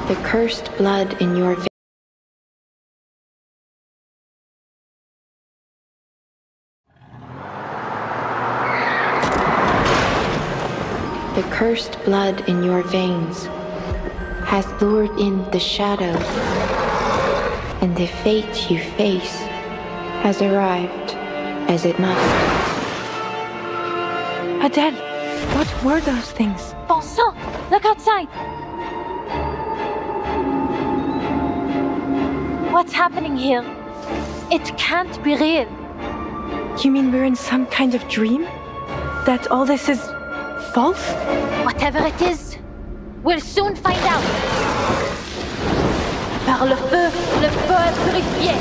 The cursed blood in your veins. The cursed blood in your veins has lured in the shadows, and the fate you face has arrived as it must. Adele, what were those things? Bon sang! Look outside! What's happening here? It can't be real. You mean we're in some kind of dream? That all this is false? Whatever it is, we'll soon find out. Par le feu est purifié.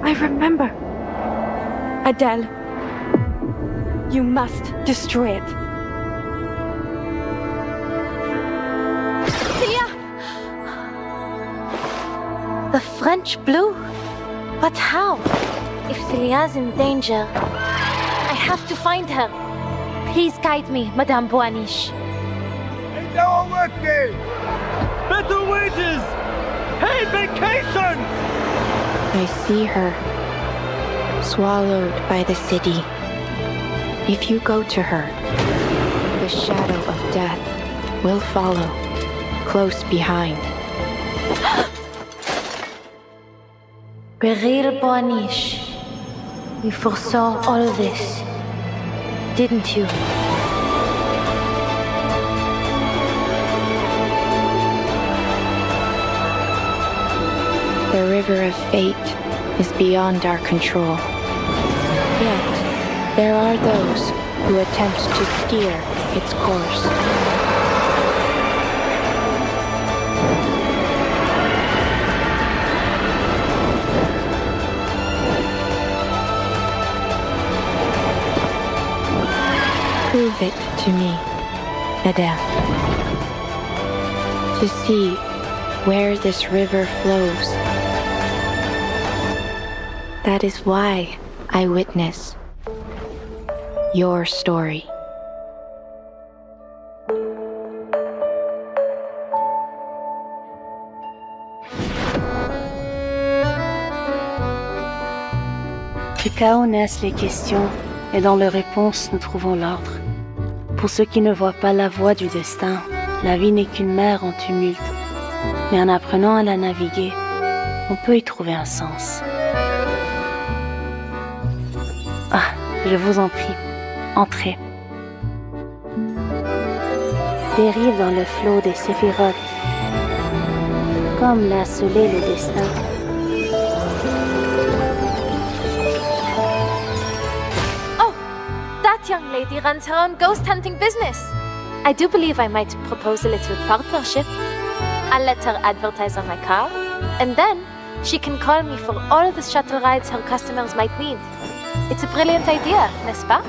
I remember. Adele, you must destroy it. Tia! The French blue? But how? If Celia's in danger, I have to find her. Please guide me, Madame Boaniche. Ain't no working! Better wages! Paid vacations! I see her, swallowed by the city. If you go to her, the shadow of death will follow, close behind. Beryl Boaniche, you foresaw all this, didn't you? The river of fate is beyond our control. Yet, there are those who attempt to steer its course. Prove it to me, Adele. To see where this river flows. That is why I witness your story. Du chaos naissent les questions, et dans leurs réponses, nous trouvons l'ordre. Pour ceux qui ne voient pas la voie du destin, la vie n'est qu'une mer en tumulte. Mais en apprenant à la naviguer, on peut y trouver un sens. Ah, je vous en prie, entrez. Dérive dans le flot des séphirotes, comme l'a scellé le destin. Oh, that young lady runs her own ghost hunting business. I do believe I might propose a little partnership. I'll let her advertise on my car, and then she can call me for all the shuttle rides her customers might need. It's a brilliant idea, n'est-ce pas?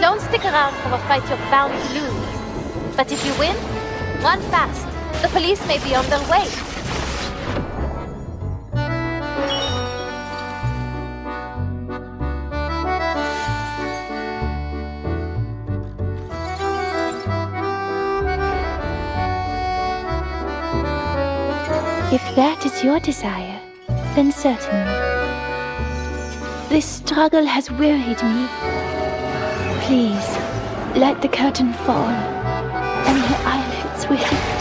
Don't stick around for a fight you're bound to lose. But if you win, run fast. The police may be on their way. If that is your desire, then certainly. This struggle has wearied me. Please, let the curtain fall, and your eyelids will lift.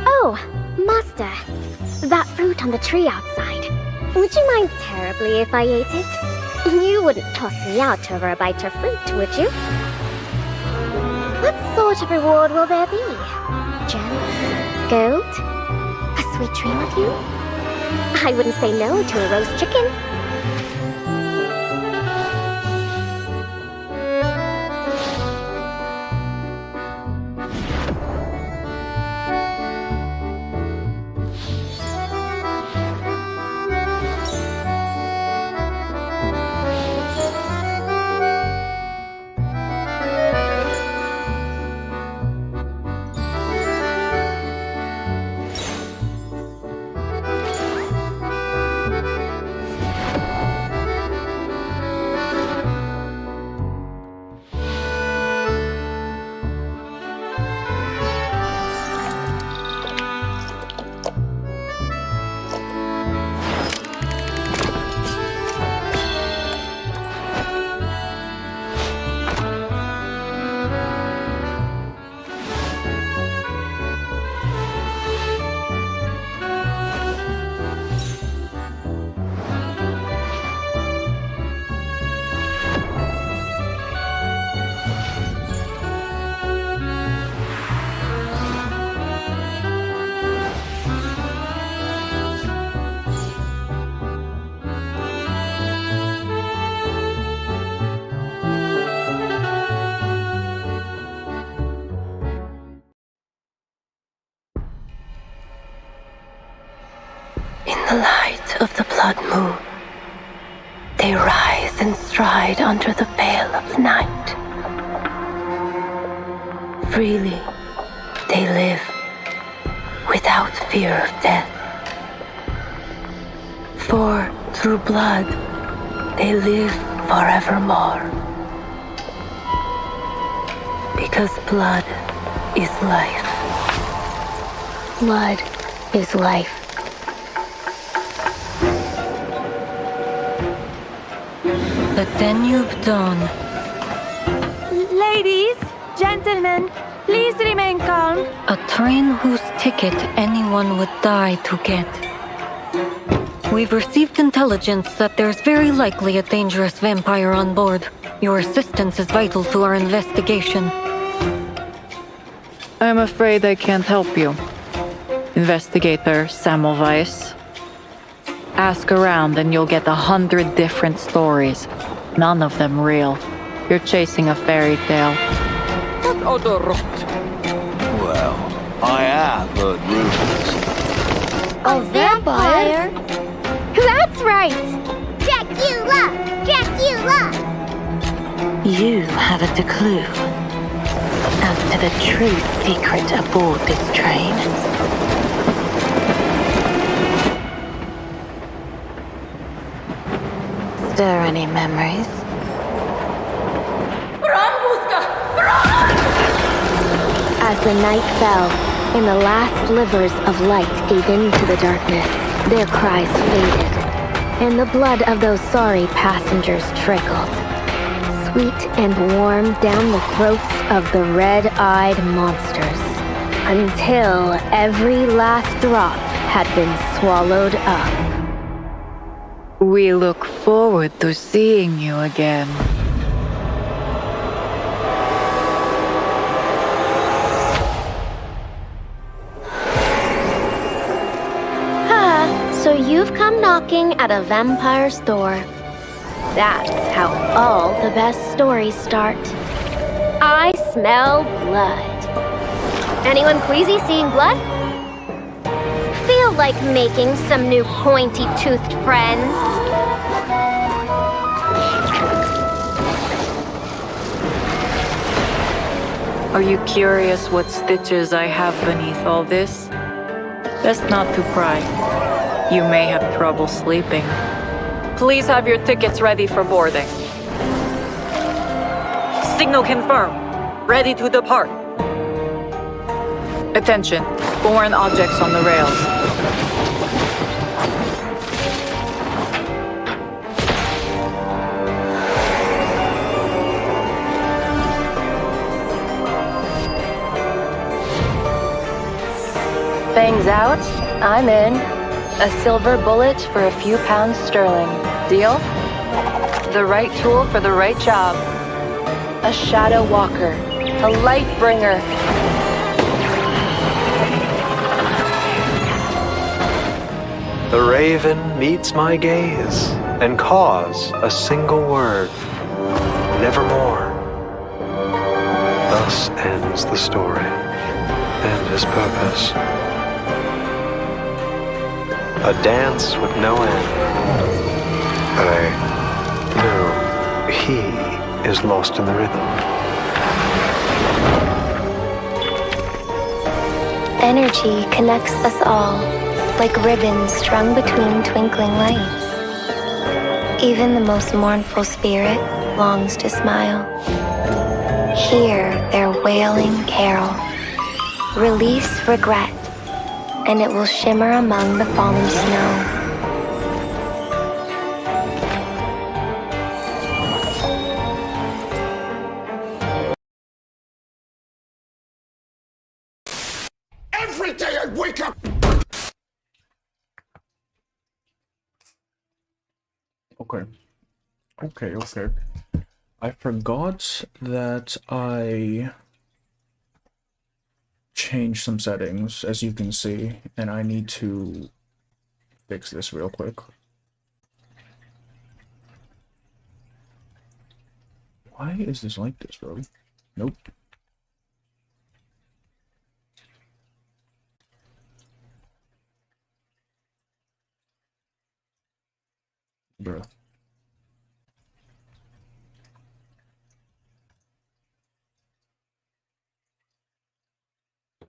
Oh, Master, that fruit on the tree outside. Would you mind terribly if I ate it? You wouldn't toss me out over a bite of fruit, would you? What sort of reward will there be? Gems? Gold? A sweet dream of you? I wouldn't say no to a roast chicken. the light of the blood moon, they rise and stride under the veil of the night. Freely they live, without fear of death. For through blood they live forevermore. Because blood is life. Blood is life. The Danube Dawn. Ladies, gentlemen, please remain calm. A train whose ticket anyone would die to get. We've received intelligence that there's very likely a dangerous vampire on board. Your assistance is vital to our investigation. I'm afraid I can't help you, Investigator Semmelweis. Ask around and you'll get 100 different stories. None of them real. You're chasing a fairy tale. What other rot? Well, I have heard rumors. A vampire? That's right! Dracula! Dracula! You haven't a clue as to the true secret aboard this train. Stir any memories? As the night fell, and the last slivers of light gave into the darkness, their cries faded, and the blood of those sorry passengers trickled, sweet and warm down the throats of the red-eyed monsters, until every last drop had been swallowed up. We look forward to seeing you again. So you've come knocking at a vampire's door. That's how all the best stories start. I smell blood. Anyone queasy seeing blood? Feel like making some new pointy-toothed friends? Are you curious what stitches I have beneath all this? Best not to pry. You may have trouble sleeping. Please have your tickets ready for boarding. Signal confirmed. Ready to depart. Attention. Foreign objects on the rails. Fangs out, I'm in. A silver bullet for a few pounds sterling. Deal? The right tool for the right job. A shadow walker. A light bringer. The raven meets my gaze and caws a single word. Nevermore. Thus ends the story and his purpose. A dance with no end. No, he is lost in the rhythm. Energy connects us all, like ribbons strung between twinkling lights. Even the most mournful spirit longs to smile. Hear their wailing carol. Release regret, and it will shimmer among the fallen snow. Every day I wake up. Okay. I forgot that I changed some settings, as you can see, and I need to fix this real quick. Why is this like this, bro? Nope. Bruh.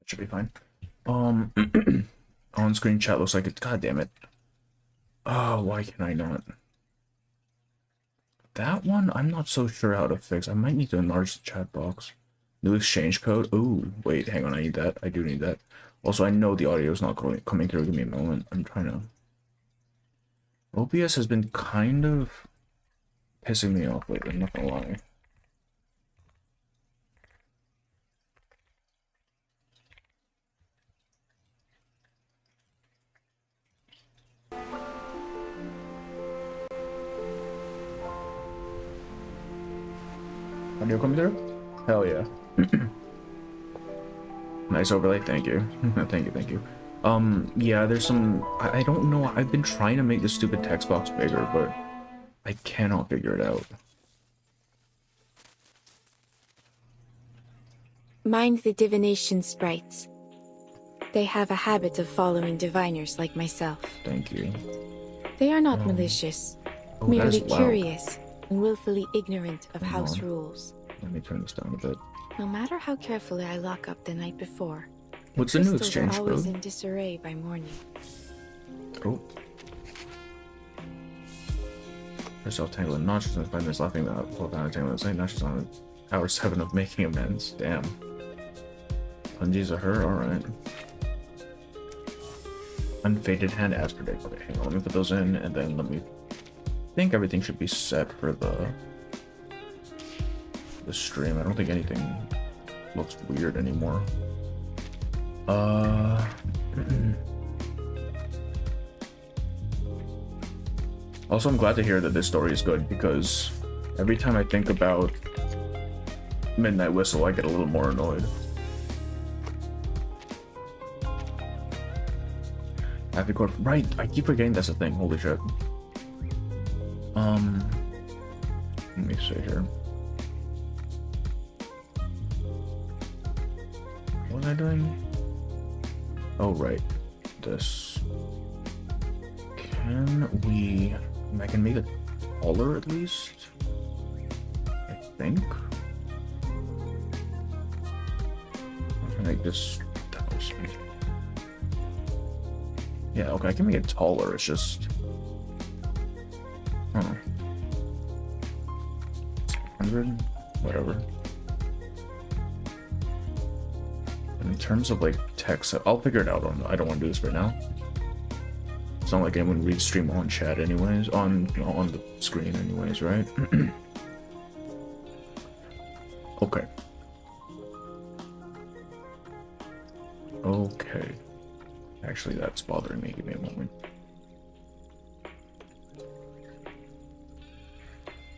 Should be fine. On-screen chat looks like it. God damn it. Oh, why can I not? That one, I'm not so sure how to fix. I might need to enlarge the chat box. New exchange code. Ooh, wait, hang on. I need that. I do need that. Also, I know the audio is not coming through. Give me a moment. I'm trying to. OBS has been kind of pissing me off lately. I'm not gonna lie. Audio coming through? Hell yeah. Nice overlay, thank you. Thank you. Yeah, there's some... I don't know, I've been trying to make this stupid text box bigger, but I cannot figure it out. Mind the divination sprites. They have a habit of following diviners like myself. Thank you. They are not malicious, Oh, merely wow. curious and willfully ignorant of house rules. Let me turn this down a bit. No matter how carefully I lock up the night before, What's the new crystals exchange are always code? in disarray by morning. Oh. Herself tangling notches and 5 minutes laughing that pull down a tangling the same notches on hour 7 of making amends. Damn. Punji's a her, alright. Unfaded hand as predicted. Okay, hang on, let me put those in and then let me I think everything should be set for the stream. I don't think anything looks weird anymore. Also, I'm glad to hear that this story is good because every time I think about Midnight Whistle, I get a little more annoyed. Happy Court, right? I keep forgetting that's a thing. Holy shit. Let me see here. What was I doing? Oh, right. This. I can make it taller at least? I think. I'm gonna make this 1,000. Yeah, okay, I can make it taller, it's just... Huh. 100? Whatever. In terms of, like, text, I'll figure it out on... I don't want to do this right now. It's not like anyone reads stream on chat anyways, on the screen anyways, right? Okay. Okay. Actually, that's bothering me. Give me a moment.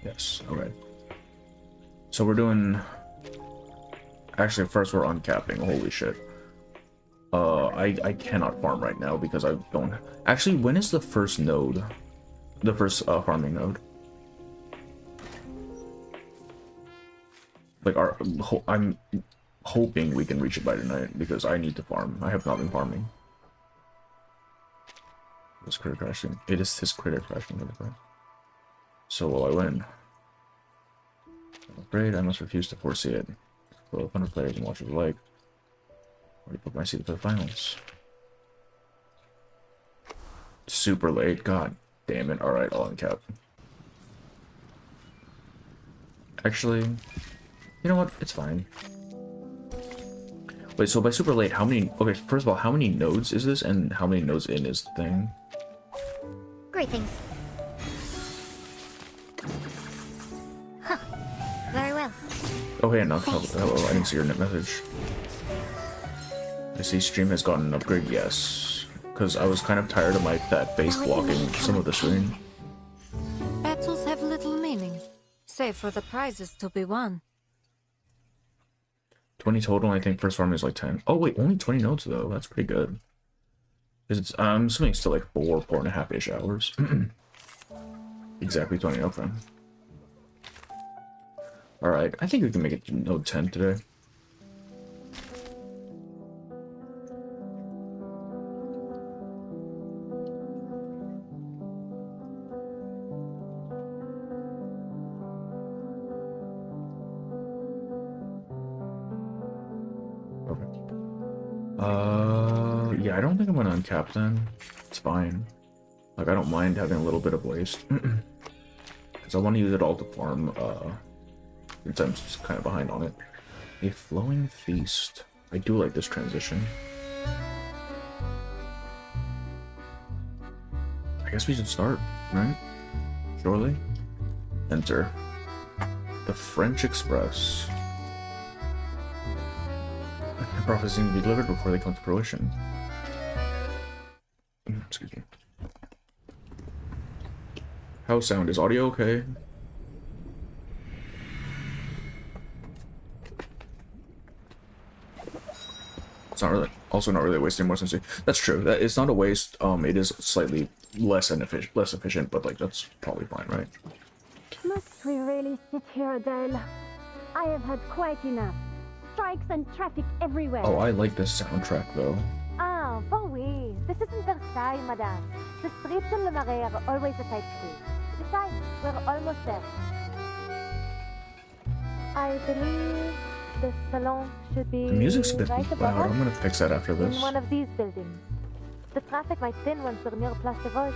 Yes, okay. So we're doing... Actually, first we're uncapping. Holy shit. I cannot farm right now because I don't... Actually, when is the first node? The first farming node? Like, I'm hoping we can reach it by tonight because I need to farm. I have not been farming. This critter crashing. It is this critter crashing. So will I win? I'm afraid I must refuse to foresee it. 1,200 players and watchers alike. Already put my seat for the finals. Super late. God damn it. Alright, I'll uncap. Actually, you know what? It's fine. Wait, so by super late, how many... Okay, first of all, how many nodes is this? And how many nodes in is the thing? Greetings. Huh. Very well. Oh, hey, enough. Hello, I didn't see your net message. I see stream has gotten an upgrade, yes. Because I was kind of tired of that base blocking some of the screen. Battles have little meaning, save for the prizes to be won. 20 total, I think first farm is like 10. Oh wait, only 20 nodes though, that's pretty good. It's, I'm assuming it's still like 4.5-ish hours. Exactly 20, okay. Alright, I think we can make it to node 10 today. Okay. Yeah, I don't think I'm gonna uncap then. It's fine. Like, I don't mind having a little bit of waste. Because I want to use it all to farm, since I'm just kind of behind on it. A flowing feast. I do like this transition. I guess we should start, right? Surely? Enter. The French Express. Prophecies need to be delivered before they come to fruition. Excuse me. How's sound? Is audio okay? It's not really, also not really wasting more sense. That's true. That it's not a waste. It is slightly less efficient, but like that's probably fine, right? Must we really sit here, Adele? I have had quite enough. Strikes and traffic everywhere. Oh, I like this soundtrack though. Ah, bon oui. This isn't Versailles, madame. The streets in Le Marais are always a tight squeeze. Besides, we're almost there. I believe the salon should be The music's a bit right above loud. us, I'm gonna fix that after this. in one of these buildings. The traffic might thin once we're near Place de Vosges.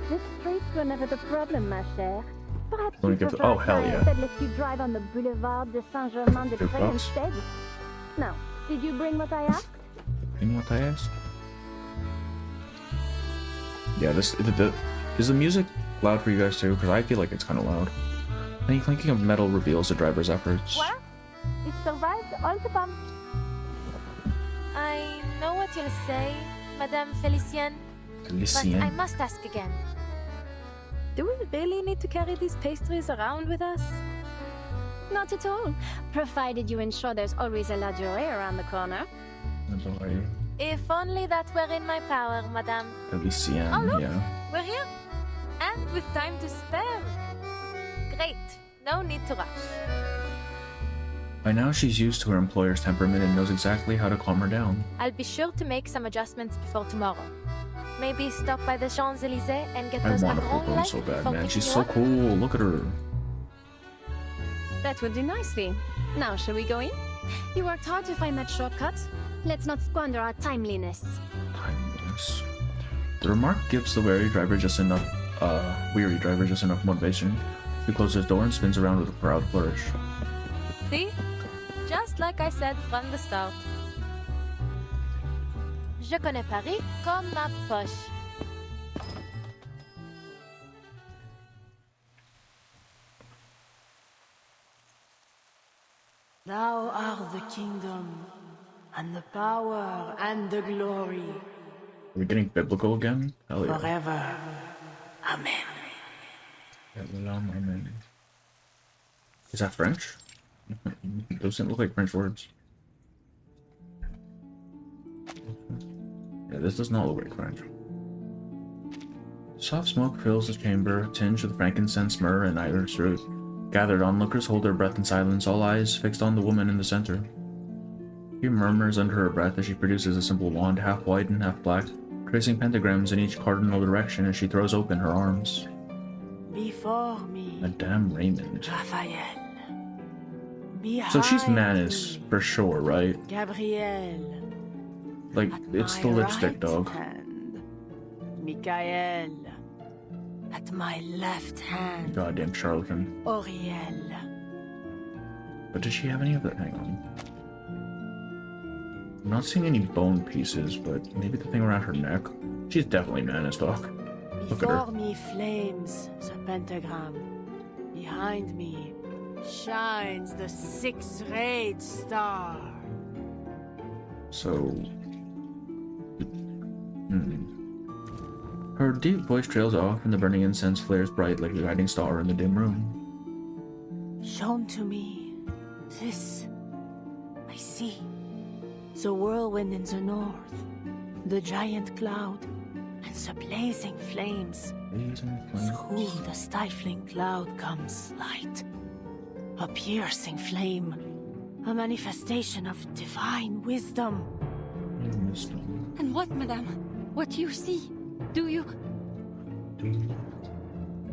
The streets were never the problem, ma chère. Perhaps Let me you give prefer oh, hell a yeah. car that lets you drive on the Boulevard de Saint-Germain-des-Prés $2. instead. Now, did you bring what I asked? Bring what I asked? Yeah, is the music loud for you guys too? Because I feel like it's kind of loud. Any clinking of metal reveals the driver's efforts. What? It survived all the bumps. I know what you'll say, Madame Felicienne. Felicienne. But I must ask again. Do we really need to carry these pastries around with us? Not at all, provided you ensure there's always a la durée around the corner. If only that were in my power, Madame. Felicienne, Oh, look, yeah. we're here. And with time to spare. Great. No need to rush. By now she's used to her employer's temperament and knows exactly how to calm her down. I'll be sure to make some adjustments before tomorrow. Maybe stop by the Champs-Élysées and get I those want to macarons poop you on like so bad, before man. picking She's you so up? cool. Look at her. That would do nicely. Now, shall we go in? You worked hard to find that shortcut. Let's not squander our timeliness. Timeless. The remark gives the weary driver just enough motivation. She closes the door and spins around with a proud flourish. See? Just like I said from the start. Je connais Paris comme ma poche. Thou art the kingdom, and the power, and the glory. Are we getting biblical again? Hell yeah. Forever. Amen. Amen. Is that French? Those didn't look like French words. Yeah, this does not look like French. Soft smoke fills the chamber, tinged with frankincense, myrrh, and iris root. Gathered onlookers hold their breath in silence, all eyes fixed on the woman in the center. She murmurs under her breath as she produces a simple wand, half white and half black, tracing pentagrams in each cardinal direction as she throws open her arms. Before me, Madame Raymond. Raphael. Behind So she's Manus, me, for sure, right? Gabrielle. Like, it's the My lipstick right dog. hand, Michael. At my left hand, Goddamn charlatan. Auriel. But does she have any of that? Hang on. I'm not seeing any bone pieces, but maybe the thing around her neck. She's definitely Manus, dog. Look at her. Before me flames the pentagram. Behind me shines the six-rayed star. So... Her deep voice trails off, and the burning incense flares bright like a guiding star in the dim room. Shown to me, this I see. The whirlwind in the north, the giant cloud, and the blazing flames. Through the stifling cloud comes light, a piercing flame, a manifestation of divine wisdom. And what, madame? What do you see? Do you?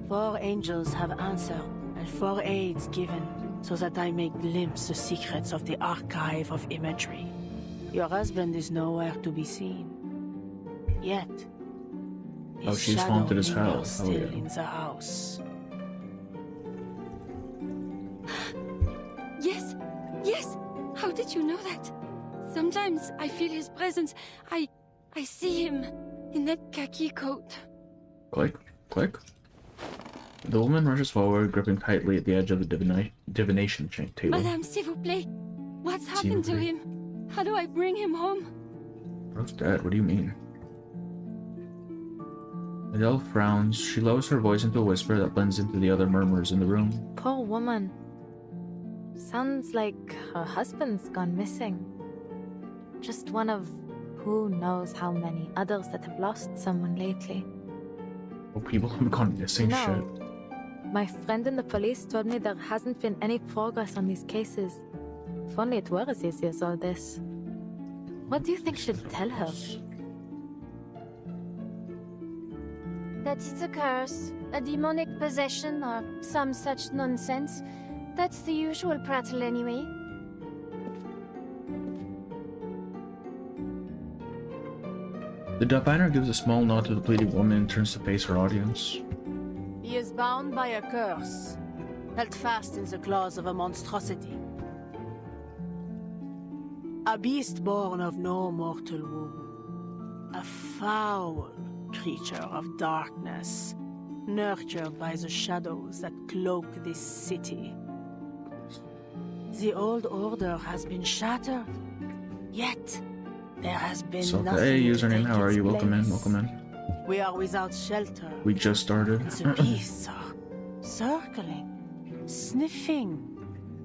4 angels have answered, and 4 aids given. so that I may glimpse the secrets of the archive of imagery. Your husband is nowhere to be seen. Yet, his she's shadow haunted as hell. lingers still in the house. Yes, yes! How did you know that? Sometimes I feel his presence. I see him in that khaki coat. Click, click. The woman rushes forward, gripping tightly at the edge of the divination table. Madame, s'il vous plaît. What's happened to him? How do I bring him home? Bro's dead, what do you mean? Adele frowns. She lowers her voice into a whisper that blends into the other murmurs in the room. Poor woman. Sounds like her husband's gone missing. Just one of who knows how many others that have lost someone lately. Oh, people have gone missing, shit. My friend in the police told me there hasn't been any progress on these cases. If only it were as easy as all this. What do you think should tell her? That it's a curse, a demonic possession, or some such nonsense. That's the usual prattle anyway. The diviner gives a small nod to the pleading woman and turns to face her audience. He is bound by a curse, held fast in the claws of a monstrosity. A beast born of no mortal womb. A foul creature of darkness, nurtured by the shadows that cloak this city. The old order has been shattered, yet there has been nothing. Hey, to username, take how are its you? Welcome in, place. welcome in. We are without shelter. We just started. And the beasts are circling, sniffing,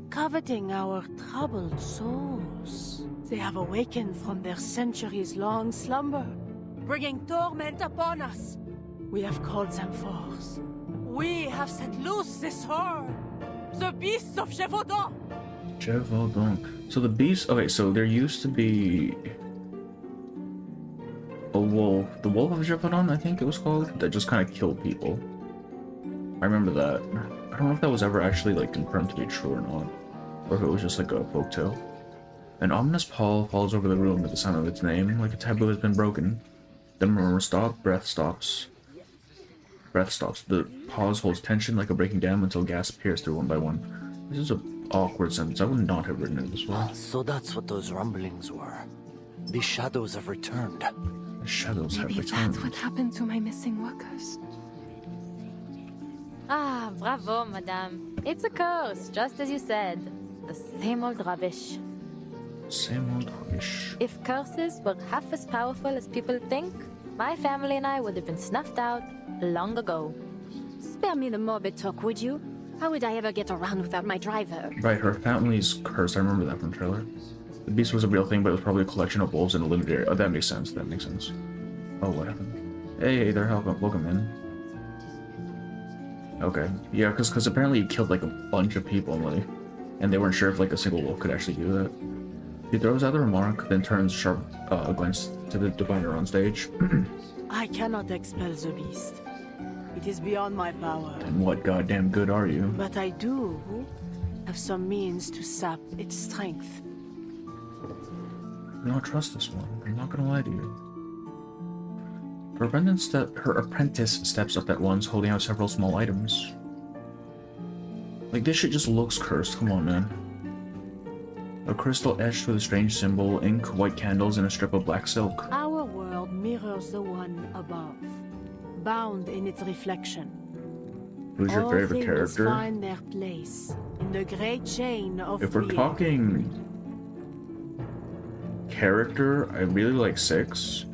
coveting our troubled souls. They have awakened from their centuries-long slumber, bringing torment upon us. We have called them forth. We have set loose this horde, the beasts of Gévaudan. Gévaudan. So the beast. Okay, so there used to be a wolf, the wolf of Gévaudan, I think it was called, that just kind of killed people. I remember that. I don't know if that was ever actually like confirmed to be true or not, or if it was just like a folktale. An ominous pall falls over the room at the sound of its name, like a taboo has been broken. The murmur stops, breath stops. Breath stops. The pause holds tension like a breaking dam until gasps pierce through one by one. This is an awkward sentence. I would not have written it this way. So that's what those rumblings were. The shadows have returned. The shadows have Maybe returned. that's what happened to my missing workers. Ah, bravo, madame. It's a curse, just as you said. The same old rubbish. Same old rubbish. If curses were half as powerful as people think, my family and I would have been snuffed out long ago. Spare me the morbid talk, would you? How would I ever get around without my driver? Right, her family's cursed. I remember that from the trailer. The beast was a real thing, but it was probably a collection of wolves in a limited area. Oh, that makes sense. That makes sense. Oh, what happened? Hey there, welcome in. Okay, yeah, because apparently he killed like a bunch of people, and they weren't sure if like a single wolf could actually do that. He throws out the remark, then turns sharp glance to the diviner on stage. I cannot expel the beast. It is beyond my power. And what goddamn good are you? But I do have some means to sap its strength. I do not trust this one. I'm not gonna lie to you. Her apprentice steps up at once, holding out several small items. Like, this shit just looks cursed. Come on, man. A crystal etched with a strange symbol, ink, white candles, and a strip of black silk. Our world mirrors the one above, bound in its reflection. Who's your favorite character? Find their place in the great chain of If we're reality. talking character, I really like 6.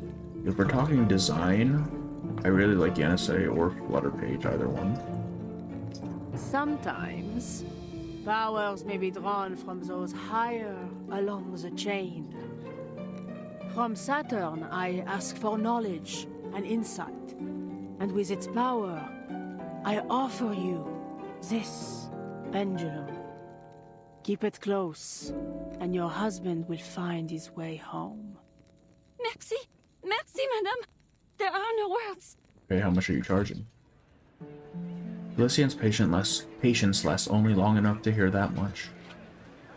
If we're talking design, I really like Yenisei or Flutterpage, either one. Sometimes, powers may be drawn from those higher along the chain. From Saturn, I ask for knowledge and insight, and with its power, I offer you this pendulum. Keep it close, and your husband will find his way home. Merci. Merci, madame. There are no words. Okay, how much are you charging? Felician's patience lasts only long enough to hear that much.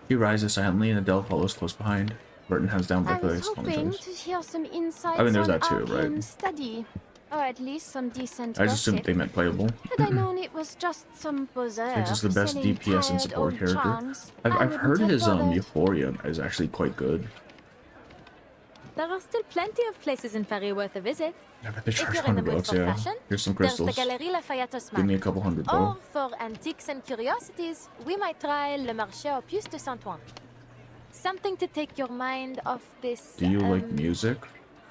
She rises silently and Adele follows close behind. Burton hands down I briefly was hoping to hear some insights I mean, there's on that too, arcane right? study, or at least some decent I just assumed gossip. they meant playable. Had I known it was just some poseur He's just the best selling DPS and tired support old character. charms, I've I heard wouldn't have his bothered. Euphoria is actually quite good. There are still plenty of places in Paris worth a visit. Yeah, but they If charge you're in the 100 mood bucks, for yeah. fashion, Here's some there's crystals. the Galerie Lafayette Give Haussmann. me a couple hundred Or though. for antiques and curiosities, we might try Le Marché aux Puces de Saint-Ouen. Something to take your mind off this Do you like music?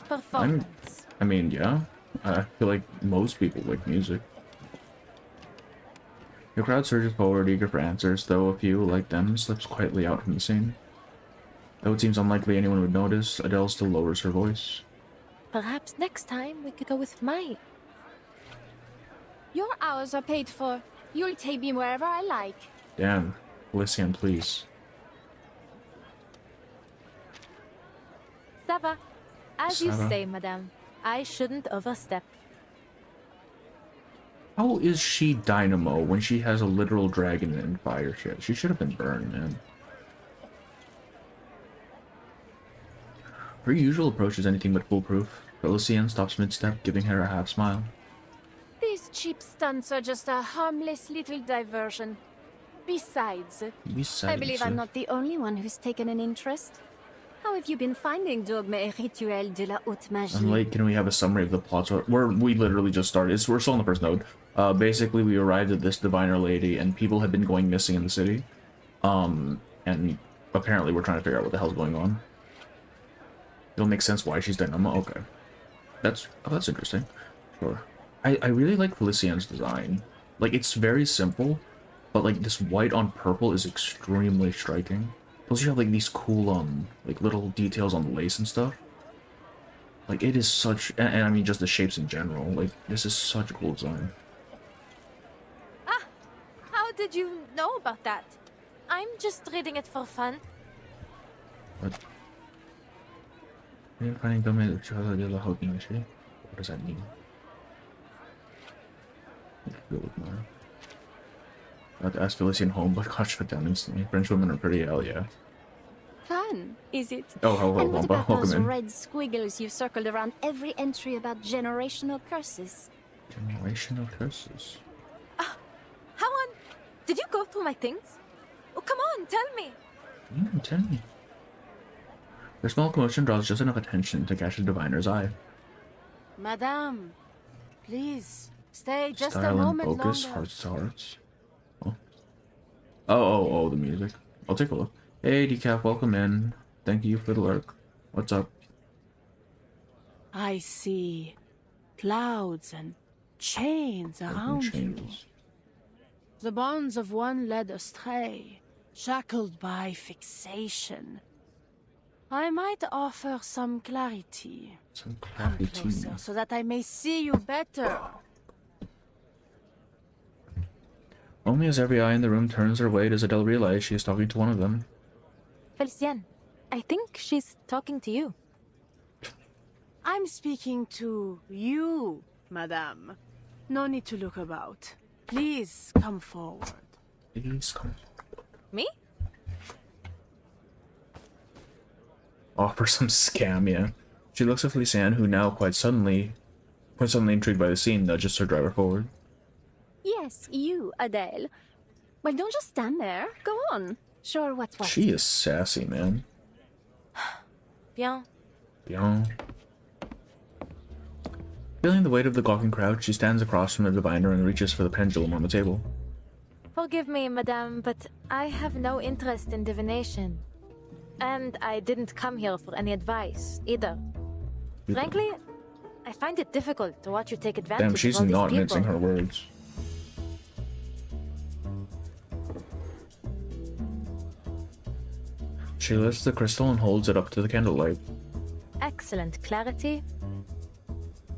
performance. I mean, yeah. I feel like most people like music. The crowd surges forward, eager for answers, though a few, like them, slips quietly out from the scene. Though it seems unlikely anyone would notice, Adele still lowers her voice. Perhaps next time we could go with Mai. Your hours are paid for. You'll take me wherever I like. Damn. Felician, please. Ça va. As you Ça va. say, madame, I shouldn't overstep. How is she Dynamo when she has a literal dragon and fire shit? She should have been burned, man. Her usual approach is anything but foolproof. Felician stops mid-step, giving her a half-smile. These cheap stunts are just a harmless little diversion. Besides, I believe I'm not the only one who's taken an interest. How have you been finding Dogme et Rituel de la Haute Magie? I'm late. Can we have a summary of the plots? We literally just started. We're still on the first node. Basically, we arrived at this diviner lady, and people have been going missing in the city. And apparently we're trying to figure out what the hell's going on. It'll make sense why she's Dynamo. Okay. That's interesting. Sure. I really like Felician's design. Like, it's very simple, but like this white on purple is extremely striking. Plus you have like these cool like little details on the lace and stuff. Like, it is such, and I mean just the shapes in general. Like, this is such a cool design. Ah! How did you know about that? I'm just reading it for fun. What? Finding Dome de la Haute Magie? What does that mean? Go with Mara. I have to ask Felician home, but got shut down instantly. French women are pretty, hell yeah. Fun, is it? Oh, hello, And what Wampa. about those Welcome in. red squiggles you circled around every entry about generational curses? Generational curses. HON, did you go through my things? Oh, come on, tell me. Tell me. Their small commotion draws just enough attention to catch the diviner's eye. Madame, please, stay just Style a and moment focus, longer. hearts to hearts. Oh, the music. I'll take a look. Hey, Decaf, welcome in. Thank you for the lurk. What's up? I see clouds and chains around you. The bonds of one led astray, shackled by fixation. I might offer some clarity. Some Come closer so that I may see you better. Only as every eye in the room turns her way does Adele realize she is talking to one of them. Felician, I think she's talking to you. I'm speaking to you, madame. No need to look about. Please come forward. Please come. Me? Offer some scam, yeah. She looks at Felician, who now quite suddenly intrigued by the scene, nudges her driver forward. Yes, you, Adele. Well, don't just stand there. Go on. Sure, what's what. She is sassy, man. Bien. Bien. Feeling the weight of the gawking crowd, she stands across from the diviner and reaches for the pendulum on the table. Forgive me, madame, but I have no interest in divination. And I didn't come here for any advice, either. Frankly, I find it difficult to watch you take advantage Damn, she's of all these not people. mincing her words. She lifts the crystal and holds it up to the candlelight. Excellent clarity.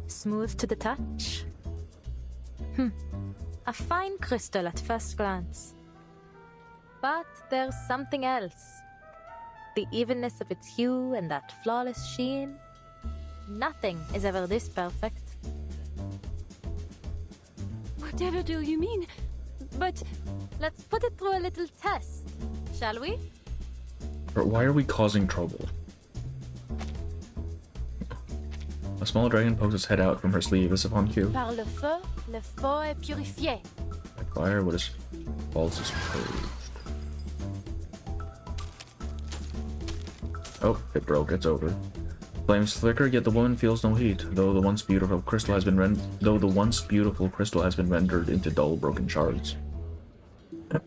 Smooth to the touch. A fine crystal at first glance. But there's something else. The evenness of its hue and that flawless sheen. Nothing is ever this perfect. What Whatever do you mean? But let's put it through a little test, shall we? But why are we causing trouble? A small dragon pokes its head out from her sleeve as if on cue. Par le feu est purifié. By fire, what is false is purged. Oh, it broke. It's over. Flames flicker, yet the woman feels no heat, though the once beautiful crystal has been rendered into dull, broken shards. The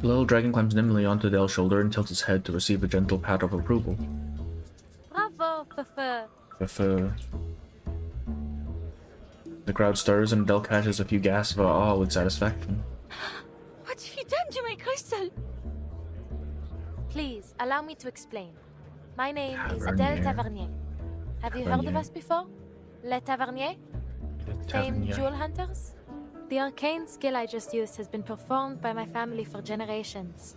little dragon climbs nimbly onto Dell's shoulder and tilts its head to receive a gentle pat of approval. Bravo, Fefe. The crowd stirs and Dell catches a few gasps of awe with satisfaction. what have you done to my crystal? Please, allow me to explain. My name is Adele Tavernier. Have you heard of us before? Les Taverniers? Famed jewel hunters? The arcane skill I just used has been performed by my family for generations.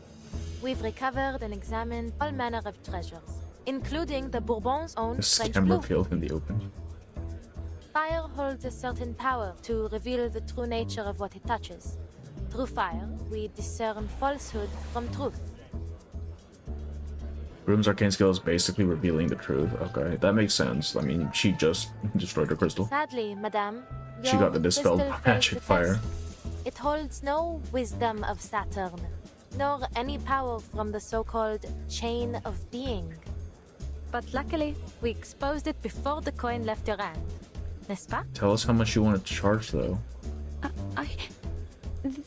We've recovered and examined all manner of treasures, including the Bourbon's own French blue. Revealed in the open. Fire holds a certain power to reveal the true nature of what it touches. Through fire, we discern falsehood from truth. Groom's arcane skill is basically revealing the truth. Okay, that makes sense. I mean, she just destroyed her crystal. Sadly, madame, She got the dispelled magic fire. It holds no wisdom of Saturn, nor any power from the so-called chain of being. But luckily, we exposed it before the coin left your hand. N'est-ce pas? Tell us how much you want to charge, though.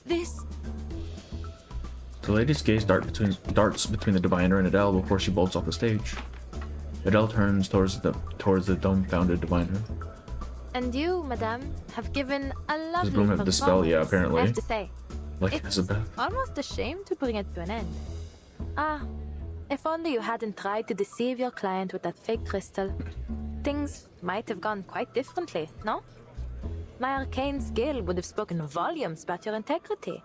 This... The lady's gaze darts between the diviner and Adele before she bolts off the stage. Adele turns towards the dumbfounded diviner. And you, madame, have given a lovely Does Bloom have dispel? Yeah, apparently. I have to say. Like It's Elizabeth. almost a shame to bring it to an end. Ah, if only you hadn't tried to deceive your client with that fake crystal. Things might have gone quite differently, no? My arcane skill would have spoken volumes about your integrity.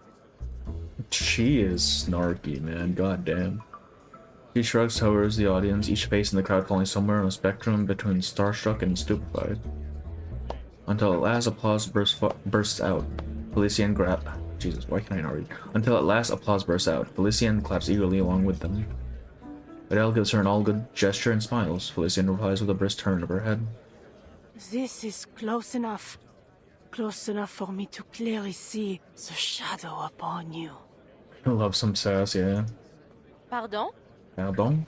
She is snarky, man. God damn. She shrugs towards the audience, each face in the crowd falling somewhere on a spectrum between starstruck and stupefied. Until at last applause bursts out. Felician Jesus, why can't I not read? Until at last applause bursts out. Felician claps eagerly along with them. Adele gives her an all-good gesture and smiles. Felician replies with a brisk turn of her head. This is close enough. Close enough for me to clearly see the shadow upon you. I love some sass, yeah. Pardon? Pardon?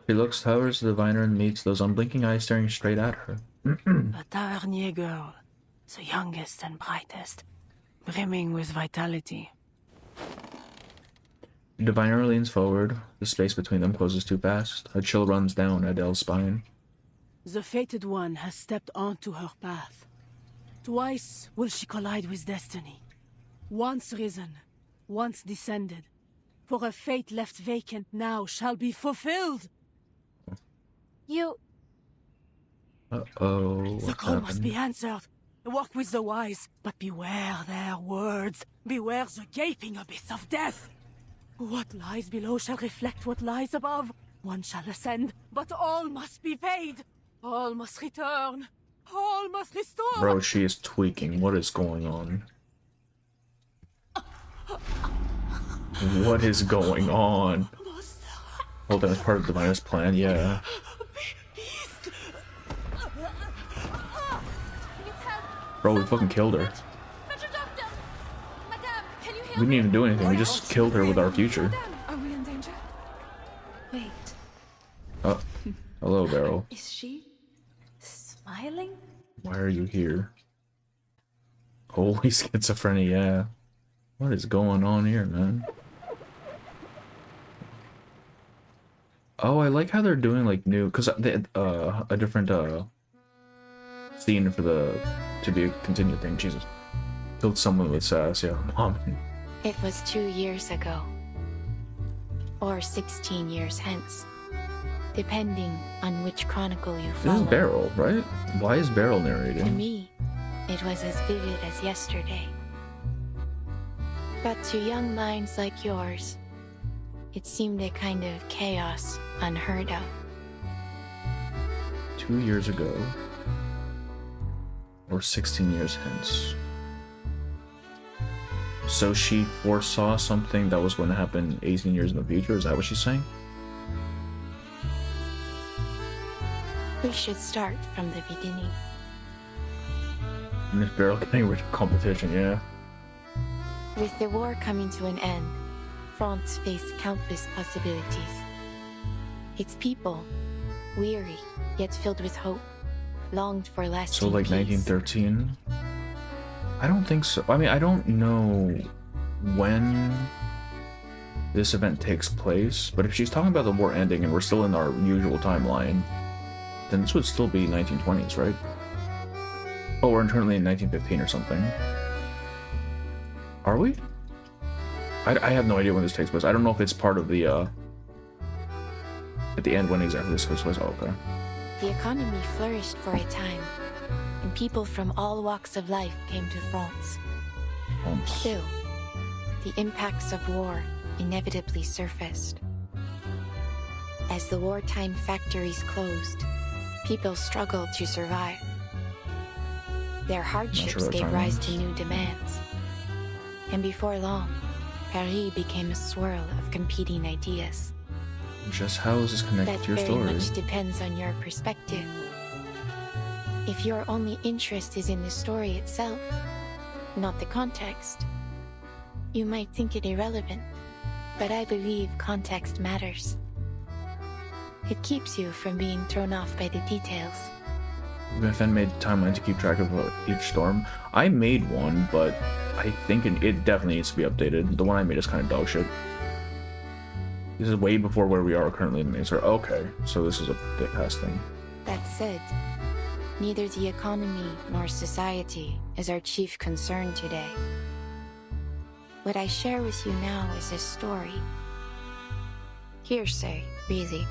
She looks towards the diviner and meets those unblinking eyes staring straight at her. A Tavernier girl, the youngest and brightest, brimming with vitality. The diviner leans forward. The space between them closes too fast. A chill runs down Adele's spine. The fated one has stepped onto her path. Twice will she collide with destiny. Once risen, once descended. For a fate left vacant now shall be fulfilled. You... Uh-oh. The call must be answered. Walk with the wise, but beware their words. Beware the gaping abyss of death. What lies below shall reflect what lies above. One shall ascend, but all must be paid. All must return. All must restore. Bro, she is tweaking. What is going on? What is going on? Hold on, as part of the diviner's plan, yeah. Bro, we fucking killed her. We didn't even do anything, we just killed her with our future. Are we in danger? Wait. Oh, hello, Beryl. Is she smiling? Why are you here? Holy schizophrenia, yeah. What is going on here, man? Oh, I like how they're doing like new, because they a different scene for the to be a continued thing. Jesus, killed someone with sass. Yeah, mom. It was 2 years ago. Or 16 years hence. Depending on which chronicle you follow. This is Beryl, right? Why is Beryl To narrating? me, it was as vivid as yesterday. But to young minds like yours, it seemed a kind of chaos unheard of. 2 years ago. Or 16 years hence. So she foresaw something that was going to happen 18 years in the future? Is that what she's saying? We should start from the beginning. And it's barely getting rid of competition, yeah. With the war coming to an end, France faced countless possibilities. Its people, weary yet filled with hope, longed for lasting So like peace. 1913? I don't think so. I mean, I don't know when this event takes place, but if she's talking about the war ending and we're still in our usual timeline, then this would still be 1920s, right? Oh, we're currently in 1915 or something. Are we? I have no idea when this takes place. I don't know if it's part of the, at the end when exactly this takes place. Oh, okay. The economy flourished for a time, and people from all walks of life came to France. Still, the impacts of war inevitably surfaced. As the wartime factories closed, people struggled to survive. Their hardships gave rise to new demands. And before long, Paris became a swirl of competing ideas. Just how is this connected to your story? That very much depends on your perspective. If your only interest is in the story itself, not the context, you might think it irrelevant, but I believe context matters. It keeps you from being thrown off by the details. FN made a timeline to keep track of each storm. I made one, but I think it definitely needs to be updated. The one I made is kind of dog shit. This is way before where we are currently in the main. Okay, so this is a past thing. That said, neither the economy nor society is our chief concern today. What I share with you now is a story. Hearsay, really.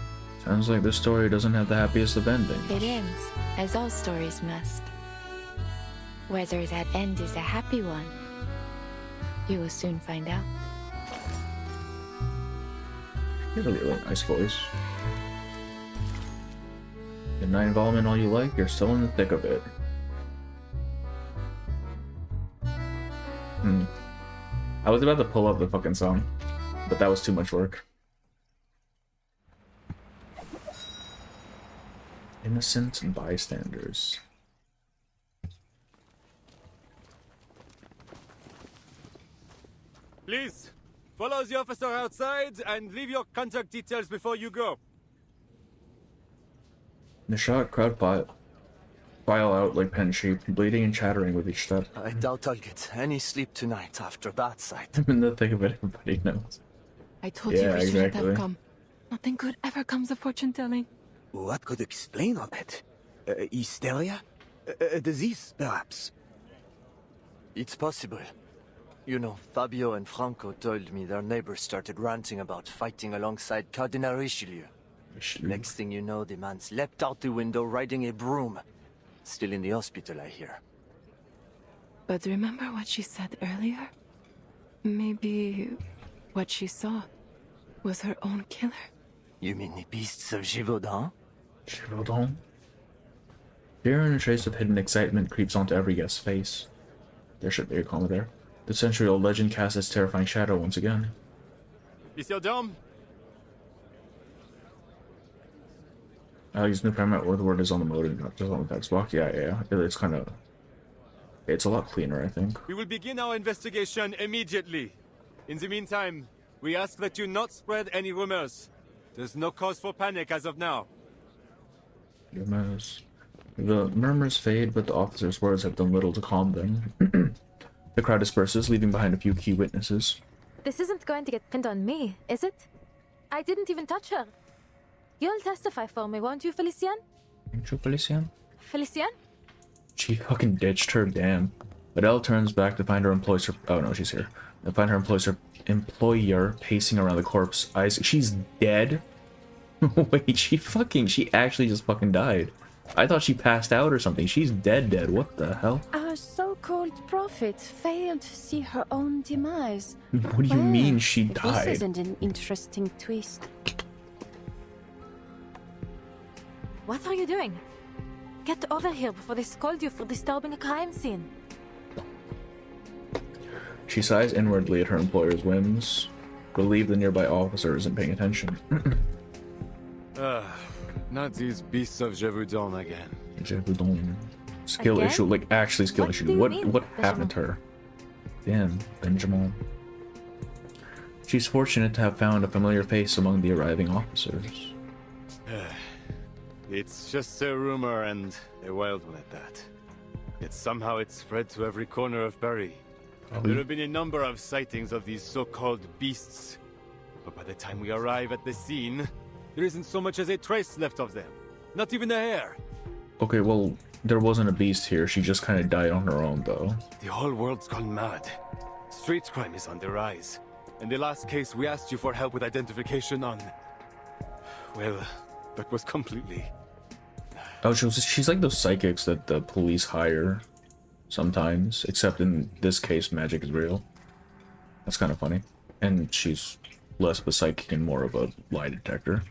Sounds like this story doesn't have the happiest of endings. It ends, as all stories must. Whether that end is a happy one, you will soon find out. You have a really nice voice. Midnight involvement all you like, you're still in the thick of it. I was about to pull up the fucking song, but that was too much work. Innocent bystanders. Please, follow the officer outside and leave your contact details before you go. The shot crowd file out like pen sheep, bleeding and chattering with each step. I doubt I'll get any sleep tonight after that sight. I'm in the thick of it, everybody knows. I told you we shouldn't have come. Nothing good ever comes of fortune telling. What could explain all that? Hysteria? A disease, perhaps? It's possible. You know, Fabio and Franco told me their neighbors started ranting about fighting alongside Cardinal Richelieu. Next thing you know, the man's leapt out the window riding a broom. Still in the hospital, I hear. But remember what she said earlier? Maybe what she saw was her own killer. You mean the beasts of Givaudan? Givaudan? Fear and a trace of hidden excitement creeps onto every guest's face. There should be a comma there. The century-old legend casts its terrifying shadow once again. Monsieur Dom? Alex new paramount where the word is on the motor, not just on the text box. Yeah. It's kind of... It's a lot cleaner, I think. We will begin our investigation immediately. In the meantime, we ask that you not spread any rumors. There's no cause for panic as of now. Rumors. The murmurs fade, but the officer's words have done little to calm them. The crowd disperses, leaving behind a few key witnesses. This isn't going to get pinned on me, is it? I didn't even touch her. You'll testify for me, won't you, Felicien? Ain't you, Felicien? Felicien? She fucking ditched her, damn. Adele turns back to find her employer. Oh no, she's here. To find her employer pacing around the corpse. She's dead? Wait, she actually just fucking died. I thought she passed out or something. She's dead. What the hell? Our so-called prophet failed to see her own demise. What do you mean she died? This isn't an interesting twist. What are you doing? Get over here before they scold you for disturbing a crime scene. She sighs inwardly at her employer's whims, relieved the nearby officer isn't paying attention. Not these beasts of Gévaudan again. Gévaudan. Skill issue, like actually skill issue. What happened to her? Damn, Benjamin. She's fortunate to have found a familiar face among the arriving officers. It's just a rumor, and a wild one at that. Yet somehow it's spread to every corner of Paris. There have been a number of sightings of these so-called beasts. But by the time we arrive at the scene, there isn't so much as a trace left of them. Not even a hair. Okay, well, there wasn't a beast here. She just kind of died on her own, though. The whole world's gone mad. Street crime is on the rise. In the last case, we asked you for help with identification on... Well, that was completely... Oh, she's like those psychics that the police hire sometimes, except in this case, magic is real. That's kind of funny. And she's less of a psychic and more of a lie detector.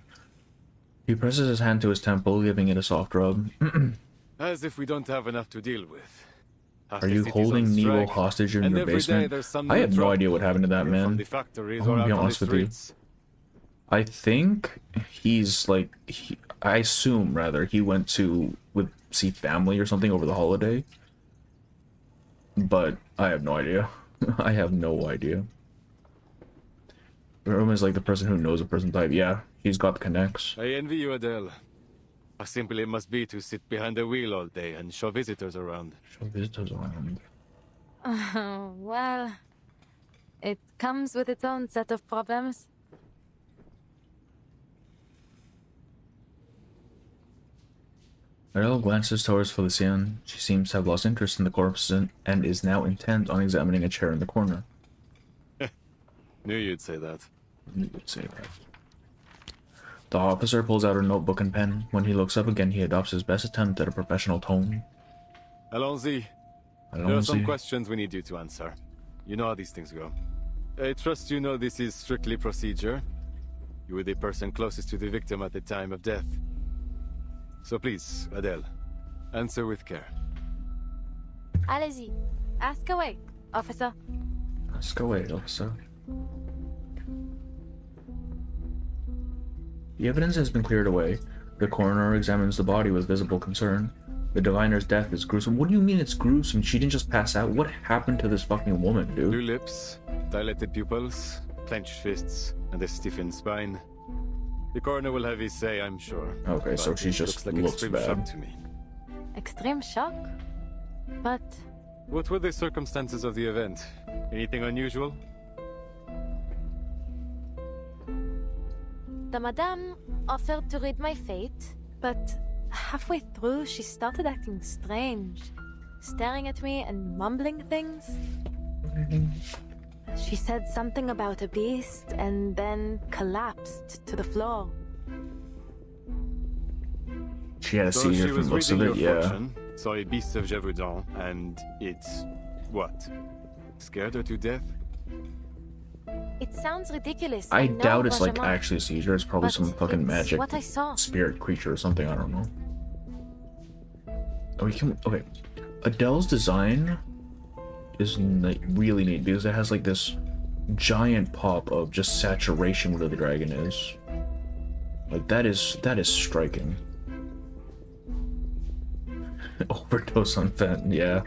He presses his hand to his temple, giving it a soft rub. As if we don't have enough to deal with. Are you holding Nemo hostage in your basement? I have no idea what happened to that man. I'm gonna be honest with you. I think he's like, I assume rather, he went to see family or something over the holiday. But I have no idea. I have no idea. Rome is like the person who knows a person type. Yeah, he's got the connects. I envy you, Adele. How simple it must be to sit behind the wheel all day and show visitors around. Show visitors around. Well, it comes with its own set of problems. Adele glances towards Felician. She seems to have lost interest in the corpse and is now intent on examining a chair in the corner. Knew you'd say that. Knew you'd say that. The officer pulls out a notebook and pen. When he looks up again, he adopts his best attempt at a professional tone. Allons-y. There are some questions we need you to answer. You know how these things go. I trust you know this is strictly procedure. You were the person closest to the victim at the time of death. So please, Adele, answer with care. Allez-y. Ask away, officer. Ask away, officer. The evidence has been cleared away. The coroner examines the body with visible concern. The diviner's death is gruesome. What do you mean it's gruesome? She didn't just pass out. What happened to this fucking woman, dude? Blue lips, dilated pupils, clenched fists, and a stiffened spine. The coroner will have his say, I'm sure. Okay, so she just looks extreme bad. Shock to me. Extreme shock? But... What were the circumstances of the event? Anything unusual? The madame offered to read my fate, but halfway through she started acting strange, staring at me and mumbling things. She said something about a beast and then collapsed to the floor. She had a seizure from the looks of it, yeah. Fortune, saw a beast of Gévaudan, and it... what? Scared her to death? It sounds ridiculous. I know, doubt it's like Benjamin, actually a seizure. It's probably some fucking magic what I saw. spirit creature or something. I don't know. Oh, you can... Okay. Adele's design is like really neat because it has like this giant pop of just saturation where the dragon is. Like that is striking. Overdose on fentanyl, yeah.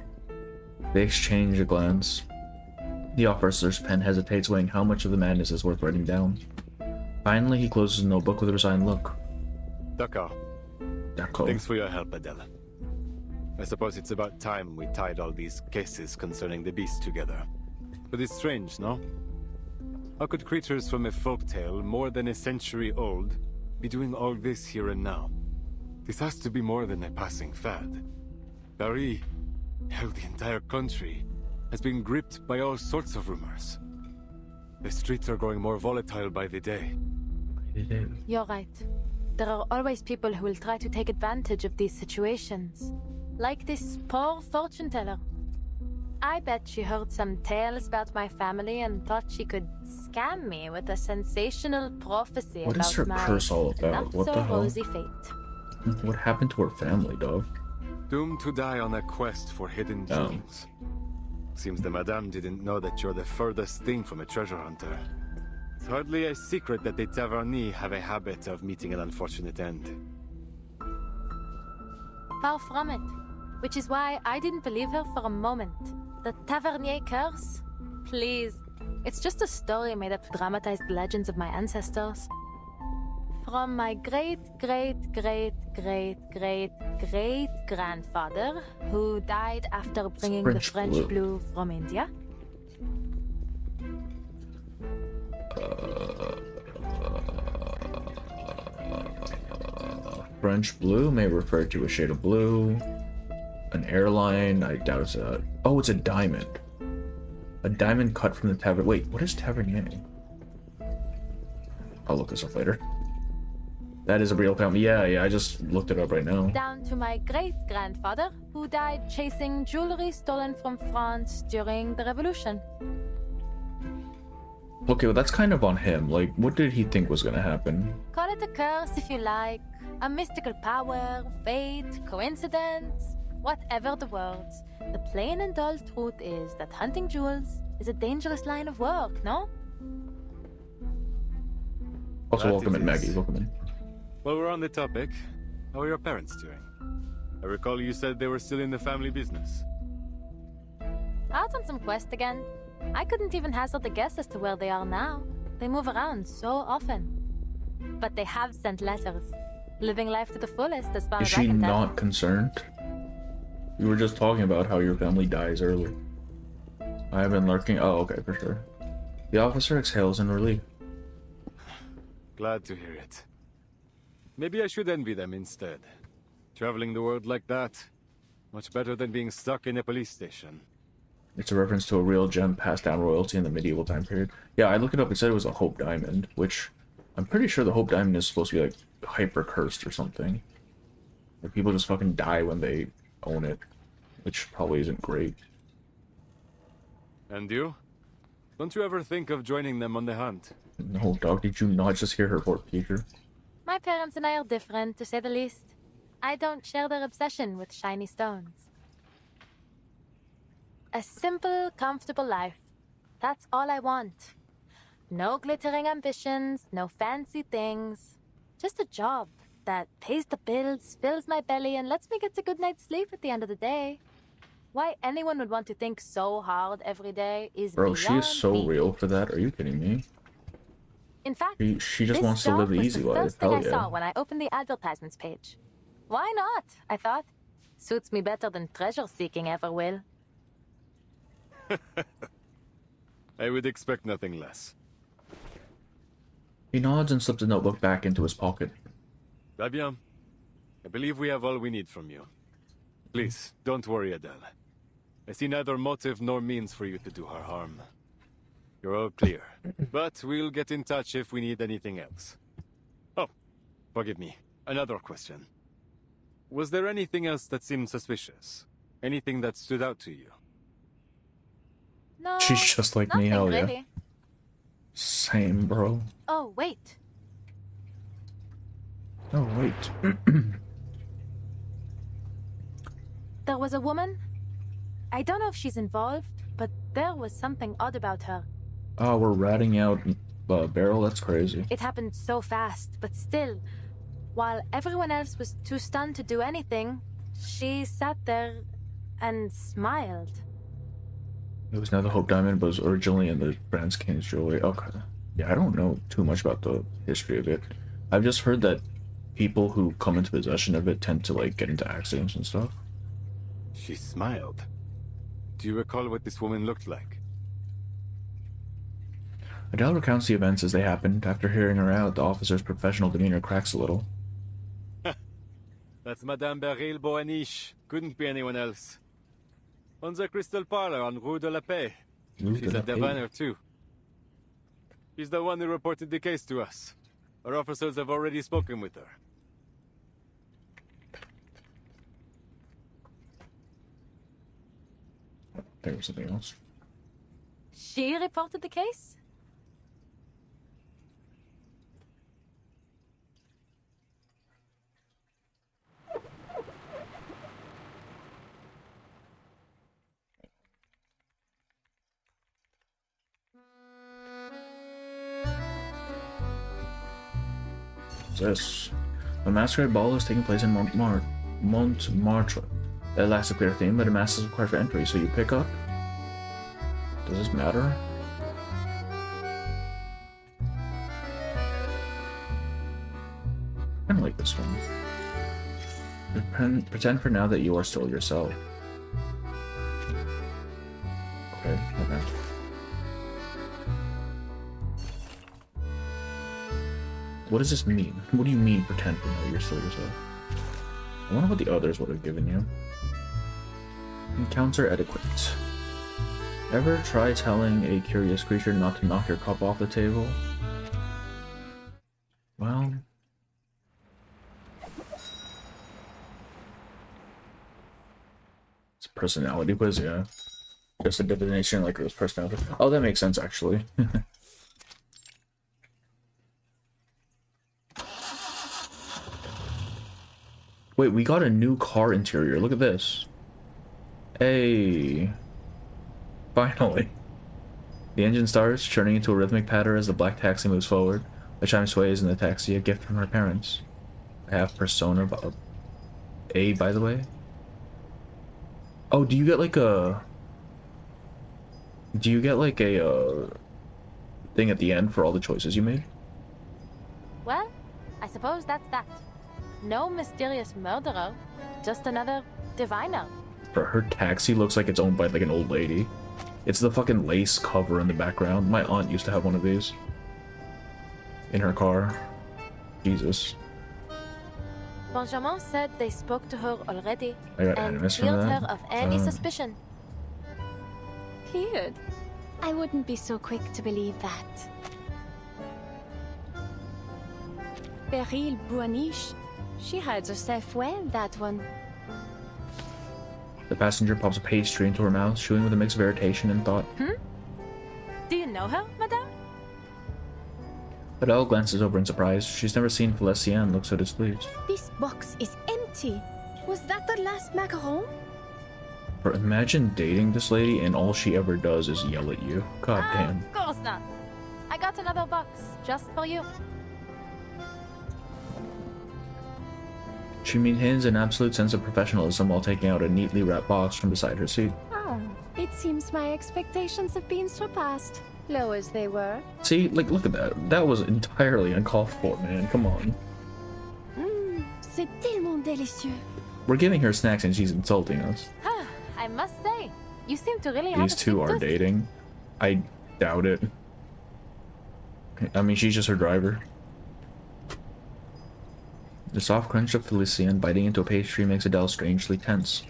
They exchange a glance. The officer's pen hesitates, weighing how much of the madness is worth writing down. Finally, he closes his notebook with a resigned look. D'accord. D'accord. Thanks for your help, Adele. I suppose it's about time we tied all these cases concerning the beast together. But it's strange, no? How could creatures from a folktale more than a century old be doing all this here and now? This has to be more than a passing fad. Paris, hell, the entire country, has been gripped by all sorts of rumors. The streets are growing more volatile by the day. You're right. There are always people who will try to take advantage of these situations. Like this poor fortune teller. I bet she heard some tales about my family and thought she could scam me with a sensational prophecy What about is her my curse all about? not What so the hell? rosy fate. What happened to her family, dog? Doomed to die on a quest for hidden jewels. Seems the Madame didn't know that you're the furthest thing from a treasure hunter. It's hardly a secret that the Taverny have a habit of meeting an unfortunate end. Far from it. Which is why I didn't believe her for a moment. The Tavernier curse? Please. It's just a story made up to dramatize the legends of my ancestors. From my great-great-great-great-great-grandfather, who died after bringing the French blue from India. French blue may refer to a shade of blue. An airline, I doubt it's a... Oh, it's a diamond. A diamond cut from the tavern. Wait, what is Tavernier? I'll look this up later. That is a real family. Yeah, I just looked it up right now. Down to my great-grandfather, who died chasing jewelry stolen from France during the Revolution. Okay, well that's kind of on him. Like, what did he think was gonna happen? Call it a curse if you like, a mystical power, fate, coincidence, whatever the words. The plain and dull truth is that hunting jewels is a dangerous line of work, no? Also, welcome in, Maggie. Welcome in. While we're on the topic, how are your parents doing? I recall you said they were still in the family business. Out on some quest again. I couldn't even hazard a guess as to where they are now. They move around so often. But they have sent letters. Living life to the fullest as far as I can tell. Is she not concerned? You were just talking about how your family dies early. I have been lurking. Oh, okay, for sure. The officer exhales in relief. Glad to hear it. Maybe I should envy them instead. Traveling the world like that, much better than being stuck in a police station. It's a reference to a real gem passed down royalty in the medieval time period. Yeah, I looked it up. It said it was a Hope Diamond, which I'm pretty sure the Hope Diamond is supposed to be like hyper cursed or something. Like people just fucking die when they own it, which probably isn't great. And you? Don't you ever think of joining them on the hunt? No, dog, did you not just hear her report, teacher? My parents and I are different, to say the least. I don't share their obsession with shiny stones. A simple, comfortable life. That's all I want. No glittering ambitions, no fancy things. Just a job that pays the bills, fills my belly, and lets me get a good night's sleep at the end of the day. Why anyone would want to think so hard every day is Bro, she is so me. real for that. Are you kidding me? In fact, she just wants to live the easy life. First thing Hell I yeah. saw when I opened the advertisements page. Why not? I thought. Suits me better than treasure seeking ever will. I would expect nothing less. He nods and slips a notebook back into his pocket. Très bien. I believe we have all we need from you. Please, don't worry, Adele. I see neither motive nor means for you to do her harm. You're all clear. But we'll get in touch if we need anything else. Oh, forgive me. Another question. Was there anything else that seemed suspicious? Anything that stood out to you? No. She's just like me, hell yeah. Really. Same, bro. Oh, wait. Oh, wait. There was a woman. I don't know if she's involved, but there was something odd about her. Oh, we're ratting out Beryl? That's crazy. It happened so fast, but still, while everyone else was too stunned to do anything, she sat there and smiled. It was now the Hope Diamond, but was originally in the Brands King's jewelry. Okay. Yeah, I don't know too much about the history of it. I've just heard that people who come into possession of it tend to, like, get into accidents and stuff. She smiled. Do you recall what this woman looked like? Adele recounts the events as they happened. After hearing her out, the officer's professional demeanor cracks a little. That's Madame Beryl Boaniche. Couldn't be anyone else. On the Crystal Parlor on Rue de la Paix. She's a diviner too. She's the one who reported the case to us. Our officers have already spoken with her. There was something else. She reported the case? this? A masquerade ball is taking place in Montmartre. That lacks a clear theme, but a mask is required for entry, so you pick up. Does this matter? I kind of like this one. Pretend for now that you are still yourself. Okay. What does this mean? What do you mean, pretend for now you're still yourself? I wonder what the others would have given you. Encounter etiquette. Ever try telling a curious creature not to knock your cup off the table? Well... it's a personality quiz, yeah. Just a divination like it was personality. Oh, that makes sense, actually. Wait, we got a new car interior. Look at this. Hey. Finally. The engine starts, churning into a rhythmic patter as the black taxi moves forward. The chime sways in the taxi, a gift from her parents. I have Persona A, by the way. Oh, do you get like a... do you get like a thing at the end for all the choices you made? Well, I suppose that's that. No mysterious murderer, just another diviner. Bro, her taxi looks like it's owned by like an old lady. It's the fucking lace cover in the background. My aunt used to have one of these in her car. Jesus. Benjamin said they spoke to her already and cleared her of any suspicion. Cleared? I wouldn't be so quick to believe that. Beryl Buaniche. She hides herself well, that one. The passenger pops a pastry into her mouth, chewing with a mix of irritation and thought. Do you know her, madame? Adele glances over in surprise. She's never seen Felicienne look so displeased. This box is empty. Was that the last macaron? Bro, imagine dating this lady and all she ever does is yell at you. God damn. Of course not. I got another box, just for you. She maintains an absolute sense of professionalism while taking out a neatly wrapped box from beside her seat. Oh, it seems my expectations have been surpassed, low as they were. See, like, look at that. That was entirely uncalled for, man. Come on. C'est tellement délicieux. We're giving her snacks and she's insulting us. I must say, you seem to really have These two are dating. I doubt it. I mean, she's just her driver. The soft crunch of Felicienne biting into a pastry makes Adele strangely tense.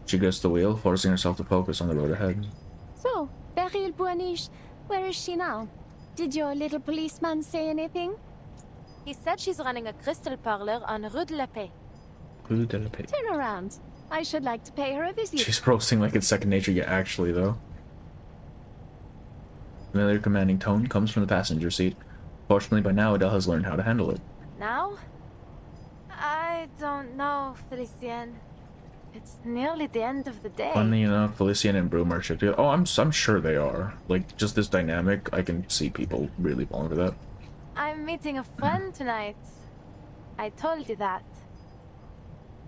She grips the wheel, forcing herself to focus on the road ahead. So, Beryl Buaniche, where is she now? Did your little policeman say anything? He said she's running a crystal parlor on Rue de la Paix. Rue de la Paix. Turn around. I should like to pay her a visit. She's roasting like it's second nature, yet actually, though. Familiar commanding tone comes from the passenger seat. Fortunately, by now, Adele has learned how to handle it. Now? I don't know, Felicienne. It's nearly the end of the day. Funny enough, Felicienne and Broom are shipped together. Oh, I'm sure they are. Like, just this dynamic, I can see people really falling for that. I'm meeting a friend tonight. I told you that.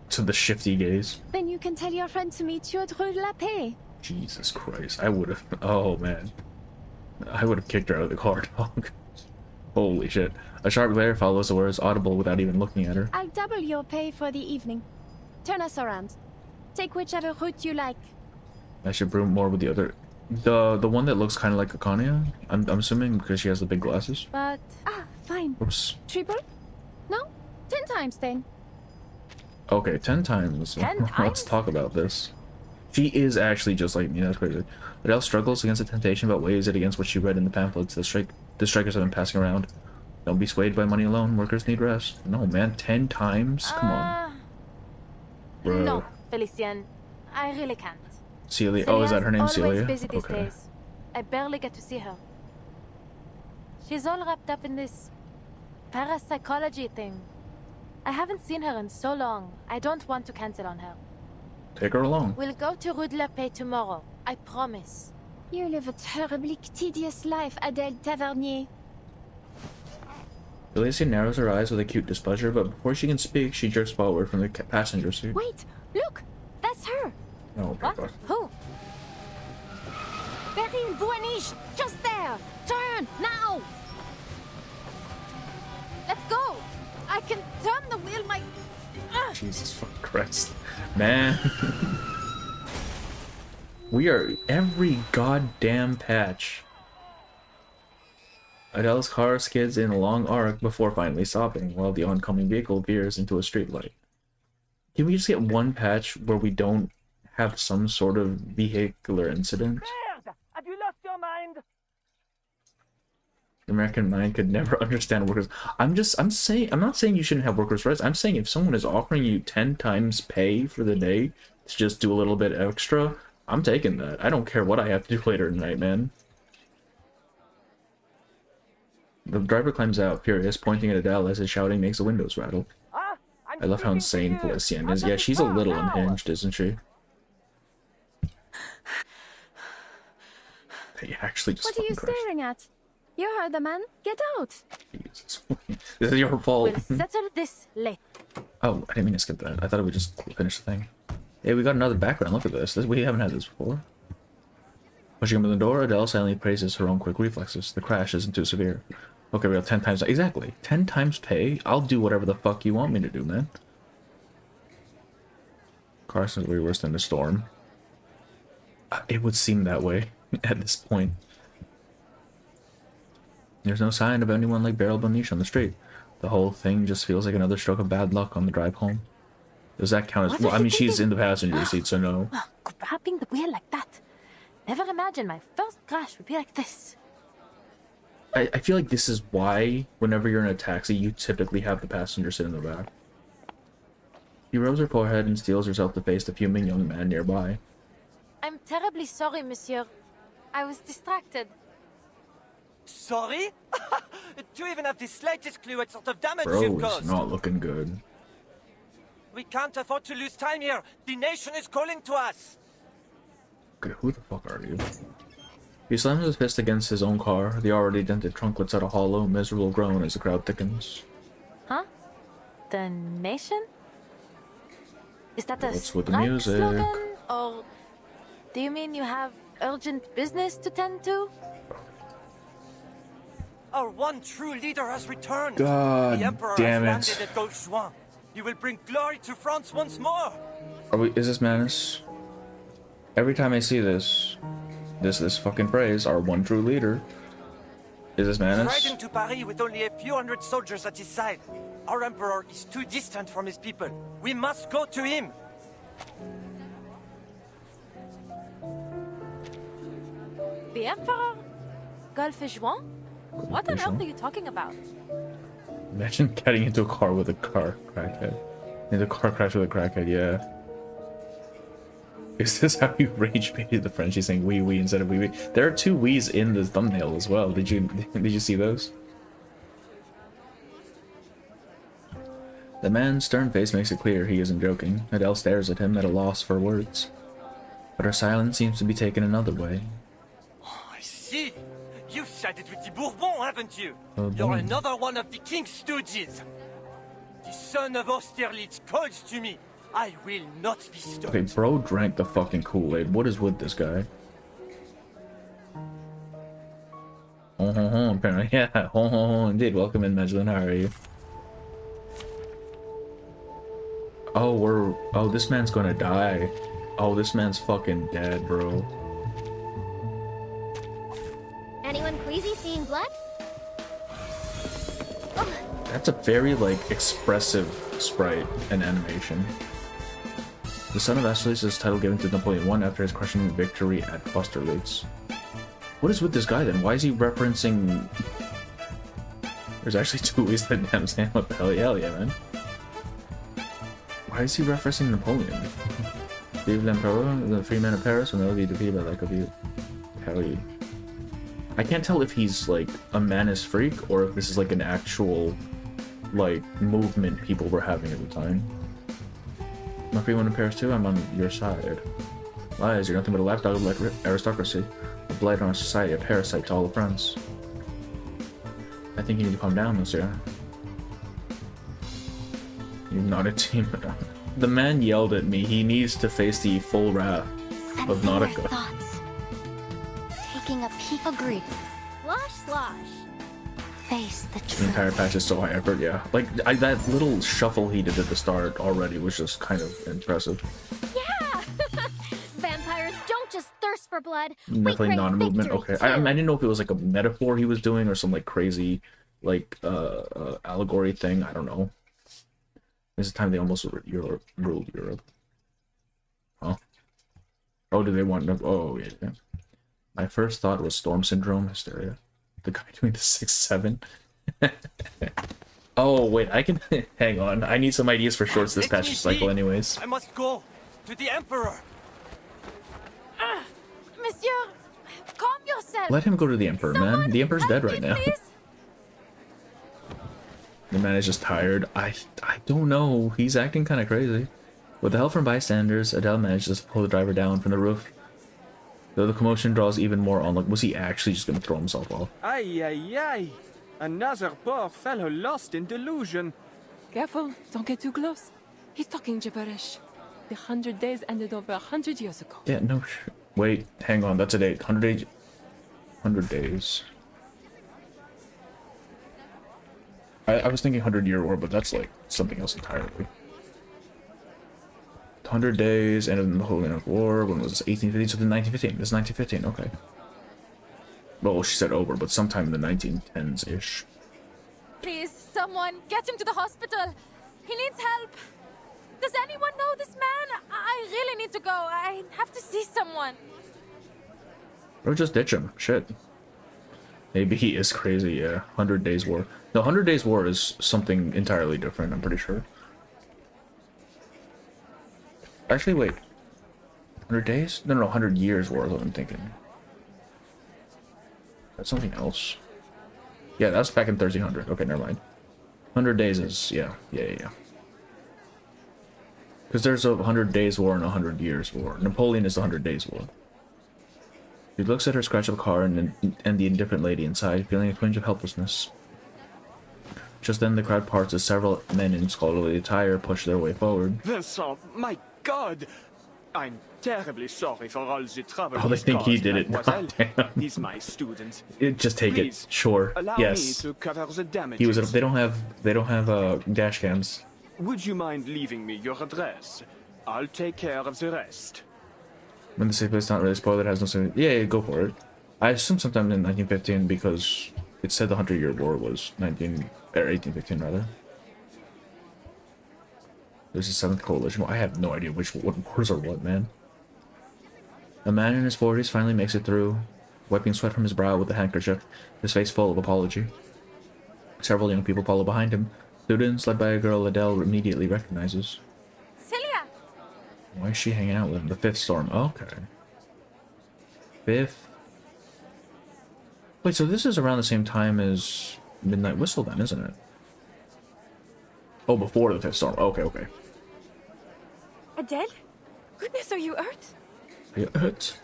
To the shifty gaze. Then you can tell your friend to meet you at Rue de la Paix. Jesus Christ, I would have... oh, man. I would have kicked her out of the car, dog. Holy shit. A sharp glare follows the words, audible without even looking at her. I'll double your pay for the evening. Turn us around. Take whichever route you like. I should broom more with the other... The one that looks kind of like Akania? I'm assuming because she has the big glasses. But... fine. Oops. Triple? No? 10 times then. Okay, 10 times. 10 times? Let's talk about this. She is actually just like me, that's crazy. Adele struggles against the temptation but weighs it against what she read in the pamphlets the strikers have been passing around. Don't be swayed by money alone, workers need rest. No, man, 10 times? Come on. Bro. No, Felicienne. I really can't. Celia. Oh, is that her name, Celia? Busy these Okay. days. I barely get to see her. She's all wrapped up in this parapsychology thing. I haven't seen her in so long. I don't want to cancel on her. Take her along. We'll go to Rue de la Paix tomorrow. I promise. You live a terribly tedious life, Adèle Tavernier. Alicia narrows her eyes with acute displeasure, but before she can speak, she jerks forward from the passenger seat. Wait! Look! That's her! Oh my god. Who? Beryl Buaniche! Just there! Turn! Now! Let's go! I can turn the wheel, my... Jesus fucking Christ. Man. We are every goddamn patch. Adele's car skids in a long arc before finally stopping, while the oncoming vehicle veers into a streetlight. Can we just get one patch where we don't have some sort of vehicular incident? Have you lost your mind? The American mind could never understand workers. I'm not saying you shouldn't have workers' rights. I'm saying if someone is offering you 10 times pay for the day to just do a little bit extra, I'm taking that. I don't care what I have to do later tonight, man. The driver climbs out, furious, pointing at Adele as his shouting makes the windows rattle. I love how insane Felician is. Yeah, she's a little unhinged, isn't she? They actually just What are you staring at? You heard the man. Get out. Jesus. This is your fault. We'll settle this later. Oh, I didn't mean to skip that. I thought it would just finish the thing. Hey, we got another background. Look at this. We haven't had this before. Pushing open the door, Adele silently praises her own quick reflexes. The crash isn't too severe. Okay, we got 10 times. Exactly. 10 times pay. I'll do whatever the fuck you want me to do, man. Carson's way worse than the storm. It would seem that way at this point. There's no sign of anyone like Beryl Buaniche on the street. The whole thing just feels like another stroke of bad luck on the drive home. Does that count as... Well, I mean, she's in the passenger seat, so no. Grabbing the wheel like that. Never imagined my first crash would be like this. I feel like this is why, whenever you're in a taxi, you typically have the passenger sit in the back. She rubs her forehead and steels herself to face the fuming young man nearby. I'm terribly sorry, monsieur. I was distracted. Sorry? Do you even have the slightest clue what sort of damage Bro you've is caused? not looking good. We can't afford to lose time here. The nation is calling to us. Okay, who the fuck are you? He slams his fist against his own car. The already dented trunk lets out a hollow, miserable groan as the crowd thickens. Huh? The nation? Is that a What's with the strike music? slogan? Or do you mean you have urgent business to tend to? Our one true leader has returned. God the Emperor damn has it. landed at Gauche. He will bring glory to France once more. Is this madness? Every time I see this fucking phrase, our one true leader, is this madness? Ride into Paris with only a few hundred soldiers at his side. Our Emperor is too distant from his people. We must go to him. The Emperor? Golfe Juan? What on earth are you talking about? Imagine getting into a car with a crackhead. Into a car crash with a crackhead, yeah. Is this how you rage baited the Frenchies saying wee wee instead of wee wee? There are two wees in the thumbnail as well. Did you see those? The man's stern face makes it clear he isn't joking. Adele stares at him at a loss for words. But her silence seems to be taken another way. Oh, I see. You've sided with the Bourbon, haven't you? Bourbon. You're another one of the king's stooges. The son of Austerlitz calls to me. I will not be stopped. Okay, bro drank the fucking Kool-Aid. What is with this guy? Apparently. Yeah, indeed. Welcome in, Magdalene. How are you? Oh, this man's gonna die. Oh, this man's fucking dead, bro. Anyone queasy seeing blood? That's a very, like, expressive sprite and animation. The son of Austerlitz is title given to Napoleon I after his crushing victory at Austerlitz. What is with this guy then? Why is he referencing... There's actually two ways that damn Sam. What the hell? Yeah, man. Why is he referencing Napoleon? Vive l'Empereur, the free man of Paris will never be defeated by lack of you. Kelly. I can't tell if he's like a Manus freak or if this is like an actual like movement people were having at the time. I'm a free one in Paris too, I'm on your side. Lies, you're nothing but a lapdog of like aristocracy. A blight on our society, a parasite to all of France. I think you need to calm down, monsieur. You're not a team. The man yelled at me. He needs to face the full wrath of Nautica. Thoughts. Taking a peek. Agreed. Slosh. Face the truth. The entire patch is so high effort, yeah. Like, that little shuffle he did at the start already was just kind of impressive. Yeah! Vampires don't just thirst for blood. Definitely non-movement, okay. I didn't know if it was like a metaphor he was doing or some like crazy, like, allegory thing. I don't know. This is the time they almost ruled Europe. Huh? Oh, do they want to? Oh, yeah. My first thought was Storm Syndrome, Hysteria. The guy doing the 6-7. Oh, wait, I can... Hang on. I need some ideas for shorts this patch cycle anyways. I must go to the Emperor. Monsieur, calm yourself. Let him go to the Emperor, man. The Emperor's dead right now. Please? The man is just tired. I don't know. He's acting kind of crazy. With the help from bystanders, Adele manages to pull the driver down from the roof. Though the commotion draws even more on, like, was he actually just going to throw himself off? Aye. Another poor fellow lost in delusion. Careful, don't get too close. He's talking gibberish. The 100 days ended over 100 years ago. Yeah, no shit. Wait, hang on, that's a date. 100 days. I was thinking 100-year war, but that's like something else entirely. 100 days, ended in the Holy War. When was this? 1815? So then 1915. This is 1915, okay. Well, she said over, but sometime in the 1910s-ish. Please, someone, get him to the hospital. He needs help. Does anyone know this man? I really need to go. I have to see someone. Or just ditch him. Shit. Maybe he is crazy, yeah. 100 Days War. No, 100 Days War is something entirely different, I'm pretty sure. Actually, wait. 100 days? No, 100 years war is what I'm thinking. That's something else. Yeah, that's back in 1300. Okay, never mind. 100 days is, yeah. Because there's a 100 Days War and a 100 Years War. Napoleon is the 100 Days War. She looks at her scratch-up car and the indifferent lady inside, feeling a twinge of helplessness. Just then, the crowd parts as several men in scholarly attire push their way forward. Vincent, my God! I'm terribly sorry for all the trouble. Oh, they think he did it. He's my student. Just take Please, it. Sure. allow Yes. me to cover the damages. He was. They don't have dash cams. Would you mind leaving me your address? I'll take care of the rest. When the safe place not really spoiled, it has no sign. Yeah, go for it. I assume sometime in 1915 because it said the 100-year war was 1815 rather. There's a 7th coalition. I have no idea what wars are what, man. A man in his 40s finally makes it through, wiping sweat from his brow with a handkerchief, his face full of apology. Several young people follow behind him. Students, led by a girl Adele immediately recognizes. Celia! Why is she hanging out with him? The 5th storm. Okay. 5th. Wait, so this is around the same time as Midnight Whistle then, isn't it? Oh, before the 5th storm. Okay. Adele? Goodness, are you hurt? Are you hurt?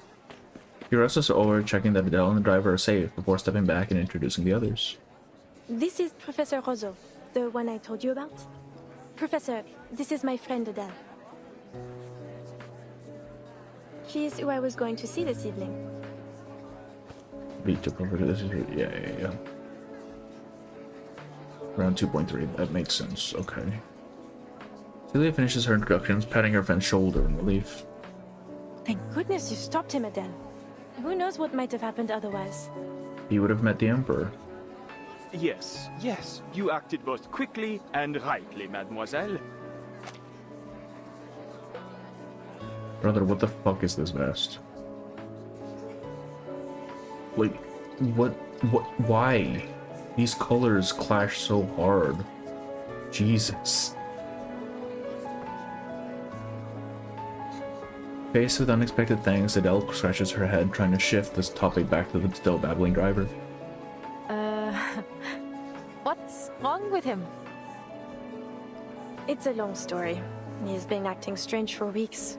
He rushes over, checking that Adele and the driver are safe before stepping back and introducing the others. This is Professor Rosso, the one I told you about. Professor, this is my friend Adele. She's who I was going to see this evening. Beat to Professor. This is yeah. Around 2.3. That makes sense. Okay. Celia finishes her introductions, patting her friend's shoulder in relief. Thank goodness you stopped him, Adele. Who knows what might have happened otherwise? He would have met the Emperor. Yes, you acted both quickly and rightly, mademoiselle. Brother, what the fuck is this vest? Like, why? These colors clash so hard. Jesus. Faced with unexpected things, Adele scratches her head, trying to shift this topic back to the still babbling driver. What's wrong with him? It's a long story. He's been acting strange for weeks.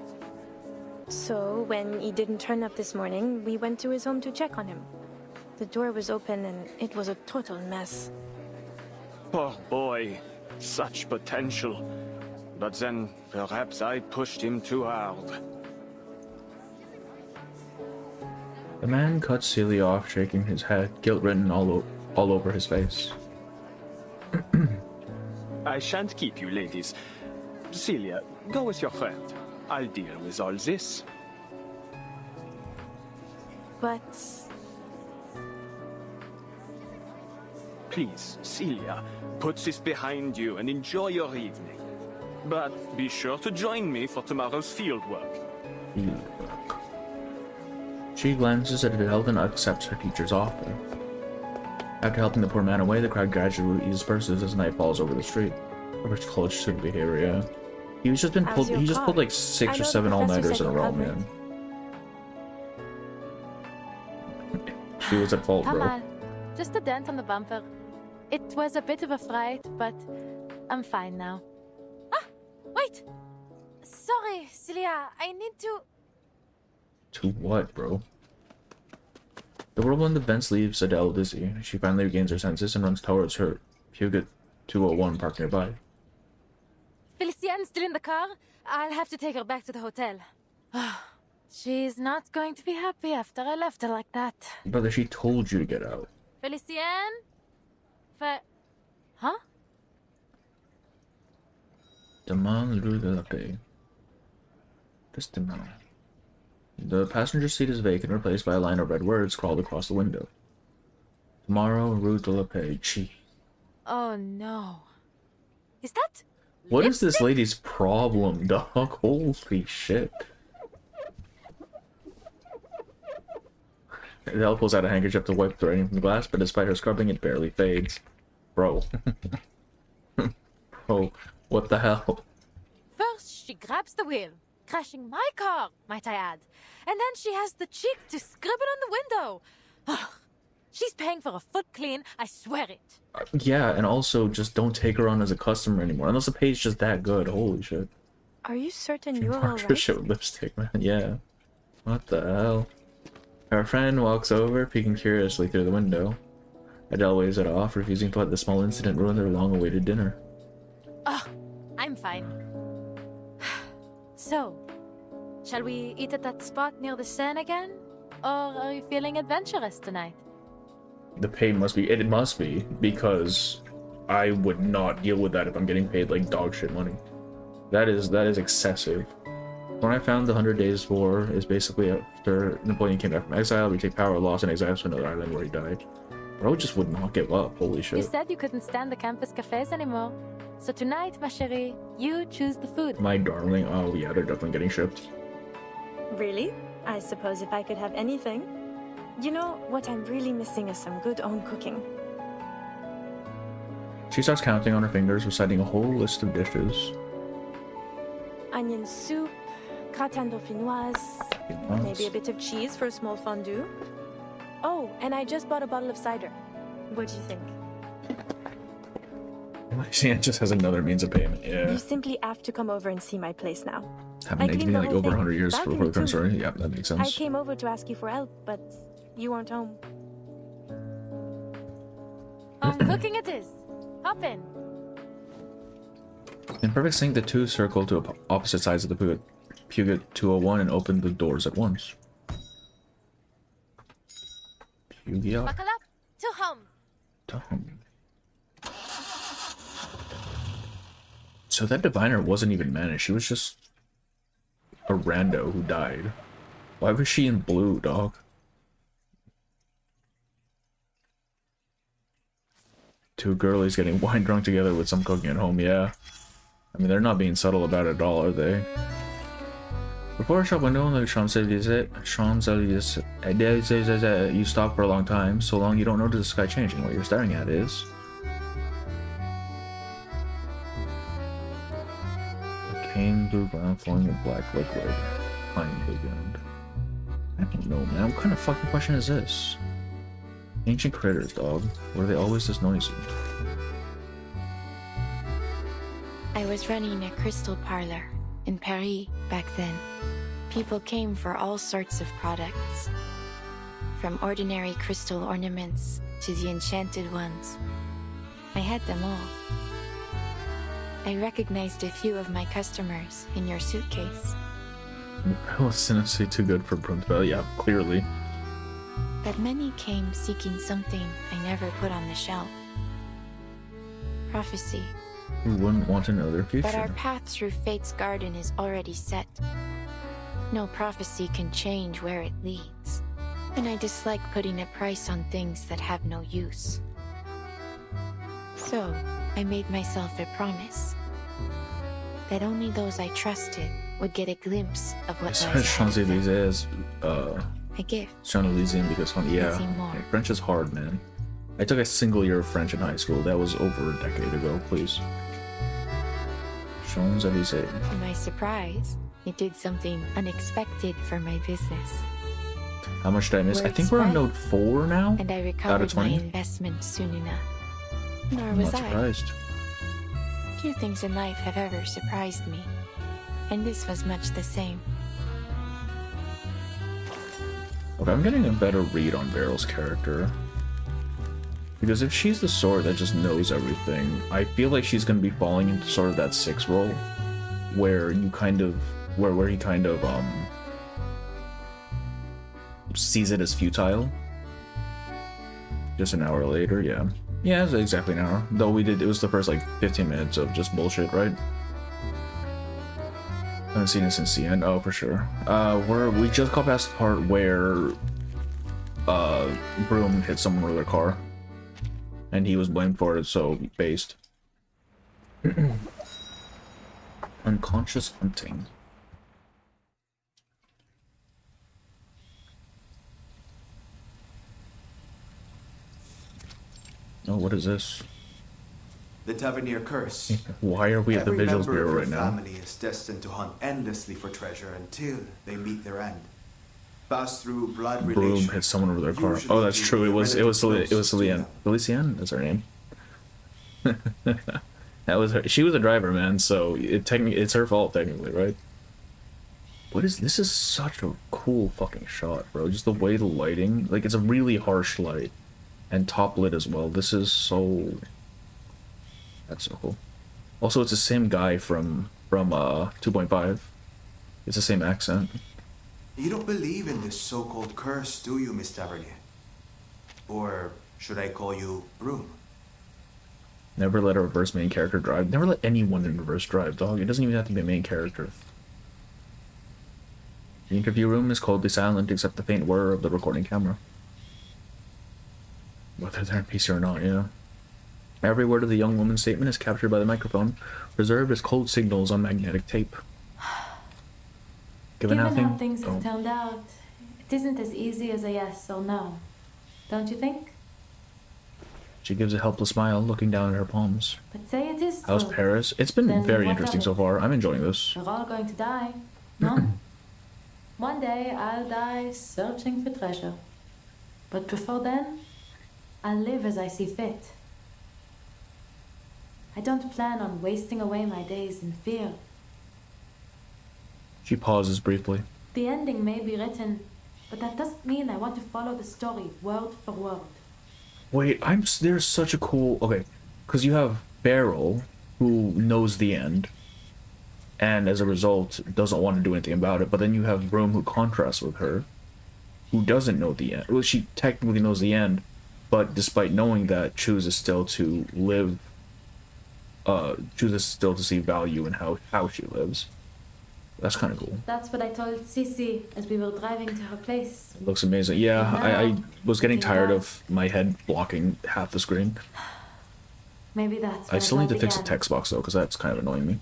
So, when he didn't turn up this morning, we went to his home to check on him. The door was open and it was a total mess. Poor boy. Such potential. But then, perhaps I pushed him too hard. The man cut Celia off, shaking his head, guilt written all over his face. I shan't keep you, ladies. Celia, go with your friend. I'll deal with all this. But... Please, Celia, put this behind you and enjoy your evening. But be sure to join me for tomorrow's fieldwork. Fieldwork. She glances at Adele and accepts her teacher's offer. After helping the poor man away, the crowd gradually eases purses as night falls over the street. Rich college student behavior, yeah. He just pulled like 6 or 7 all-nighters in a row, man. She was at fault, bro. Just a dent on the bumper. It was a bit of a fright, but I'm fine now. Ah! Wait! Sorry, Celia, I need to... To what, bro? The whirlwind of events leaves Adele dizzy. She finally regains her senses and runs towards her Puget 201 parked nearby. Felicienne's still in the car? I'll have to take her back to the hotel. She's not going to be happy after I left her like that. Brother, she told you to get out. Felicienne? Huh? Demain Rue de la Paix. Just demain. The passenger seat is vacant, replaced by a line of red words scrawled across the window. Tomorrow, Rue de la Paix. Gee. Oh no. Is that... What is this lady's problem, dog? Holy shit. Adele pulls out a handkerchief to wipe the writing from the glass, but despite her scrubbing, it barely fades. Bro. Bro, what the hell? First, she grabs the wheel, crashing my car, might I add. And then she has the cheek to scribble on the window. Ugh. She's paying for a foot clean, I swear it. Yeah, and also just don't take her on as a customer anymore, unless the pay's just that good. Holy shit. Are you certain She you're marked her alright? shit with lipstick, man. Yeah. What the hell? Her friend walks over, peeking curiously through the window. Adele waves it off, refusing to let the small incident ruin their long-awaited dinner. Ugh, I'm fine. So, shall we eat at that spot near the Seine again? Or are you feeling adventurous tonight? The pay must be, it must be, because I would not deal with that if I'm getting paid like dog shit money. That is excessive. When I found the 100 Days War is basically after Napoleon came back from exile, we take power, lost, and exiled to another island where he died. Bro just would not give up, holy shit. You said you couldn't stand the campus cafes anymore. So tonight, ma chérie, you choose the food. My darling, oh yeah, they're definitely getting shipped. Really? I suppose if I could have anything. You know, what I'm really missing is some good own cooking. She starts counting on her fingers, reciting a whole list of dishes. Onion soup, gratin dauphinoise, maybe a bit of cheese for a small fondue. Oh, and I just bought a bottle of cider. What do you think? It just has another means of payment, yeah. You simply have to come over and see my place now. Haven't aged me like over 100 years before the current story. Yeah, that makes sense. I came over to ask you for help, but you weren't home. Home cooking it is. Hop in. In perfect sync, the two circle to opposite sides of the Puget 201 and open the doors at once. Puget. Buckle up. To home. To home. So that diviner wasn't even managed. She was just a rando who died. Why was she in blue, dog? Two girlies getting wine drunk together with some cooking at home, yeah. I mean, they're not being subtle about it at all, are they? Before a shop window on the Champs-Élysées, you stop for a long time, so long you don't notice the sky changing. What you're staring at is... a cane blue ground flowing with black liquid. Pine blue ground. I don't know, man. What kind of fucking question is this? Ancient critters, dog. Were they always this noisy? I was running a crystal parlor in Paris back then. People came for all sorts of products, from ordinary crystal ornaments to the enchanted ones. I had them all. I recognized a few of my customers in your suitcase. I was honestly too good for Broom, but yeah, clearly. But many came seeking something I never put on the shelf. Prophecy. Who wouldn't want to know their future? But our path through Fate's garden is already set. No prophecy can change where it leads. And I dislike putting a price on things that have no use. So, I made myself a promise. That only those I trusted would get a glimpse of what lies ahead. Champs-Élysées, a gift. Champs-Élysées because yeah, French is hard, man. I took a single year of French in high school. That was over a decade ago, please. Champs-Élysées. To my surprise, it did something unexpected for my business. How much did I miss? I think we're on node 4 now. And I out of recovered my 20. investment soon enough. Nor I'm was not surprised. Few things in life have ever surprised me, and this was much the same. Okay, I'm getting a better read on Beryl's character. Because if she's the sword that just knows everything, I feel like she's going to be falling into sort of that 6 role, where you kind of, where he kind of sees it as futile. Just an hour later, yeah. Yeah, it's exactly an hour. Though it was the first like 15 minutes of just bullshit, right? I haven't seen it since the end. Oh, for sure. We just got past the part where Broom hit someone with their car. And he was blamed for it, so based. Unconscious hunting. Oh, what is this? The Tavernier Curse. Why are we at the Vigils Bureau right now? Every member of your family is destined to hunt endlessly for treasure until they meet their end. Pass through blood Broom relation. hit someone with their car. Oh, that's true. It was Liliane. Liliane? That's her name. That was her. She was a driver, man. So it's her fault technically, right? What is this? Is such a cool fucking shot, bro. Just the way the lighting, like it's a really harsh light, and top lit as well. This is so. That's so cool. Also, it's the same guy from 2.5. It's the same accent. You don't believe in this so-called curse, do you, Miss Tavernier? Or should I call you Broom? Never let a reverse main character drive. Never let anyone in reverse drive, dog. It doesn't even have to be a main character. The interview room is coldly silent except the faint whir of the recording camera. Whether they're in PC or not, yeah. Every word of the young woman's statement is captured by the microphone, preserved as cold signals on magnetic tape. Given how things have turned out, it isn't as easy as a yes or no. Don't you think? She gives a helpless smile, looking down at her palms. But say it is How's true. Paris? It's been Then very what interesting of so it? far. I'm enjoying this. We're all going to die, no? One day I'll die searching for treasure. But before then, I'll live as I see fit. I don't plan on wasting away my days in fear. She pauses briefly. The ending may be written, but that doesn't mean I want to follow the story word for word. Wait, there's such a cool... Okay, because you have Beryl, who knows the end, and as a result, doesn't want to do anything about it, but then you have Broom, who contrasts with her, who doesn't know the end. Well, she technically knows the end, but despite knowing that, chooses still to live... chooses still to see value in how she lives. That's kind of cool. That's what I told Sissy as we were driving to her place. It looks amazing. Yeah, I was getting tired of my head blocking half the screen. Maybe that's I still need to fix the again. text box though, because that's kind of annoying me.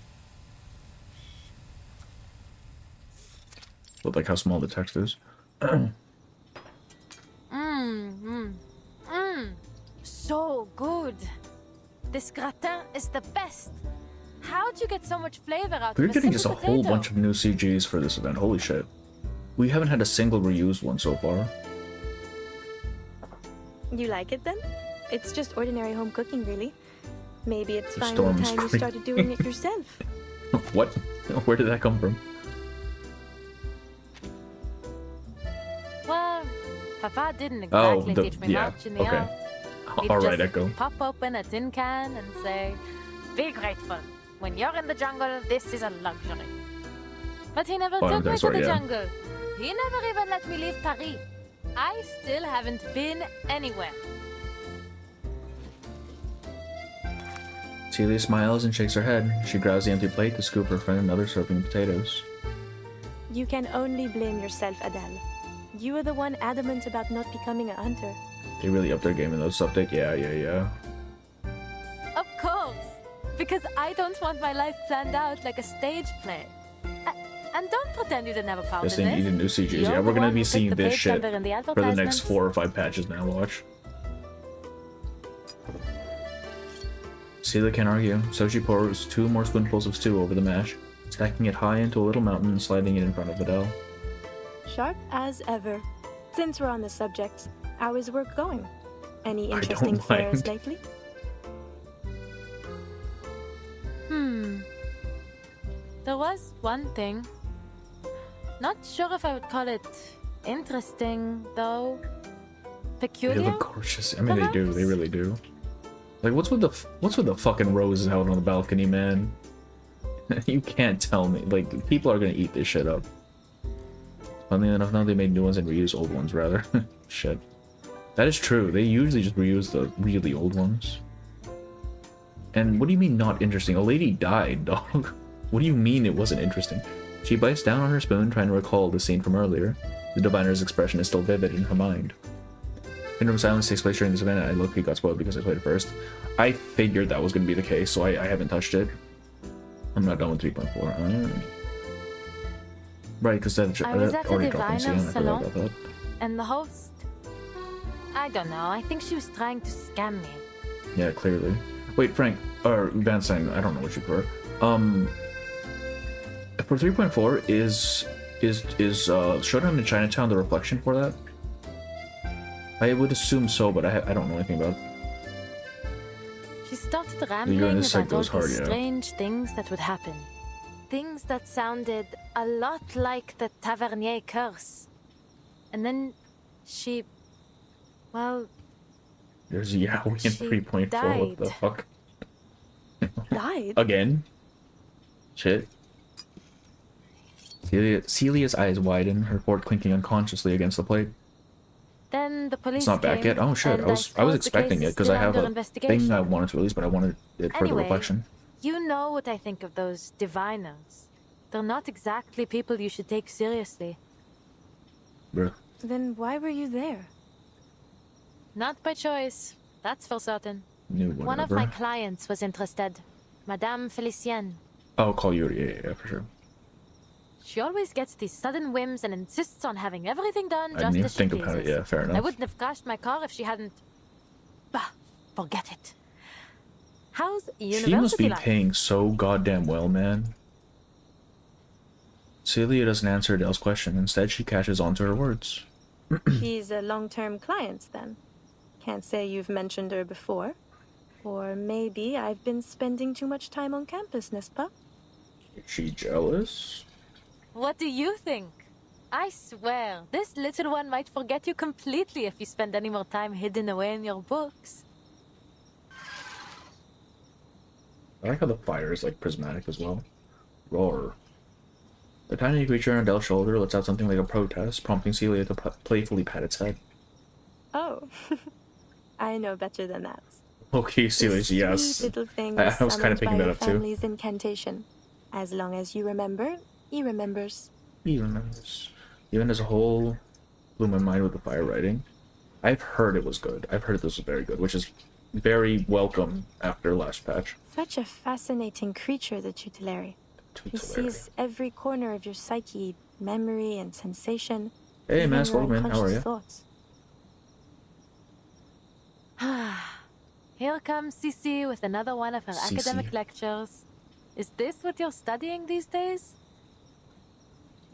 Look like how small the text is. So good. This gratin is the best. How'd you get so much flavor out We're of a getting just a simple whole potato? bunch of new CGs for this event. Holy shit. We haven't had a single reused one so far. You like it then? It's just ordinary home cooking, really. Maybe it's The finally storm is time you great. started doing it yourself. What? Where did that come from? Well, Papa didn't Oh, exactly teach me much in the okay. art. He'd Alright, just Echo. pop open a tin can and say, "Be grateful." When you're in the jungle, this is a luxury. But he never Oh, took me to sorry, the yeah. jungle. He never even let me leave Paris. I still haven't been anywhere. Celia smiles and shakes her head. She grabs the empty plate to scoop her friend another serving of potatoes. You can only blame yourself, Adele. You were the one adamant about not becoming a hunter. They really upped their game in those update. Yeah. Of course. Because I don't want my life planned out like a stage play. And don't pretend you didn't have a part This in thing this. needed new CGs. You're Yeah, we're the gonna one be who seeing picked the this page shit number in the for the next advertisements. 4 or 5 patches now. Watch. Celia can't argue, so she pours 2 more spoonfuls of stew over the mash, stacking it high into a little mountain and sliding it in front of Adele. Sharp as ever. Since we're on the subject, how is work going? Any interesting don't fairs mind. lately? There was one thing. Not sure if I would call it interesting, though. They Peculiar? look gorgeous. I mean, they do. They really do. Like, what's with the fucking roses out on the balcony, man? You can't tell me. Like, people are gonna eat this shit up. Funnily enough, now they made new ones and reuse old ones, rather. Shit. That is true. They usually just reuse the really old ones. And what do you mean not interesting? A lady died, dog. What do you mean it wasn't interesting? She bites down on her spoon, trying to recall the scene from earlier. The diviner's expression is still vivid in her mind. Kingdom of Silence takes place during this event, and I low-key got spoiled because I played it first. I figured that was going to be the case, so I haven't touched it. I'm not done with 3.4. Right, because that I was at the already dropped in diviner's CN, I forgot about salon, that. and the host... I don't know, I think she was trying to scam me. Yeah, clearly. Wait, Frank, or Vanstein, I don't know what you prefer. For 3.4, is Showdown in Chinatown the reflection for that? I would assume so, but I don't know anything about it. She started You're rambling gonna say about all goes hard, these yeah. strange things that would happen. Things that sounded a lot like the Tavernier curse. And then she... well... There's Yowie in She 3.4, what the died. fuck? Died? Again? Shit. Celia's eyes widen, her fork clinking unconsciously against the plate. Then the police It's not back came, yet? Oh shit, and I was suppose the expecting case it, is because still I have under a investigation. thing I wanted to release, but I wanted it for the Anyway, reflection. You know what I think of those diviners. They're not exactly people you should take seriously. Bruh. Then why were you there? Not by choice, that's for certain. New One of whatever. my clients was interested. Madame Felicienne. I'll call you, yeah, for sure. She always gets these sudden whims and insists on having everything done I just didn't even as she think pleases. about it, yeah, fair enough. I wouldn't have crashed my car if she hadn't... Bah, forget it. How's university She must be life? paying so goddamn well, man. Celia doesn't answer Adele's question. Instead, she catches on to her words. She's a long-term client, then. Can't say you've mentioned her before. Or maybe I've been spending too much time on campus, n'est-ce pas? Is she jealous? What do you think? I swear, this little one might forget you completely if you spend any more time hidden away in your books. I like how the fire is like prismatic as well. Roar. The tiny creature on Adele's shoulder lets out something like a protest, prompting Celia to playfully pat its head. Oh, I know better than that. Okay, Celia, Sweet yes. little thing I was kind of summoned picking by that a up too. family's incantation. As long as you remember, he remembers. He remembers. Even as a whole, blew my mind with the fire writing. I've heard it was good. I've heard this was very good, which is very welcome after last patch. Such a fascinating creature, the tutelary. He sees every corner of your psyche, memory and sensation. Hey, even Mask your Logan, how are unconscious you? thoughts. Here comes Cici with another one of her Cici. academic lectures. Is this what you're studying these days?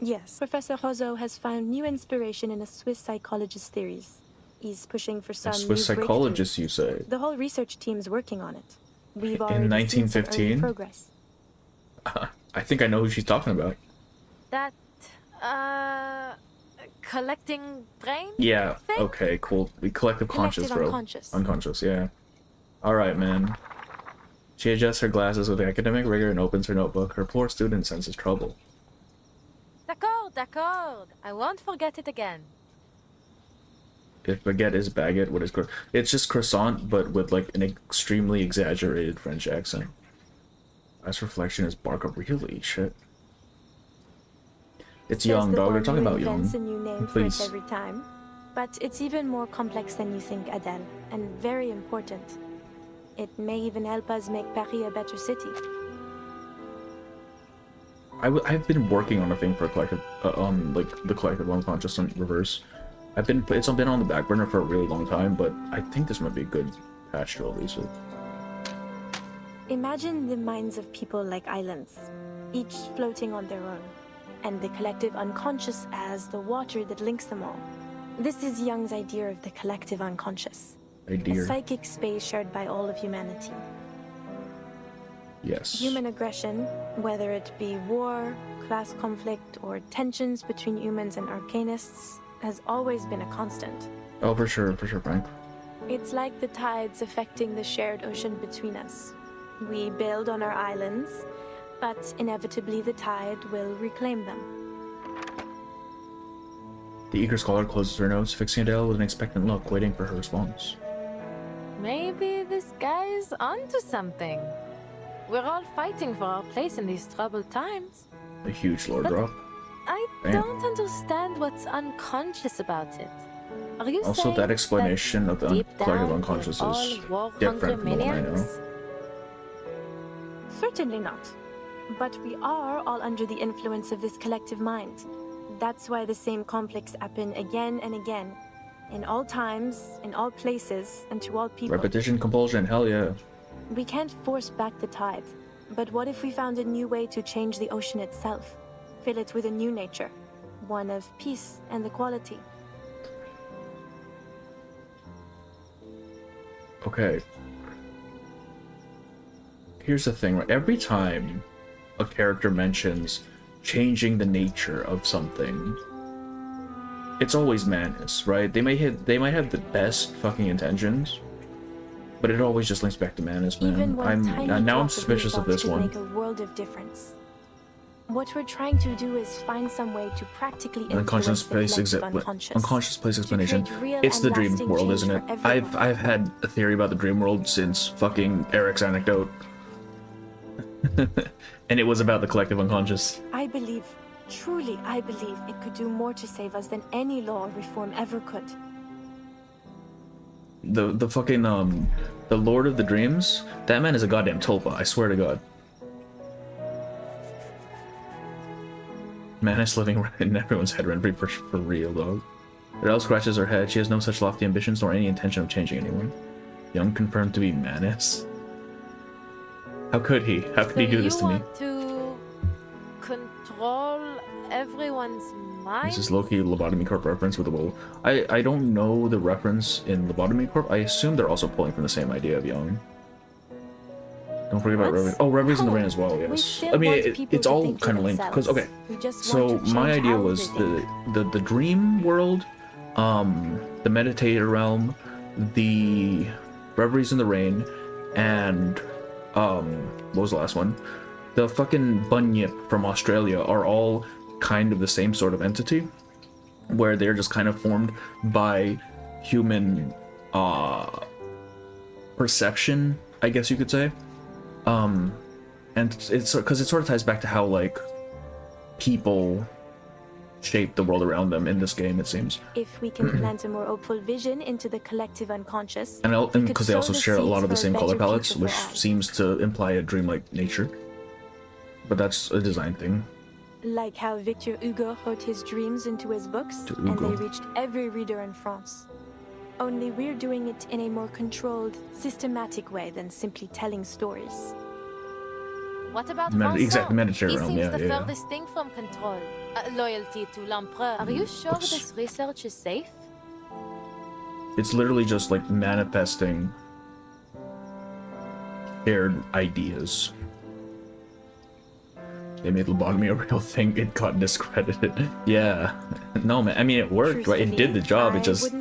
Yes, Professor Rozo has found new inspiration in a Swiss psychologist's theories. He's pushing for some A Swiss new psychologist, you say? breakthrough. The whole research team's working on it. We've In already seen some early 1915? progress. I think I know who she's talking about. That, collecting brain? Yeah, thing? okay, cool. The collective conscious, Collective bro. unconscious. Unconscious, yeah. Alright, man. She adjusts her glasses with academic rigor and opens her notebook. Her poor student senses trouble. D'accord, d'accord. I won't forget it again. If baguette is baguette, what is croissant? It's just croissant, but with like an extremely exaggerated French accent. Last reflection is Barker. Really? Shit. It's young, dog. They're talking about young. A new name for it every time. But it's even more complex than you think, Adele, and very important. It may even help us make Paris a better city. I've been working on a thing for collective, like the collective unconscious in reverse. It's been on the back burner for a really long time, but I think this might be a good patch to release it. Imagine the minds of people like islands, each floating on their own, and the collective unconscious as the water that links them all. This is Jung's idea of the collective unconscious. A psychic space shared by all of humanity. Yes. Human aggression, whether it be war, class conflict, or tensions between humans and arcanists, has always been a constant. Oh, for sure, Frank. It's like the tides affecting the shared ocean between us. We build on our islands, but inevitably the tide will reclaim them. The eager scholar closes her notes, fixing Adele with an expectant look, waiting for her response. Maybe this guy's onto something. We're all fighting for our place in these troubled times. A huge lore drop. I don't understand what's unconscious about it. Are you also, that explanation of the collective unconscious is different from the one I know. Certainly not. But we are all under the influence of this collective mind. That's why the same conflicts happen again and again. In all times, in all places, and to all people. Repetition, compulsion, hell yeah. We can't force back the tide. But what if we found a new way to change the ocean itself? Fill it with a new nature. One of peace and equality. Okay. Here's the thing, right? Every time a character mentions changing the nature of something, it's always madness, right? They might have the best fucking intentions, but it always just links back to madness, man. I'm suspicious of this one. Make a world of difference. What we're trying to do is find some way to practically influence the collective unconscious place explanation. It's the dream world, isn't it? I've had a theory about the dream world since fucking Eric's anecdote. And it was about the collective unconscious. I believe, truly I believe, it could do more to save us than any law or reform ever could. The fucking the Lord of the Dreams, that man is a goddamn tulpa, I swear to God. Man is living in everyone's head rent for real, dog. Adele scratches her head. She has no such lofty ambitions nor any intention of changing anyone. Young confirmed to be Manus. How could he? How could he do this to me? You want to control everyone's mind? This is low-key Lobotomy Corp reference with a bowl. I don't know the reference in Lobotomy Corp. I assume they're also pulling from the same idea of Young. Don't forget about Reveries. Oh, Reveries in the Rain as well, yes. I mean, it's all kind of linked. Because, okay, so my idea was the dream world, the meditated realm, the Reveries in the Rain, and, what was the last one? The fucking Bunyip from Australia are all kind of the same sort of entity, where they're just kind of formed by human, perception, I guess you could say. And it's because it sort of ties back to how, like, people shape the world around them in this game, it seems. If we can plant a more hopeful vision into the collective unconscious, and because they also share a lot of the same color palettes, which seems to imply a dreamlike nature. But that's a design thing. Like how Victor Hugo wrote his dreams into his books, and they reached every reader in France. Only we're doing it in a more controlled, systematic way than simply telling stories. What about François? Exactly, Mediterranean He realm, seems yeah, the furthest thing from control. Loyalty to l'Empereur. Are you sure this research is safe? It's literally just like manifesting shared ideas. They made lobotomy a real thing. It got discredited. Yeah. No, man. I mean, it worked, right? It did the job. It just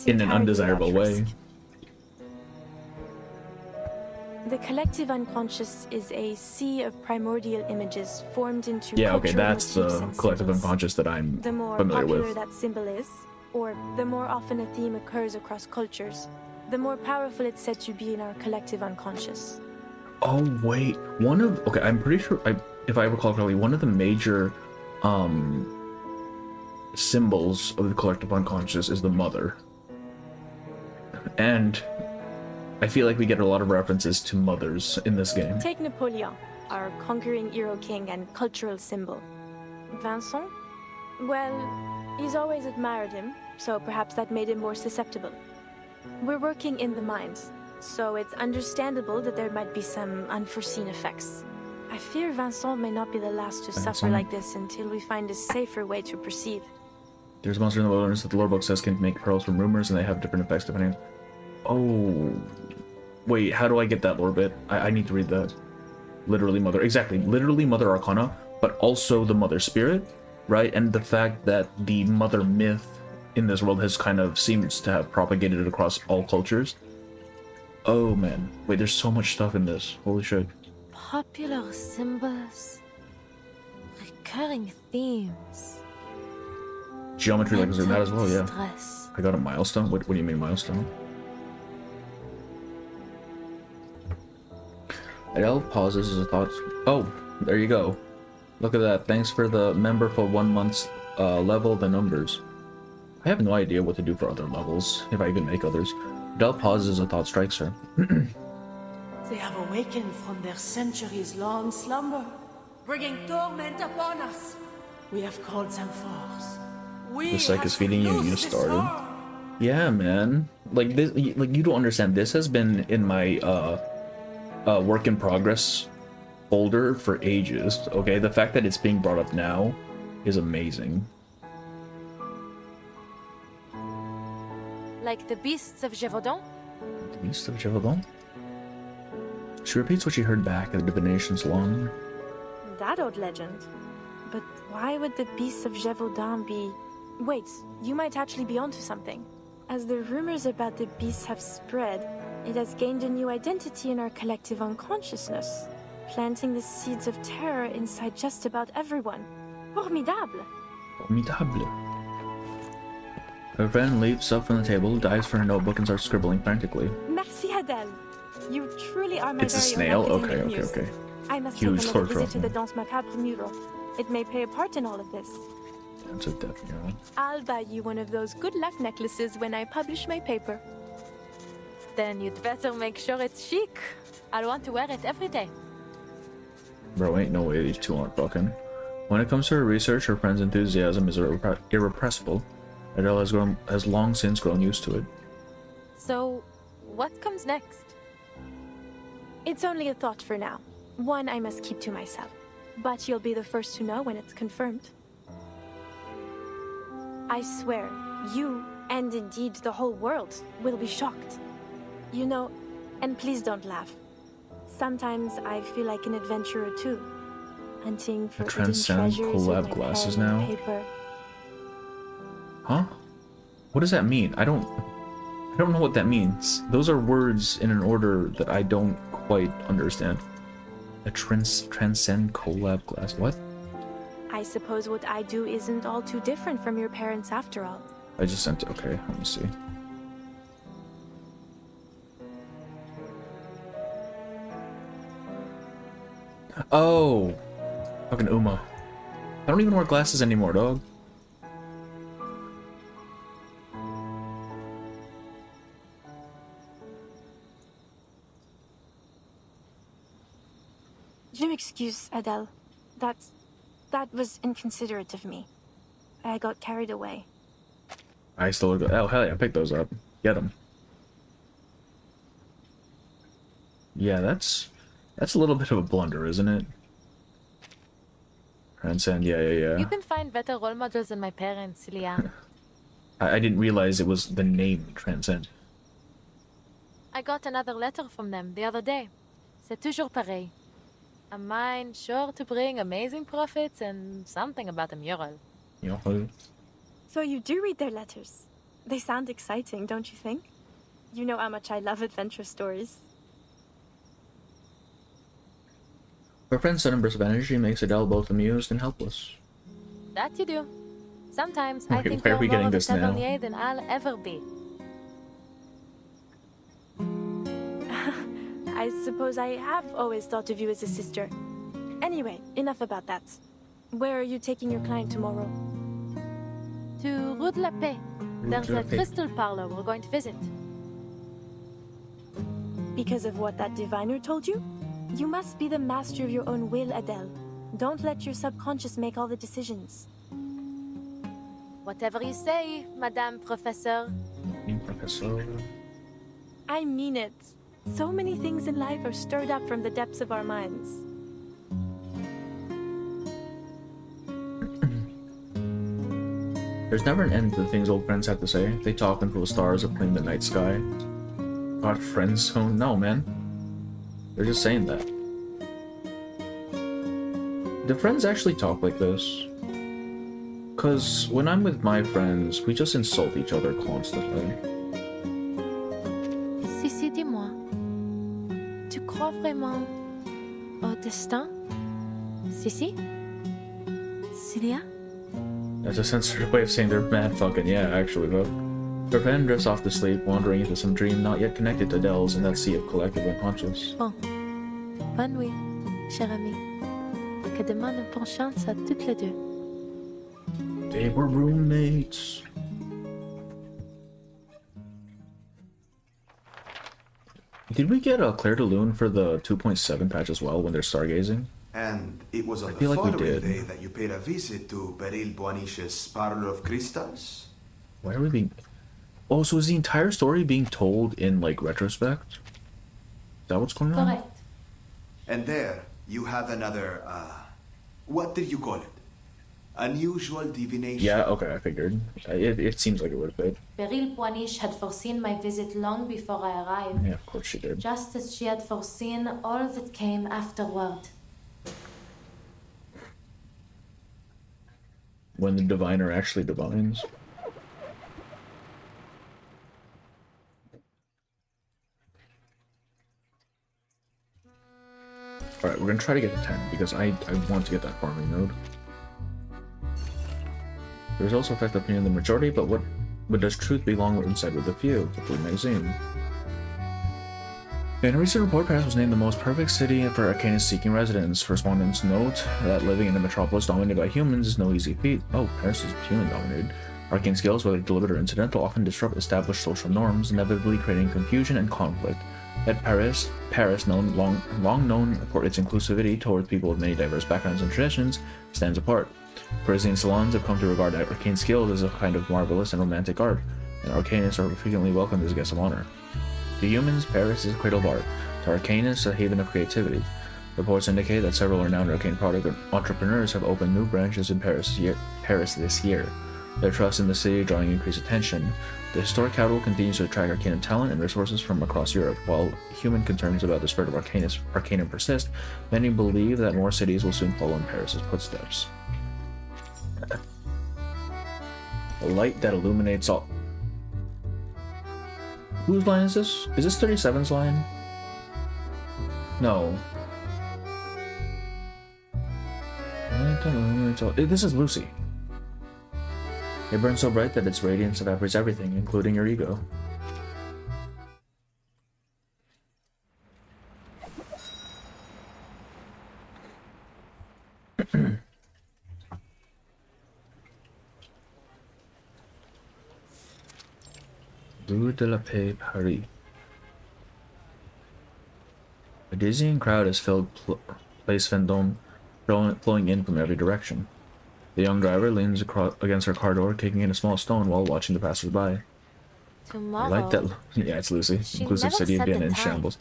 in an undesirable way. The collective unconscious is a sea of primordial images formed into Yeah, okay, cultural that's the motifs and collective symbols. unconscious that I'm The more familiar popular with. that symbol is, or the more often a theme occurs across cultures, the more powerful it's said to be in our collective unconscious. Oh wait, okay, I'm pretty sure if I recall correctly, one of the major symbols of the collective unconscious is the mother. And I feel like we get a lot of references to mothers in this game. Take Napoleon, our conquering hero king and cultural symbol. Vincent? Well, he's always admired him, so perhaps that made him more susceptible. We're working in the mind, so it's understandable that there might be some unforeseen effects. I fear Vincent may not be the last to suffer like this until we find a safer way to proceed. There's a monster in the wilderness that the lore book says can make pearls from rumors, and they have different effects depending. Oh, wait, how do I get that lore bit? I need to read that. Literally mother, exactly, literally mother arcana, but also the mother spirit, right? And the fact that the mother myth in this world has kind of seems to have propagated across all cultures. Oh man, wait, there's so much stuff in this. Holy shit. Popular symbols, recurring themes. Geometry like that as well, yeah. Distress. I got a milestone. What do you mean milestone? Adele pauses his thoughts. Oh, there you go. Look at that. Thanks for the member for 1 month's level the numbers. I have no idea what to do for other levels, if I even make others. Adele pauses as a thought strikes her. They have awakened from their centuries-long slumber, bringing torment upon us. We have called them forth. The psych is feeding you, you started. Yeah, man. Like this, like you don't understand. This has been in my work in progress folder for ages. Okay, the fact that it's being brought up now is amazing. Like the beasts of Gévaudan? The beasts of Gévaudan? She repeats what she heard back at the divination's lawn. That old legend. But why would the beasts of Gévaudan be... Wait, you might actually be onto something. As the rumors about the beasts have spread, it has gained a new identity in our collective unconsciousness, planting the seeds of terror inside just about everyone. Formidable! Formidable. Her friend leaps up from the table, dives for her notebook, and starts scribbling frantically. Merci, Adele. You truly are my It's a very snail? own Okay, academic okay, muse. okay. I must Huge take another visit to trophy. the Danse Macabre mural. It may play a part in all of this. That's a death mural. I'll buy you one of those good luck necklaces when I publish my paper. Then you'd better make sure it's chic. I'll want to wear it every day. Bro, ain't no way these two aren't fucking. When it comes to her research, her friend's enthusiasm is irrepressible. Adele has long since grown used to it. So, what comes next? It's only a thought for now. One I must keep to myself. But you'll be the first to know when it's confirmed. I swear, you, and indeed the whole world, will be shocked. You know, and please don't laugh. Sometimes I feel like an adventurer too. Hunting for hidden Transcend treasures with collab my glasses pen and now? paper. Huh? What does that mean? I don't know what that means. Those are words in an order that I don't quite understand. A transcend collab glass. What? I suppose what I do isn't all too different from your parents after all. I just sent it. Okay, let me see. Oh, fucking Uma. I don't even wear glasses anymore, dog. Je m'excuse, Adele. That was inconsiderate of me. I got carried away. I still got. Oh hell yeah! Pick those up. Get them. Yeah, that's a little bit of a blunder, isn't it? Transcend. Yeah. You can find better role models than my parents, Liam. I didn't realize it was the name Transcend. I got another letter from them the other day. C'est toujours pareil. A mind sure to bring amazing profits and something about a mural. So you do read their letters. They sound exciting, don't you think? You know how much I love adventure stories. Her friend's sudden burst of energy makes Adele both amused and helpless. That you do. Sometimes I Wait, think why are you're we more getting of a this now? chevalier than I'll ever be. I suppose I have always thought of you as a sister. Anyway, enough about that. Where are you taking your client tomorrow? To Rue de la Paix. There's de la a Paix. crystal parlor we're going to visit. Because of what that diviner told you? You must be the master of your own will, Adele. Don't let your subconscious make all the decisions. Whatever you say, Madame Professeur. Professor. I mean it. So many things in life are stirred up from the depths of our minds. There's never an end to the things old friends have to say. They talk until the stars have claimed the night sky. God, friends don't know, man. They're just saying that. Do friends actually talk like this? Cause when I'm with my friends, we just insult each other constantly. Sissi, dis-moi. Tu crois vraiment au destin? Sissi? Celia? That's a censored way of saying they're mad fucking yeah, actually, though. Her friend drifts off to sleep, wandering into some dream not yet connected to Adele's in that sea of collective unconscious. Bon. Bonne nuit, cher ami. Que demain nous bonne chance à toutes les deux. They were roommates. Did we get a Claire de Lune for the 2.7 patch as well when they're stargazing? And it was on the feel like we following did. day that you paid a visit to Beryl Boaniche's Parlor of Crystals? Why are we being... Oh, so is the entire story being told in, like, retrospect? Is that what's going on? Correct. And there, you have another, what did you call it? Unusual divination. Yeah, okay, I figured. It seems like it would fit. Beryl Boaniche had foreseen my visit long before I arrived. Yeah, of course she did. Just as she had foreseen all that came afterward. When the diviner actually divines. Alright, we're gonna try to get to 10 because I want to get that farming node. The results affect the opinion of the majority, but does truth belong inside with the few? The Blue Magazine. In a recent report, Paris was named the most perfect city for Arcanus-seeking residents. Respondents note that living in a metropolis dominated by humans is no easy feat. Oh, Paris is human-dominated. Arcane skills, whether deliberate or incidental, often disrupt established social norms, inevitably creating confusion and conflict. Yet Paris, long known for its inclusivity towards people of many diverse backgrounds and traditions, stands apart. Parisian salons have come to regard arcane skills as a kind of marvelous and romantic art, and arcanists are frequently welcomed as guests of honor. To humans, Paris is a cradle of art. To arcanists, a haven of creativity. Reports indicate that several renowned arcane product entrepreneurs have opened new branches in Paris this year. Their trust in the city drawing increased attention. The historic capital continues to attract arcane talent and resources from across Europe. While human concerns about the spread of arcanum persist, many believe that more cities will soon follow in Paris's footsteps. A light that illuminates all. Whose line is this? Is this 37's line? No. This is Lucy. It burns so bright that its radiance evaporates everything, including your ego. Rue de la Paix, Paris. A dizzying crowd has filled Place Vendôme, flowing in from every direction. The young driver leans against her car door, kicking in a small stone while watching the passers-by. Tomorrow. I like that. Yeah, it's Lucy. She Inclusive never city in said Vienna the in time. shambles.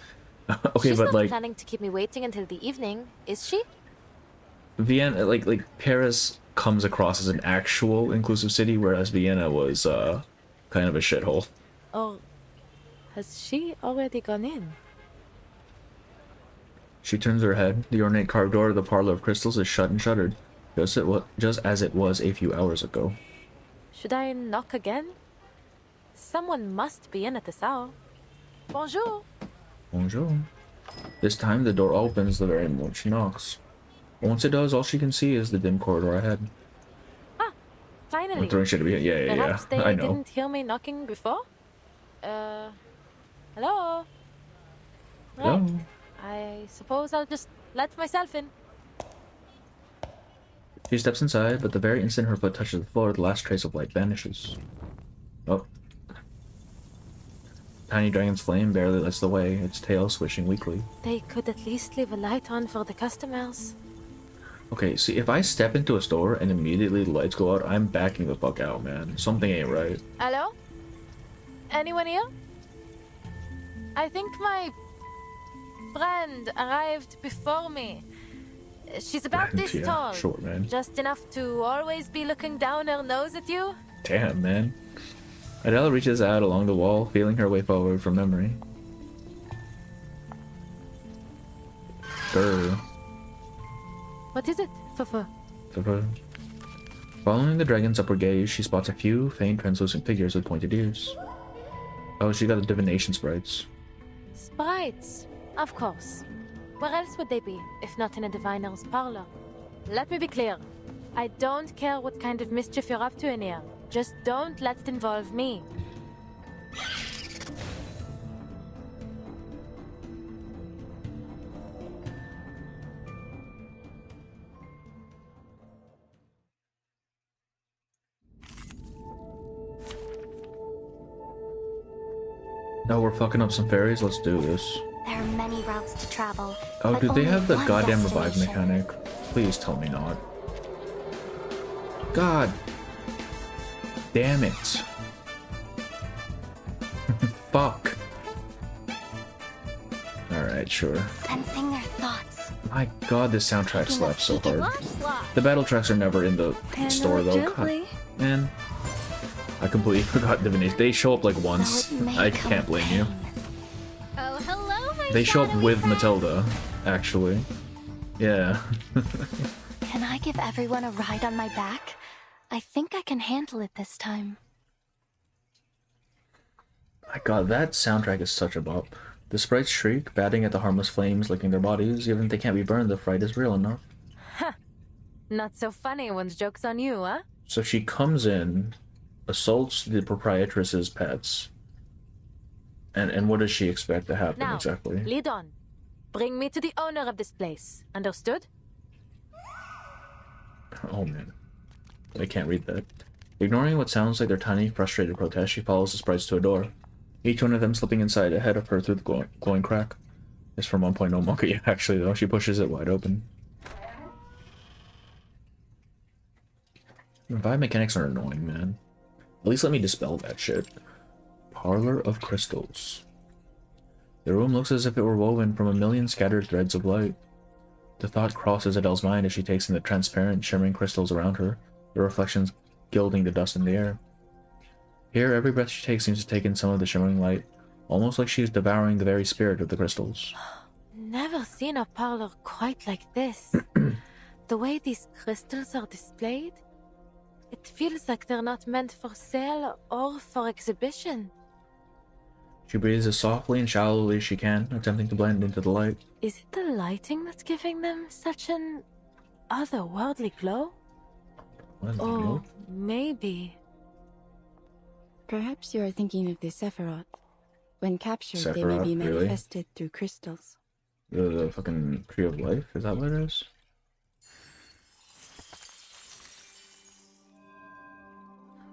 Okay, She's but not like planning to keep me waiting until the evening, is she? Vienna, like Paris comes across as an actual inclusive city, whereas Vienna was kind of a shithole. Or has she already gone in? She turns her head. The ornate carved door of the Parlor of Crystals is shut and shuttered, just as it was a few hours ago. Should I knock again? Someone must be in at this hour. Bonjour. Bonjour. This time, the door opens the very moment she knocks. Once it does, all she can see is the dim corridor ahead. Ah, finally. Yeah, Perhaps they I know. didn't hear me knocking before? Hello? Hello? Right. I suppose I'll just let myself in. She steps inside, but the very instant her foot touches the floor, the last trace of light vanishes. Oh. Tiny dragon's flame barely lets the way, its tail swishing weakly. They could at least leave a light on for the customers. Okay, see, if I step into a store and immediately the lights go out, I'm backing the fuck out, man. Something ain't right. Hello? Anyone here? I think my friend arrived before me. She's about this tall. Short, man. Just enough to always be looking down her nose at you. Damn, man. Adele reaches out along the wall, feeling her way forward from memory. Grr. What is it, Fufu? Following the dragon's upward gaze, she spots a few faint translucent figures with pointed ears. Oh, she got the divination sprites. Sprites, of course. Where else would they be, if not in a diviner's parlor? Let me be clear. I don't care what kind of mischief you're up to in here. Just don't let it involve me. No, we're fucking up some fairies. Let's do this. There are many routes to travel. Oh, do they have the one goddamn revive destination. mechanic? Please tell me not. God damn it. Fuck. Alright, sure. Sensing their thoughts. My god, this soundtrack slaps so hard. The battle tracks are never in the store though. God, man. I completely forgot divination. They show up like once. I can't blame you. Oh, hello, my They show up with Matilda, actually. Yeah. Can I give everyone a ride on my back? I think I can handle it this time. My god, that soundtrack is such a bop. The sprites shriek, batting at the harmless flames, licking their bodies. Even if they can't be burned, the fright is real enough. Huh. Not so funny when the joke's on you, huh? So she comes in, assaults the proprietress's pets. And what does she expect to happen Now, exactly? lead on. Bring me to the owner of this place. Understood? Oh man. I can't read that. Ignoring what sounds like their tiny, frustrated protest, she follows the sprites to a door. Each one of them slipping inside ahead of her through the glowing crack. It's from 1.0 Monkey, actually, though. She pushes it wide open. Revive mechanics are annoying, man. At least let me dispel that shit. Parlor of Crystals. The room looks as if it were woven from a million scattered threads of light. The thought crosses Adele's mind as she takes in the transparent, shimmering crystals around her, the reflections gilding the dust in the air. Here, every breath she takes seems to take in some of the shimmering light, almost like she is devouring the very spirit of the crystals. Never seen a parlor quite like this. The way these crystals are displayed, it feels like they're not meant for sale or for exhibition. She breathes as softly and shallowly as she can, attempting to blend into the light. Is it the lighting that's giving them such an otherworldly glow? Or maybe... Perhaps you are thinking of the Sephiroth. When captured, they may Sephiroth, be really? manifested through crystals. The fucking Tree of Life? Is that what it is?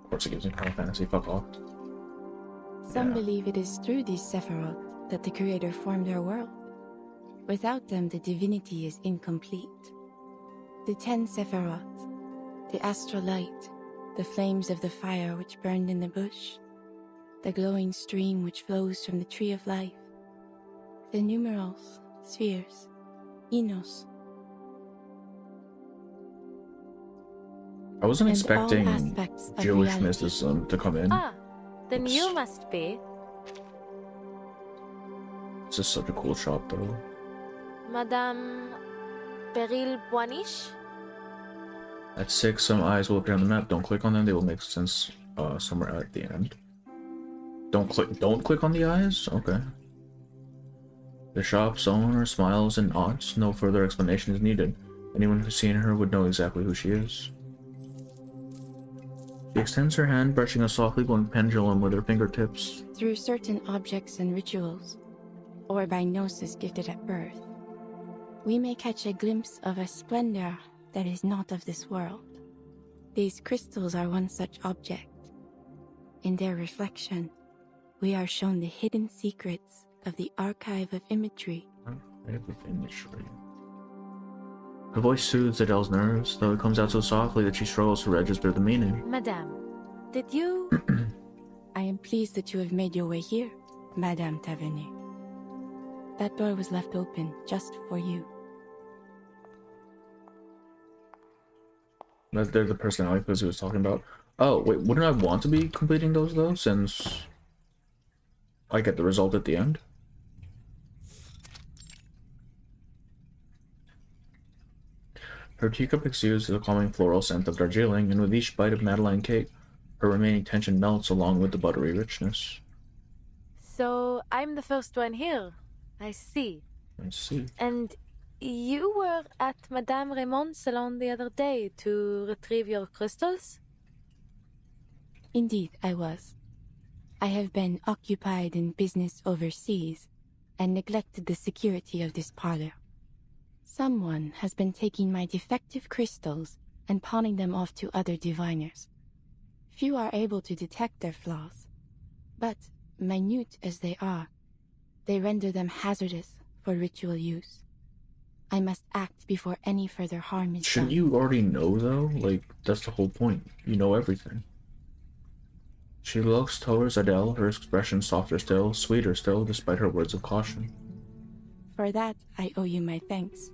Of course it gives me Final Fantasy, fuck off. Some believe it is through these Sephiroth that the Creator formed our world. Without them, the divinity is incomplete. The 10 Sephiroth, the astral light, the flames of the fire which burned in the bush, the glowing stream which flows from the Tree of Life, the numerals, spheres, Enos. I wasn't And expecting all aspects of Jewish reality. mysticism to come in. Ah, then you must be This is such a cool shop, though. Madame Beryl Boiniche? At 6, some eyes will appear on the map. Don't click on them; they will make sense somewhere at the end. Don't click on the eyes. Okay. The shop's owner smiles and nods. No further explanation is needed. Anyone who's seen her would know exactly who she is. She extends her hand, brushing a softly glowing pendulum with her fingertips. Through certain objects and rituals, or by gnosis gifted at birth, we may catch a glimpse of a splendor that is not of this world. These crystals are one such object. In their reflection, we are shown the hidden secrets of the archive of imagery. Her voice soothes Adele's nerves, though it comes out so softly that she struggles to register the meaning. Madame, did you... I am pleased that you have made your way here, Madame Tavernier. That door was left open just for you. They're the personality quiz he was talking about. Oh, wait, wouldn't I want to be completing those, though, since I get the result at the end? Her teacup exudes the calming floral scent of Darjeeling, and with each bite of Madeleine cake, her remaining tension melts along with the buttery richness. So, I'm the first one here. I see. I see. And you were at Madame Raymond's salon the other day to retrieve your crystals? Indeed, I was. I have been occupied in business overseas and neglected the security of this parlor. Someone has been taking my defective crystals and pawning them off to other diviners. Few are able to detect their flaws, but, minute as they are, they render them hazardous for ritual use. I must act before any further harm is done. Shouldn't you already know, though? Like, that's the whole point. You know everything. She looks towards Adele, her expression softer still, sweeter still, despite her words of caution. For that, I owe you my thanks,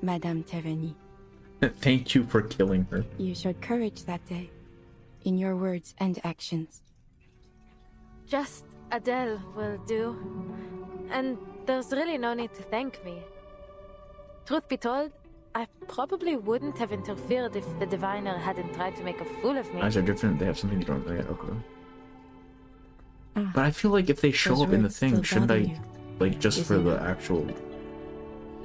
Madame Tavernier. Thank you for killing her. You showed courage that day, in your words and actions. Just Adele will do. And there's really no need to thank me. Truth be told, I probably wouldn't have interfered if the diviner hadn't tried to make a fool of me. Eyes are different, they have something you don't know yet, okay. But I feel like if they show up in the thing, shouldn't I, like, just for the actual...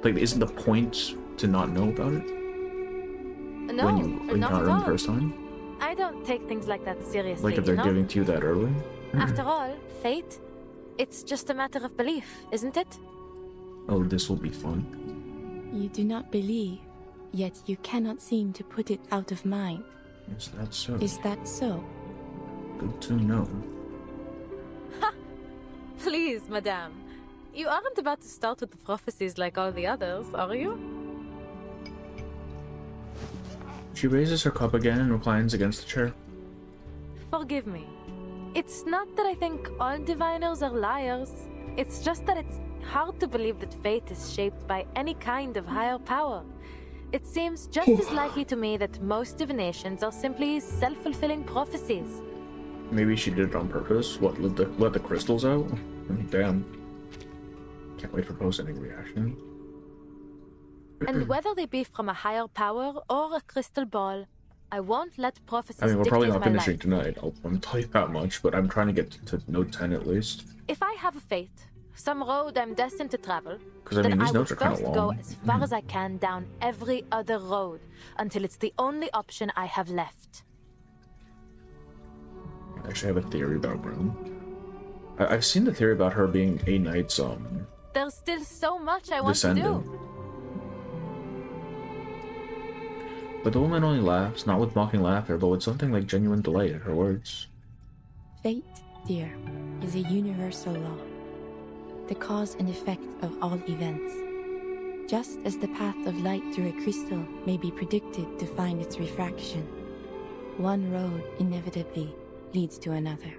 Like, isn't the point to not know about it? No, when you not encounter at them all. the first time? I don't take things like that seriously, Like if they're you know? giving to you that early? After all, fate, it's just a matter of belief, isn't it? Oh, this will be fun. You do not believe, yet you cannot seem to put it out of mind. Is that so? Is that so? Good to know. Please, madame. You aren't about to start with the prophecies like all the others, are you? She raises her cup again and reclines against the chair. Forgive me. It's not that I think all diviners are liars. It's just that it's hard to believe that fate is shaped by any kind of higher power. It seems just as likely to me that most divinations are simply self-fulfilling prophecies. Maybe she did it on purpose. What, let the crystals out? Damn. Can't wait for post-ending reaction. And whether they be from a higher power or a crystal ball, I won't let prophecies I mean, we're probably dictate not my finishing life. tonight. I'll tell you that much, but I'm trying to get to note 10 at least. If I have a fate, some road I'm destined to travel, 'Cause, I mean, then these I will notes are kinda first go long. as far as I can down every other road until it's the only option I have left. I actually have a theory about Broom. I've seen the theory about her being a knight's, There's still so much I want to descendant. do. But the woman only laughs, not with mocking laughter, but with something like genuine delight at her words. Fate, dear, is a universal law, the cause and effect of all events. Just as the path of light through a crystal may be predicted to find its refraction, one road inevitably leads to another.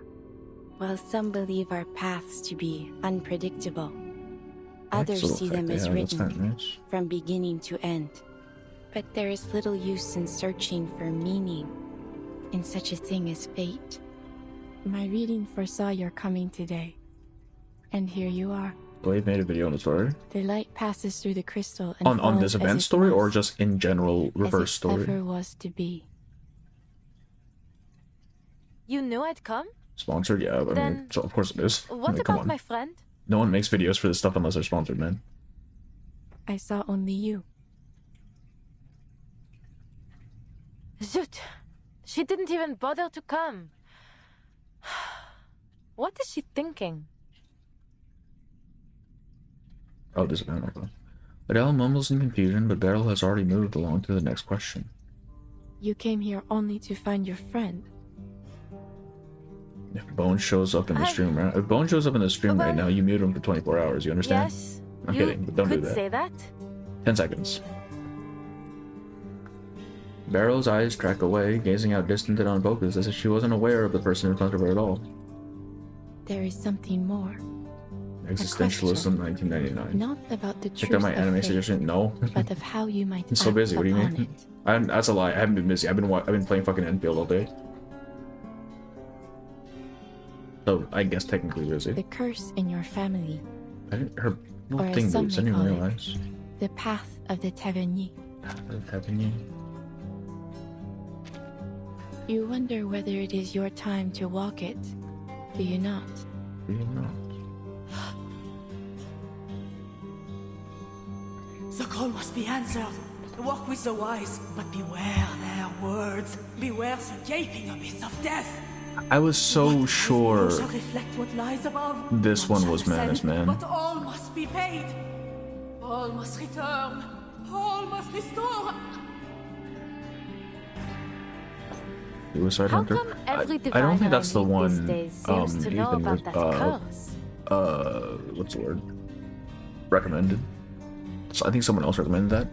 While some believe our paths to be unpredictable, others see them as written from beginning to end. But there is little use in searching for meaning in such a thing as fate. My reading foresaw your coming today, and here you are. Blade made a video on the story? The light passes through the crystal and On this event story, or just in general reverse story? As it ever was to be. You knew I'd come? Sponsored, yeah, but I mean, Then so of course it is. What Like, come about on. my friend? No one makes videos for this stuff unless they're sponsored, man. I saw only you. Zut! She didn't even bother to come. What is she thinking? Oh, this is bad. Adele mumbles in confusion, but Beryl has already moved along to the next question. You came here only to find your friend. If Bone shows up in the stream, right? If Bone shows up in the stream right now, you mute him for 24 hours. You understand? Yes. I'm kidding, but don't do that. Say that. 10 seconds. Beryl's eyes track away, gazing out distant and unfocused, as if she wasn't aware of the person in front of her at all. There is something more. Existentialism, 1999. Not about the Checked truth out my anime of suggestion? No. but of how you might I'm so act busy. What do you upon mean? it. That's a lie. I haven't been busy. I've been playing fucking Enfield all day. So I guess technically busy. The curse in your family. I didn't. Her Or little as thing some moves. I may didn't even call it, realize. The path of the Tavernier. You wonder whether it is your time to walk it, do you not? Do you not? The call must be answered. Walk with the wise, but beware their words. Beware the gaping abyss of death. I was so sure Shall reflect what lies above. this one was Manus, man. But all must be paid. All must return. All must restore. Suicide How Hunter? come every I don't think diviner that's the I meet these one. days seems to know about that curse? What's the word? Recommended. So I think someone else recommended that.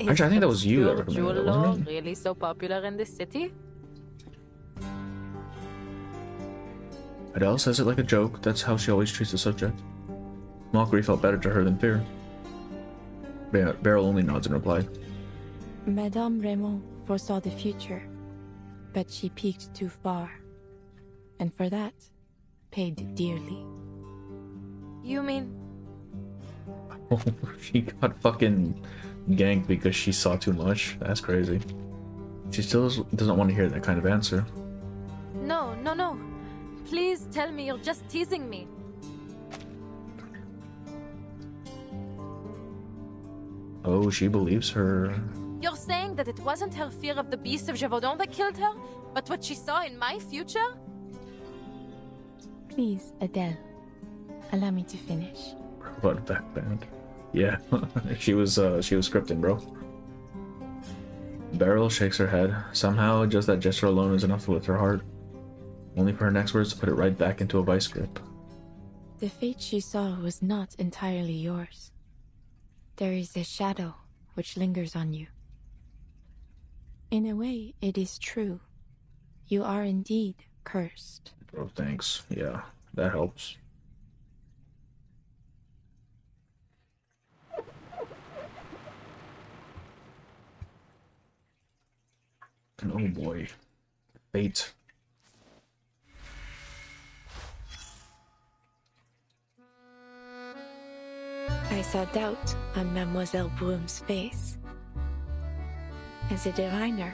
Actually, I think that was you that recommended it, wasn't it? Really so popular in this city? Adele says it like a joke. That's how she always treats the subject. Mockery felt better to her than fear. Beryl only nods in reply. Madame Raymond foresaw the future, but she peeked too far, and for that, paid dearly. You mean? Oh, she got fucking ganked because she saw too much. That's crazy. She still doesn't want to hear that kind of answer. No, no, no. Please tell me you're just teasing me. Oh, she believes her. You're saying that it wasn't her fear of the beast of Gévaudan that killed her, but what she saw in my future? Please, Adele, allow me to finish. What backband? Yeah, she was scripting, bro. Beryl shakes her head. Somehow, just that gesture alone is enough to lift her heart. Only for her next words to put it right back into a vice grip. The fate she saw was not entirely yours. There is a shadow which lingers on you. In a way, it is true. You are indeed cursed. Oh, thanks. Yeah, that helps. And oh boy. Fate. I saw doubt on Mademoiselle Brum's face. As a diviner,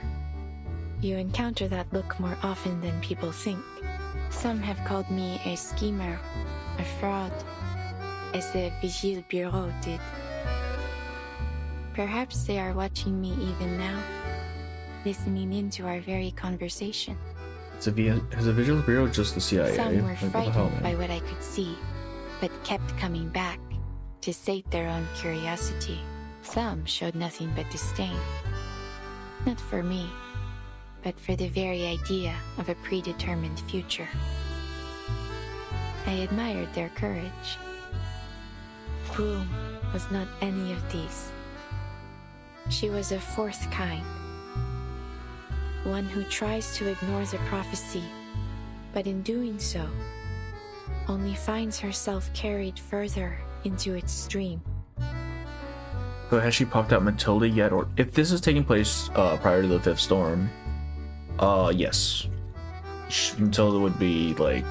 you encounter that look more often than people think. Some have called me a schemer, a fraud, as the Vigile Bureau did. Perhaps they are watching me even now, listening into our very conversation. Is a Vigil Bureau just the CIA? Some were Like, what the frightened hell, man? by what I could see, but kept coming back to sate their own curiosity. Some showed nothing but disdain. Not for me, but for the very idea of a predetermined future. I admired their courage. Broom was not any of these. She was a fourth kind. One who tries to ignore the prophecy, but in doing so, only finds herself carried further into its stream. So has she popped out Matilda yet? Or if this is taking place prior to the Fifth Storm, yes. Matilda would be like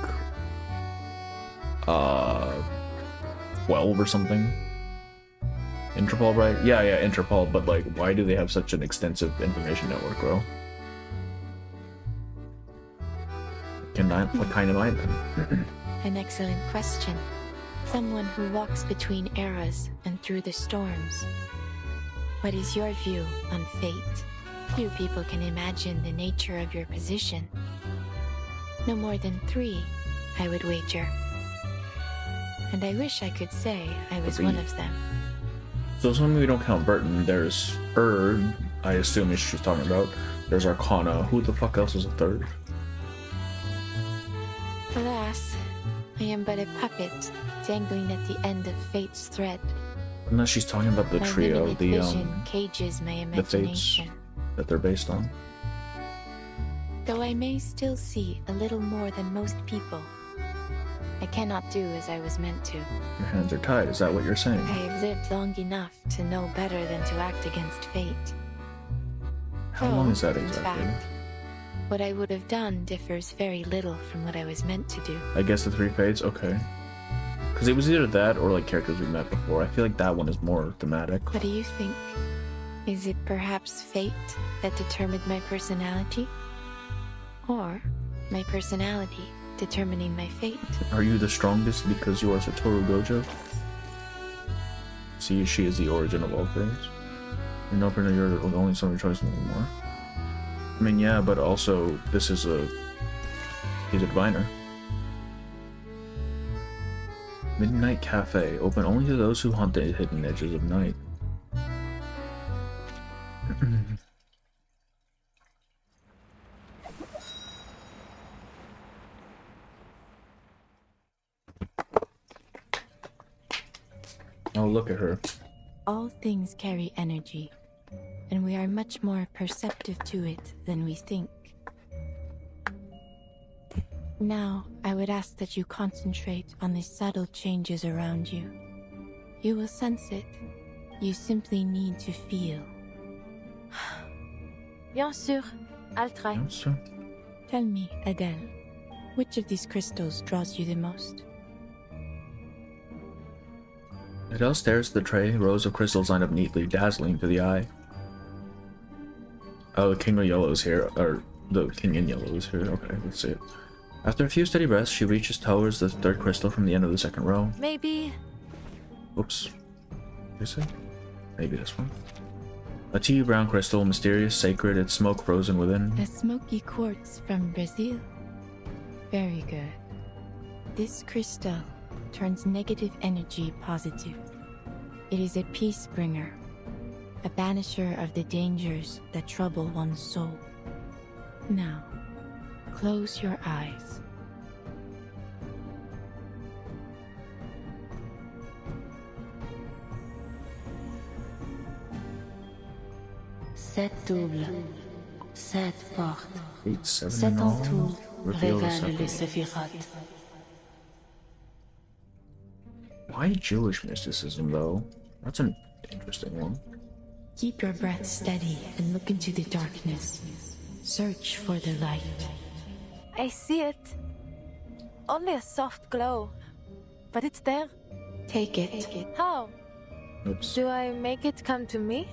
12 or something. Interpol, right? Yeah, Interpol, but like, why do they have such an extensive information network, bro? What kind am I then? An excellent question. Someone who walks between eras and through the storms. What is your view on fate? Few people can imagine the nature of your position. No more than 3, I would wager. And I wish I could say I was one of them. So assuming we don't count Burton, there's Erg, I assume is she's talking about. There's Arcana. Who the fuck else is a third? Alas, I am but a puppet, dangling at the end of fate's thread. Unless she's talking about the My trio, limited vision cages my the fates imagination. that they're based on. Though I may still see a little more than most people, I cannot do as I was meant to. Your hands are tied, is that what you're saying? I have lived long enough to know better than to act against fate. How long is that In exactly? fact, what I would have done differs very little from what I was meant to do. I guess the 3 fates, okay. Because it was either that or like characters we met before. I feel like that one is more thematic. What do you think? Is it perhaps fate that determined my personality? Or my personality determining my fate? Are you the strongest because you are Satoru Gojo? See, she is the origin of all things. You know, you're the only son of choice anymore. I mean, yeah, but also, this is he's a diviner. Midnight Cafe, open only to those who haunt the hidden edges of night. Oh, look at her. All things carry energy, and we are much more perceptive to it than we think. Now, I would ask that you concentrate on the subtle changes around you. You will sense it. You simply need to feel. Bien sûr, I'll try. Bien sûr. Tell me, Adele, which of these crystals draws you the most? Adele stares at the tray, rows of crystals lined up neatly, dazzling to the eye. Oh, the King of Yellow is here, or the King in Yellow is here. Okay, let's see it. After a few steady breaths, she reaches towards the 3rd crystal from the end of the 2nd row. Maybe... Oops. This it? Maybe this one. A tea brown crystal, mysterious, sacred, its smoke frozen within. A smoky quartz from Brazil. Very good. This crystal turns negative energy positive. It is a peace bringer, a banisher of the dangers that trouble one's soul. Now, close your eyes. Sept doubles, sept portes, 8, 7 sept in all. entours Reveal the révèlent les secret. séphirotes. Why Jewish mysticism, though? That's an interesting one. Keep your breath steady and look into the darkness. Search for the light. I see it. Only a soft glow. But it's there. Take it. How? Oops. Do I make it come to me?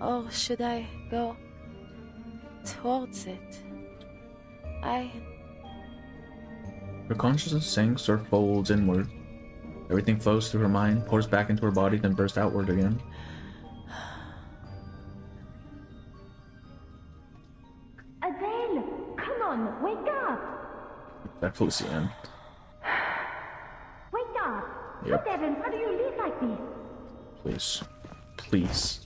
Or should I go towards it? Her consciousness sinks or folds inward. Everything flows through her mind, pours back into her body, then bursts outward again. Adele, come on, wake up! That Lucienne. Wake up! Yep. Good heavens, how do you live like this? Please. Please.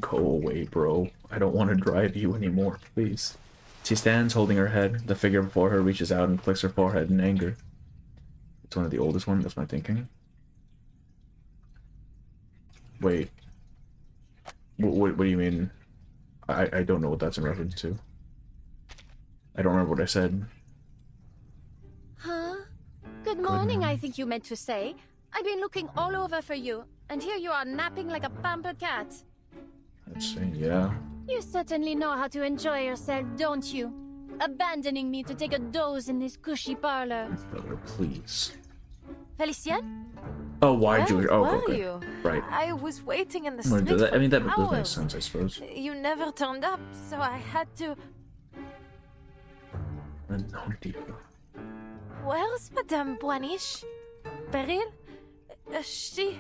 Go away, bro. I don't want to drive you anymore, please. She stands, holding her head. The figure before her reaches out and flicks her forehead in anger. It's one of the oldest ones, that's my thinking. Wait. What do you mean? I don't know what that's in reference to. I don't remember what I said. Huh? Good morning, I think you meant to say. I've been looking all over for you, and here you are napping like a pampered cat. Let's see, yeah. You certainly know how to enjoy yourself, don't you? Abandoning me to take a doze in this cushy parlor. Brother, please. Félicien? Oh, why Where Jewish? Oh, were okay. you? Right. I was waiting in the Well, street I mean, that for does make hours. sense, I suppose. You never turned up, so I had to... Unknown diva. Where's Madame Boiniche? Beryl? She...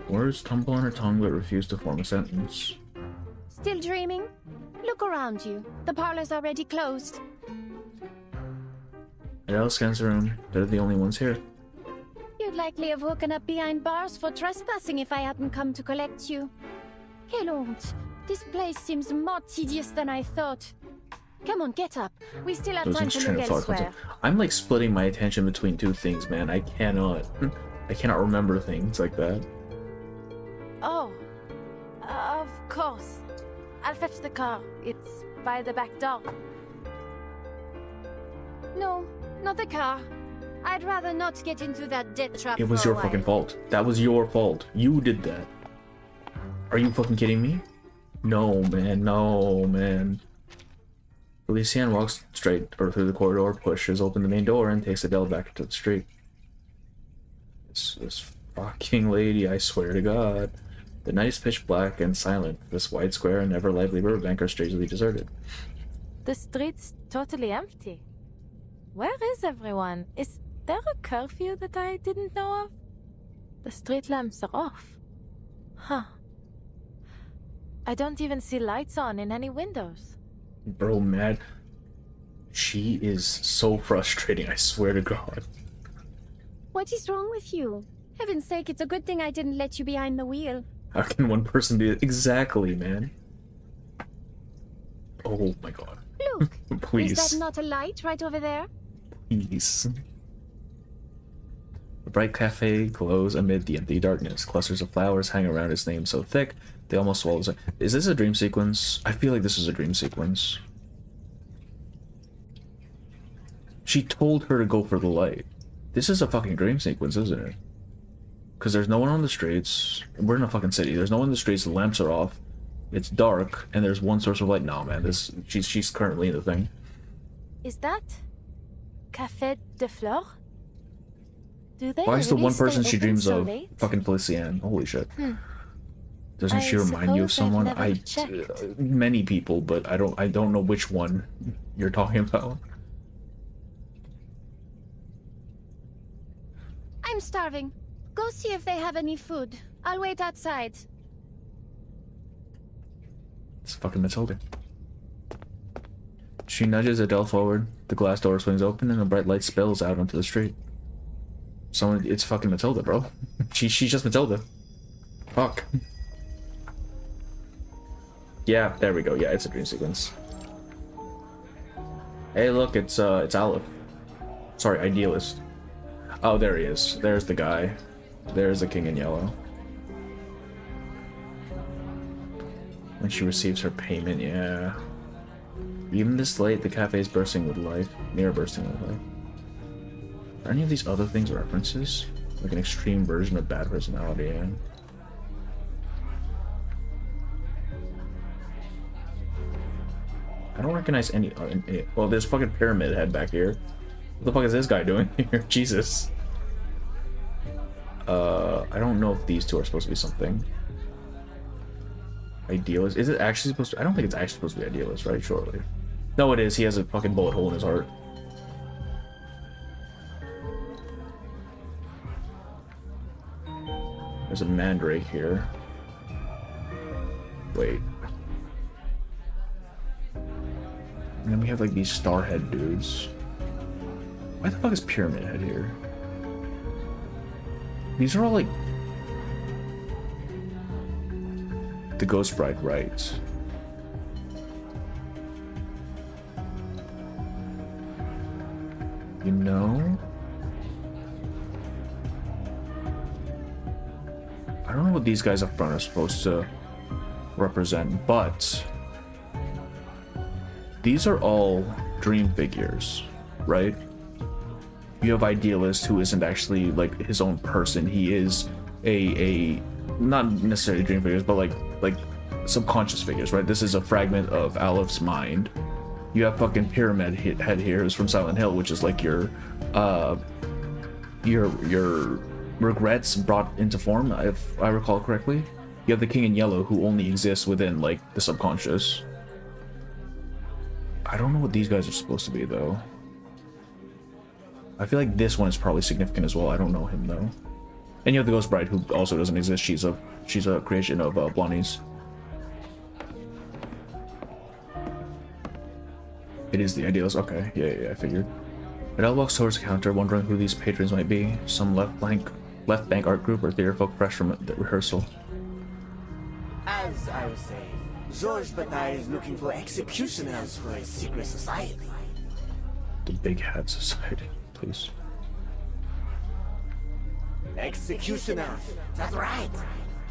Words tumble on her tongue but refuse to form a sentence. Still dreaming? Look around you. The parlor's already closed. Adele scans the room. They're the only ones here. You'd likely have woken up behind bars for trespassing if I hadn't come to collect you. Quelle honte. This place seems more tedious than I thought. Come on, get up. We still have time to look elsewhere. I'm like splitting my attention between two things, man. I cannot remember things like that. Oh, of course. I'll fetch the car. It's by the back door. No, not the car. I'd rather not get into that death trap. It was your fucking fault. That was your fault. You did that. Are you fucking kidding me? No, man. No, man. Felician walks straight or through the corridor, pushes open the main door, and takes Adele back to the street. This fucking lady, I swear to God. The night is pitch black and silent. This wide square and ever lively riverbank are strangely deserted. The street's totally empty. Where is everyone? Is there a curfew that I didn't know of? The street lamps are off. Huh. I don't even see lights on in any windows. Bro, mad. She is so frustrating, I swear to God. What is wrong with you? Heaven's sake, it's a good thing I didn't let you behind the wheel. How can one person do it? Exactly, man. Oh my God. Look. Please. Is that not a light right over there? Please. The bright cafe glows amid the empty darkness. Clusters of flowers hang around its name so thick they almost swallow it. Is this a dream sequence? I feel like this is a dream sequence. She told her to go for the light. This is a fucking dream sequence, isn't it? Because there's no one on the streets. We're in a fucking city. There's no one on the streets. The lamps are off. It's dark, and there's one source of light. No, man. She's currently in the thing. Is that Café de Flore? Do they Why is the really one person stay she open dreams so of late? fucking Felician? Holy shit. Doesn't I she remind you of suppose I've someone? never checked. Many people, but I don't know which one you're talking about. I'm starving. Go see if they have any food. I'll wait outside. It's fucking Matilda. She nudges Adele forward. The glass door swings open and a bright light spills out onto the street. It's fucking Matilda, bro. She's just Matilda. Fuck. Yeah, there we go. Yeah, it's a dream sequence. Hey, look, it's Aleph. Sorry, Idealist. Oh, there he is. There's the guy. There's the king in yellow. When she receives her payment, yeah. Even this late, the cafe is bursting with life. Near bursting with life. Are any of these other things references? Like an extreme version of bad personality, yeah. I don't recognize any. Well, there's fucking Pyramid Head back here. What the fuck is this guy doing here? Jesus. I don't know if these two are supposed to be something. Idealist. Is it actually supposed to? I don't think it's actually supposed to be Idealist, right? Surely. No, it is. He has a fucking bullet hole in his heart. There's a Mandrake here. Wait. And then we have like these Starhead dudes. Why the fuck is Pyramid Head here? These are all like the Ghost Sprite, right? You know? I don't know what these guys up front are supposed to represent, but these are all dream figures, right? You have Idealist, who isn't actually like his own person. He is a not necessarily dream figures, but like subconscious figures, right? This is a fragment of Aleph's mind. You have fucking Pyramid Head here, who's from Silent Hill, which is like your regrets brought into form, if I recall correctly. You have the King in Yellow, who only exists within like the subconscious. I don't know what these guys are supposed to be, though. I feel like this one is probably significant as well. I don't know him, though. And you have the Ghost Bride, who also doesn't exist. She's a creation of Blondie's. It is the Idealist. Okay, yeah, I figured. Adele walks towards the counter, wondering who these patrons might be. Some left bank art group or theater folk fresh from the rehearsal. As I was saying, Georges Bataille is looking for executioners for a secret society. The Big Hat Society, please. Executioners, that's right.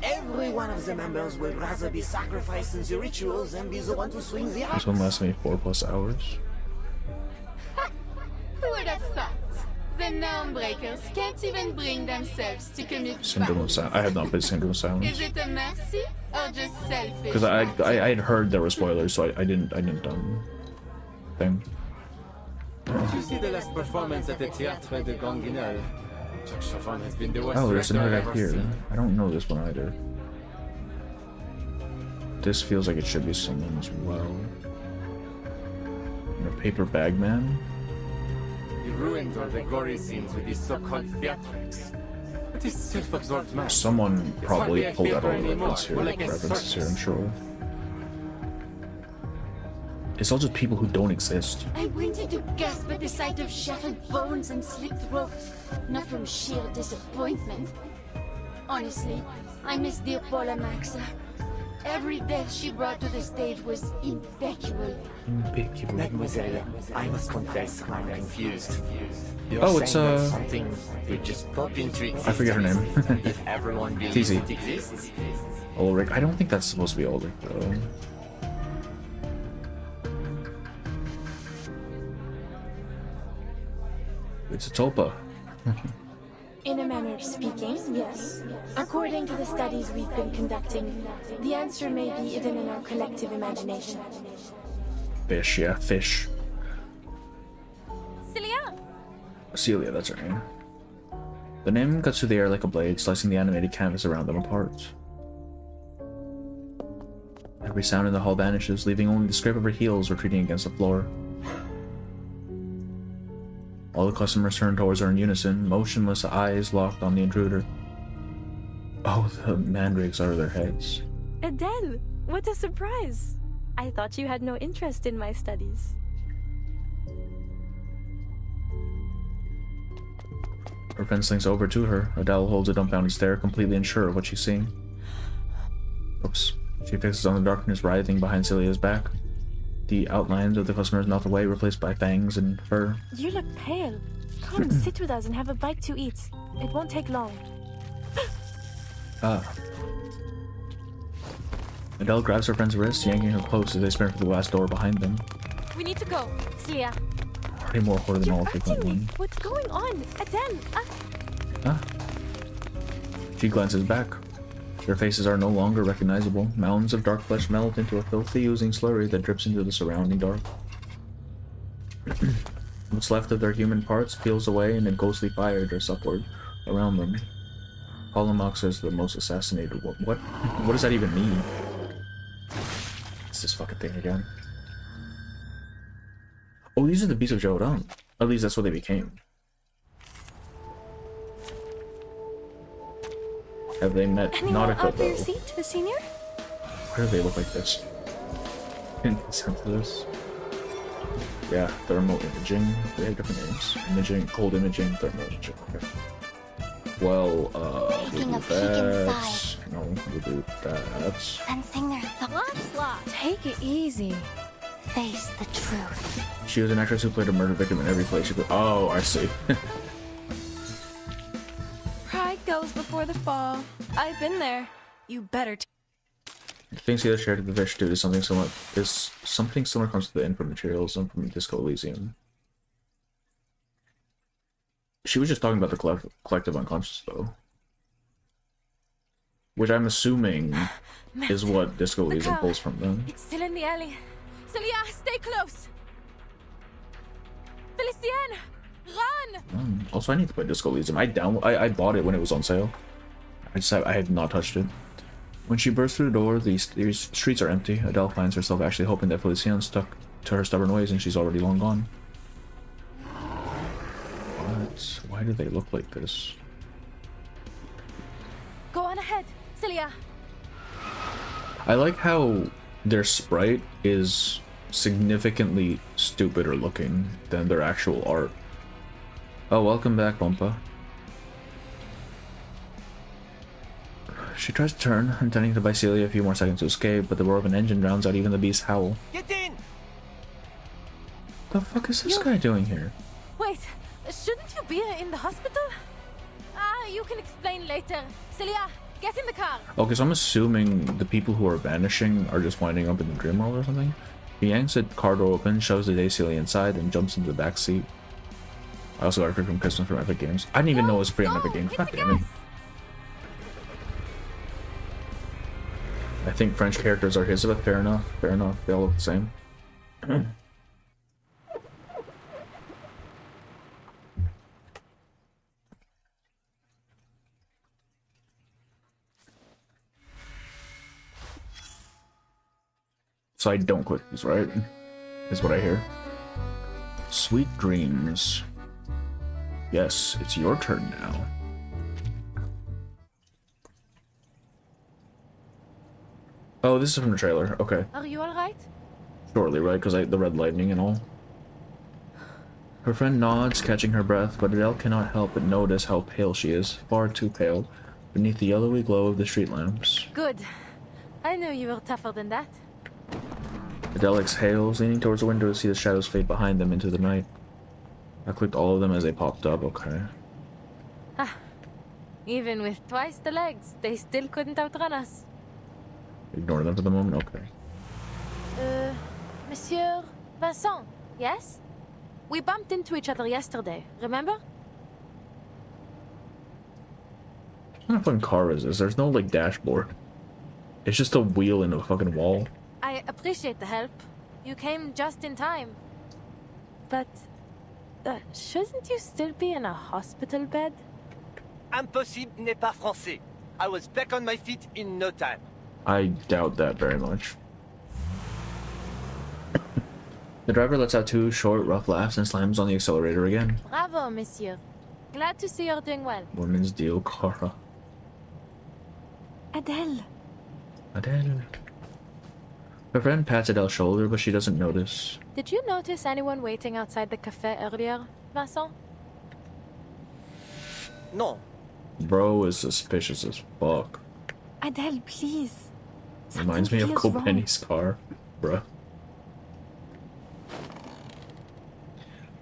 Every one of the members would rather be sacrificed in the rituals than be the one to swing the axe. This one lasts me 4+ hours. Who would have thought? The Norm Breakers can't even bring themselves to commit Syndrome of Silence. I have not played Syndrome of Silence. Is it a mercy or just selfish? Because I had heard there were spoilers, so I didn't thing. Did you see the last performance at the Théâtre de Ganguinel? Chuck Chauvin has been the worst Oh, there's director another I've guy ever here. seen. I don't know this one either. This feels like it should be someone as well. And a paper bag man. He ruined all the gory scenes with his so-called theatrics. But he's self-absorbed man. Someone probably It's pulled hardly out all a the references theater anymore, more like a references here, I'm circus. sure. It's all just people who don't exist. I wanted to gasp at the sight of shattered bones and slit throats, not from sheer disappointment. Honestly, I miss the Apollo Maxa. Every death she brought to the stage was impeccable. Mademoiselle, I must confess I'm confused. You're Oh, it's, saying that something would just pop into existence I forget her name. if everyone believes Easy. it exists. Ulrich. I don't think that's supposed to be Ulrich, though. It's a tulpa. In a manner of speaking, yes. According to the studies we've been conducting, the answer may be hidden in our collective imagination. Fish, yeah, fish. Celia! Celia, that's her name. The name cuts through the air like a blade, slicing the animated canvas around them apart. Every sound in the hall vanishes, leaving only the scrape of her heels retreating against the floor. All the customers turn towards her in unison, motionless eyes locked on the intruder. Oh, the mandrakes are their heads. Adele, what a surprise! I thought you had no interest in my studies. Her friend slinks over to her. Adele holds a dumbfounded stare, completely unsure of what she's seeing. Oops. She fixes on the darkness writhing behind Celia's back. The outlines of the customer's melt away, replaced by fangs and fur. You look pale. Come, sit with us and have a bite to eat. It won't take long. Ah. Adele grabs her friend's wrist, yanking her close as they sprint for the glass door behind them. We need to go. Celia. Already more horror than all frequently. What's going on? Adele! Ah. She glances back. Their faces are no longer recognizable. Mounds of dark flesh melt into a filthy, oozing slurry that drips into the surrounding dark. What's left of their human parts peels away and a ghostly fire drifts upward around them. Polomox is the most assassinated one. What does that even mean? It's this fucking thing again. Oh, these are the beasts of Jodan. At least that's what they became. Have they met Nautica, though? Seat, the senior? Why do they look like this? Didn't consent to this. Yeah, thermal imaging. They have different names. Imaging, cold imaging, thermal imaging. Okay. Well, we'll do that. No, we'll do that. Sensing their thoughts. Take it easy. Face the truth. She was an actress who played a murder victim in every place she played. Oh, I see. Pride goes before the fall. I've been there. You better. Things the other shared at the fish dude is something similar. Something similar comes to the info materials and from Disco Elysium. She was just talking about the collective unconscious, though, which I'm assuming is what Disco Elysium pulls from them. It's still in the alley. Celia, stay close. Felicien, run! Also, I need to play Disco Elysium. I bought it when it was on sale. I have not touched it. When she bursts through the door, these streets are empty. Adele finds herself actually hoping that Felicien to her stubborn ways, and she's already long gone. What? Why do they look like this? Go on ahead, Celia. I like how their sprite is significantly stupider looking than their actual art. Oh, welcome back, Bumpa. She tries to turn, intending to buy Celia a few more seconds to escape, but the roar of an engine drowns out even the beast's howl. Get in! The fuck is this guy doing here? Wait, shouldn't you be in the hospital? You can explain later. Celia, get in the car. Okay, so I'm assuming the people who are vanishing are just winding up in the dream world or something. He yanks the car door open, shoves the day Celia inside, and jumps into the back seat. I also got a free from Christmas from Epic Games. I didn't even know it was free on Epic Games. God damn it. I think French characters are his, but fair enough. Fair enough. They all look the same. So I don't click these, right? Is what I hear. Sweet dreams. Yes, it's your turn now. Oh, this is from the trailer. Okay. Are you alright? Shortly, right? Because the red lightning and all. Her friend nods, catching her breath, but Adele cannot help but notice how pale she is. Far too pale, beneath the yellowy glow of the street lamps. Good. I knew you were tougher than that. Adele exhales, leaning towards the window to see the shadows fade behind them into the night. I clicked all of them as they popped up, okay. Even with twice the legs, they still couldn't outrun us. Ignore them for the moment, okay. Monsieur Vincent, yes? We bumped into each other yesterday, remember? What kind of fucking car is this? There's no, like, dashboard. It's just a wheel in a fucking wall. I appreciate the help. You came just in time. But, shouldn't you still be in a hospital bed? Impossible n'est pas français. I was back on my feet in no time. I doubt that very much. The driver lets out two short, rough laughs and slams on the accelerator again. Bravo, monsieur. Glad to see you're doing well. Women's deal, Cara. Adele. Adele. Her friend pats Adele's shoulder, but she doesn't notice. Did you notice anyone waiting outside the cafe earlier, Vincent? No. Bro is suspicious as fuck. Adele, please. Reminds me of Copenny's car, bruh.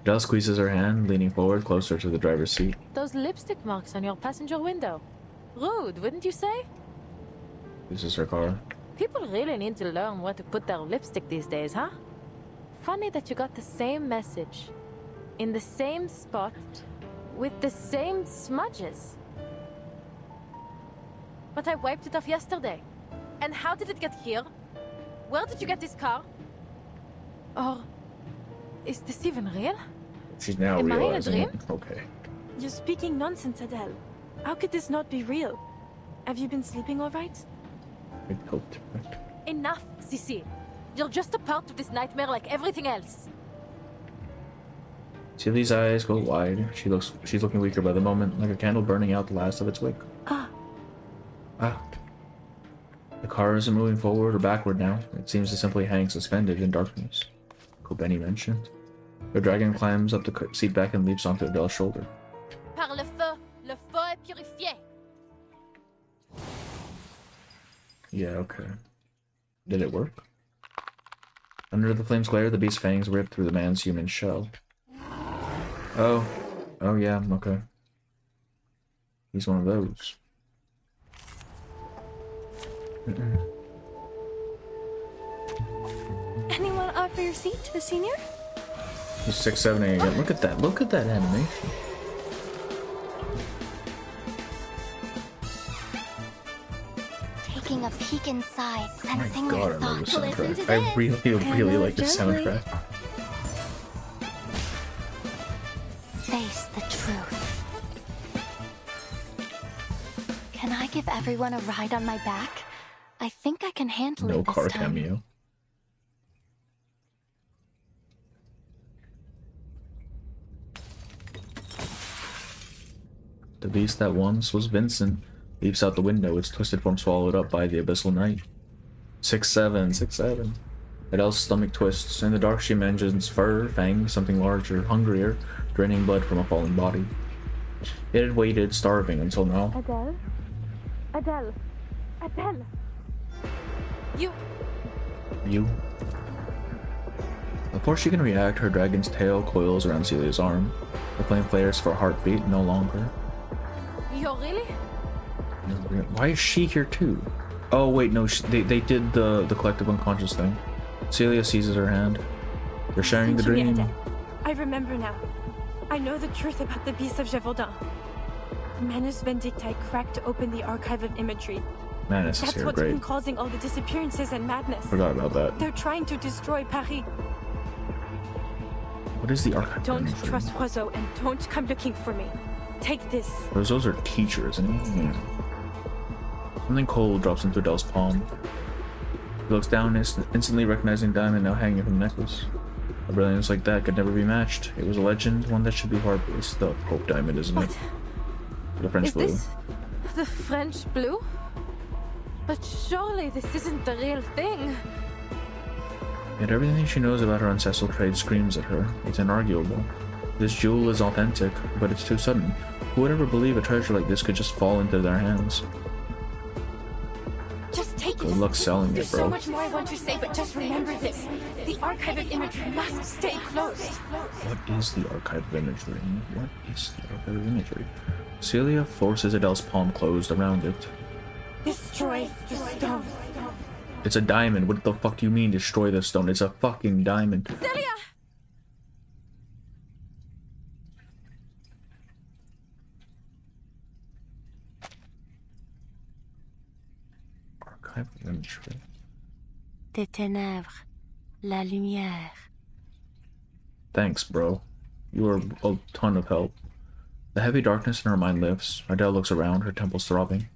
Adele squeezes her hand, leaning forward closer to the driver's seat. Those lipstick marks on your passenger window. Rude, wouldn't you say? This is her car. People really need to learn where to put their lipstick these days, huh? Funny that you got the same message, in the same spot, with the same smudges. But I wiped it off yesterday. And how did it get here? Where did you get this car? Or is this even real? She's now Am I in a realizing dream? it. Okay. You're speaking nonsense, Adele. How could this not be real? Have you been sleeping all right? I hope. Enough, Sissy. You're just a part of this nightmare like everything else. Silly's eyes go wide. She's looking weaker by the moment, like a candle burning out the last of its wick. Ah. The car isn't moving forward or backward now. It seems to simply hang suspended in darkness. Kobeni mentioned. The dragon climbs up the seat back and leaps onto Adele's shoulder. Par le feu est purifié. Yeah, okay. Did it work? Under the flame's glare, the beast's fangs rip through the man's human shell. Oh. Oh yeah, okay. He's one of those. Anyone offer your seat to the senior? He's 6'7" again. Look at that. Look at that animation. Taking a peek inside, sensing God, your I love the thoughts. Listen to soundtrack. I really like the gently. soundtrack. Face the truth. Can I give everyone a ride on my back? I think I can handle No it this car time. cameo. The beast that once was Vincent leaps out the window, its twisted form swallowed up by the abyssal night. 6-7, 6-7. Adele's stomach twists. In the dark she imagines fur, fangs, something larger, hungrier, draining blood from a fallen body. It had waited, starving, until now. Adele? Adele? Adele? You? Before she can react, her dragon's tail coils around Celia's arm. The flame flares for a heartbeat, no longer. You really? Why is she here too? Oh wait, no, they did the collective unconscious thing. Celia seizes her hand. They're sharing the Thank you, dream. Adele. I remember now. I know the truth about the beast of Gévaudan. Manus Vindicti cracked open the archive of imagery. Manus is That's here, what's great. been causing all the disappearances and madness. Forgot about that. They're trying to destroy Paris. What is the archive? Don't imagery? trust Roseau and don't come looking for me. Take this. Those are teachers, isn't he? Yeah. Something cold drops into Adele's palm. He looks down, instantly recognizing Diamond now hanging from the necklace. A brilliance like that could never be matched. It was a legend, one that should be hard. It's the Pope Diamond, isn't it? The French Is blue. this the French blue? But surely this isn't the real thing. Yet everything she knows about her ancestral trade screams at her. It's inarguable. This jewel is authentic, but it's too sudden. Who would ever believe a treasure like this could just fall into their hands? Just take Good it. luck selling it, There's so bro. much more I want to say, but just remember this. The archive of imagery must stay closed. What is the archive of imagery? What is the archive of imagery? Celia forces Adele's palm closed around it. Destroy the stone. It's a diamond. What the fuck do you mean destroy the stone? It's a fucking diamond. Celia! Archive of imagery. Des ténèbres, la lumière. Thanks, bro. You were a ton of help. The heavy darkness in her mind lifts. Adele looks around, her temples throbbing.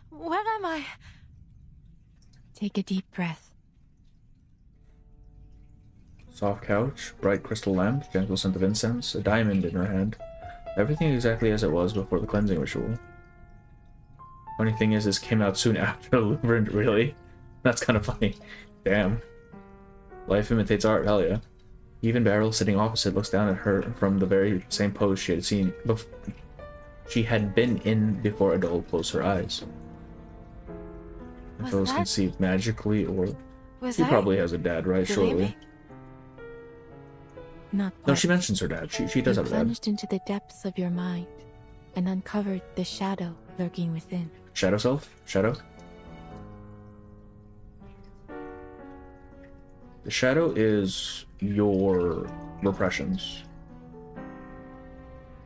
Where am I? Take a deep breath. Soft couch, bright crystal lamp, gentle scent of incense, a diamond in her hand. Everything exactly as it was before the cleansing ritual. Funny thing is, this came out soon after the Louvre, really? That's kind of funny. Damn. Life imitates art, hell yeah. Even Beryl, sitting opposite, looks down at her from the very same pose she had seen she had been in before Adele closed her eyes. If it was conceived magically, or she probably has a dad, right? Surely. Not No, she mentions her dad. She does have a dad. plunged into the depths of your mind and uncovered the shadow lurking within. Shadow self? Shadow? The shadow is your repressions.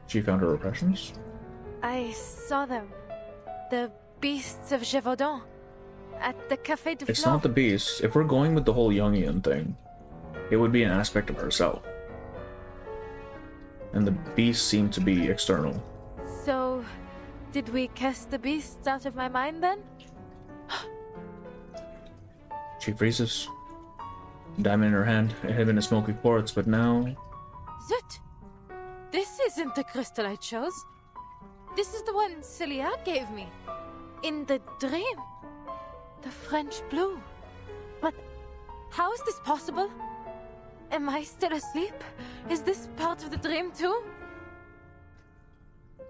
She found her repressions? I saw them. The beasts of Gévaudan. At the Café de It's Flore. not the beast. If we're going with the whole Jungian thing, it would be an aspect of herself. And the beasts seem to be external. So, did we cast the beasts out of my mind then? She freezes. Diamond in her hand. It had been a smoky quartz, but now... Zut! This isn't the crystal I chose. This is the one Celia gave me. In the dream. The French blue. But how is this possible? Am I still asleep? Is this part of the dream too?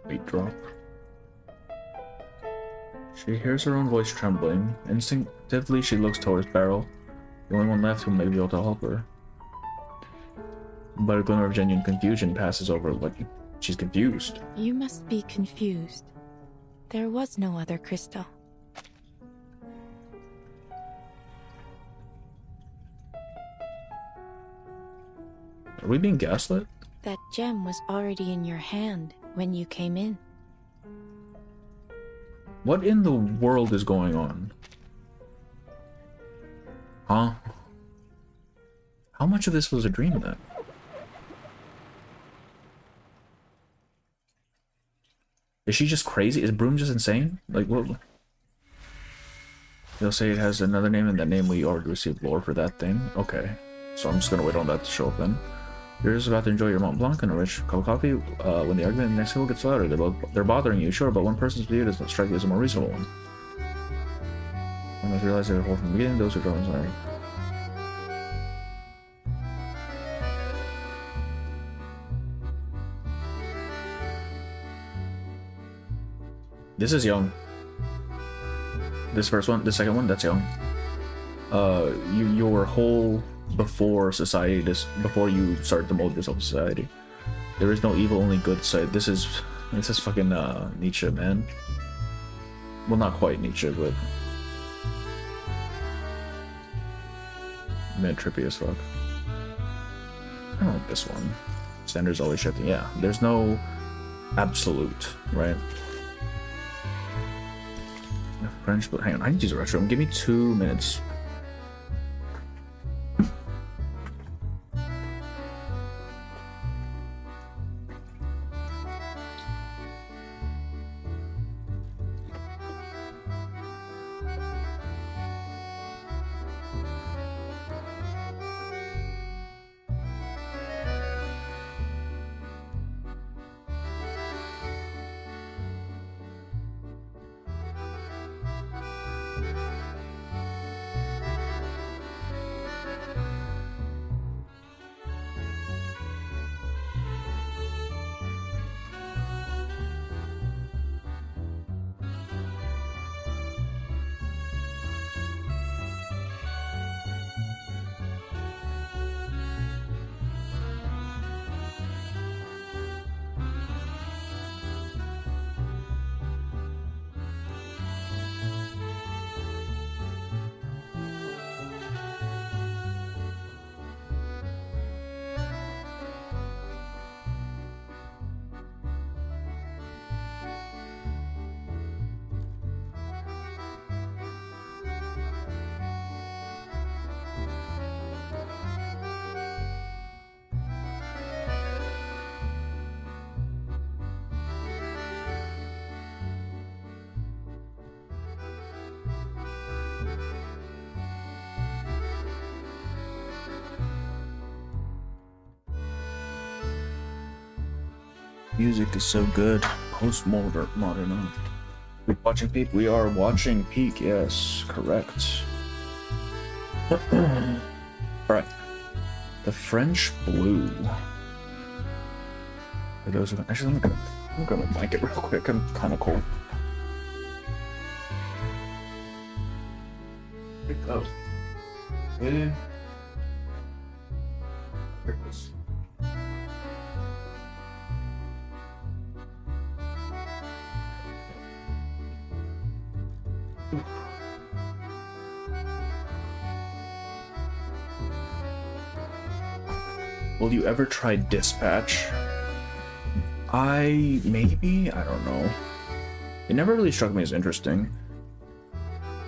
Weight drop. She hears her own voice trembling. Instinctively, she looks towards Beryl, the only one left who may be able to help her. But a glimmer of genuine confusion passes over, like she's confused. You must be confused. There was no other crystal. Are we being gaslit? That gem was already in your hand when you came in. What in the world is going on? Huh? How much of this was a dream then? Is she just crazy? Is Broom just insane? Like, what? They'll say it has another name, and that name we already received lore for that thing. Okay. So I'm just gonna wait on that to show up then. You're just about to enjoy your Mont Blanc and a rich cup of coffee when the argument next table gets louder. They're bothering you, sure, but one person's view does not strike you as a more reasonable one. I must realize they're whole from the beginning, those who don't sorry. This is young. This first one, the second one, that's young. You were whole before society, before you start to mold yourself in society. There is no evil, only good side. This is fucking Nietzsche, man. Well, not quite Nietzsche, but man, trippy as fuck. I don't like this one. Standards always shifting. Yeah, there's no absolute, right? French, but hang on, I need to use the restroom. Give me 2 minutes. Music is so good. Post-modern. We're watching Peak. We are watching Peak. Yes, correct. Alright. The French Blue. For those who actually, I'm gonna blanket real quick. I'm kind of cold. Here it goes. Yeah. Here it goes. Will you ever try Dispatch? Maybe? I don't know. It never really struck me as interesting.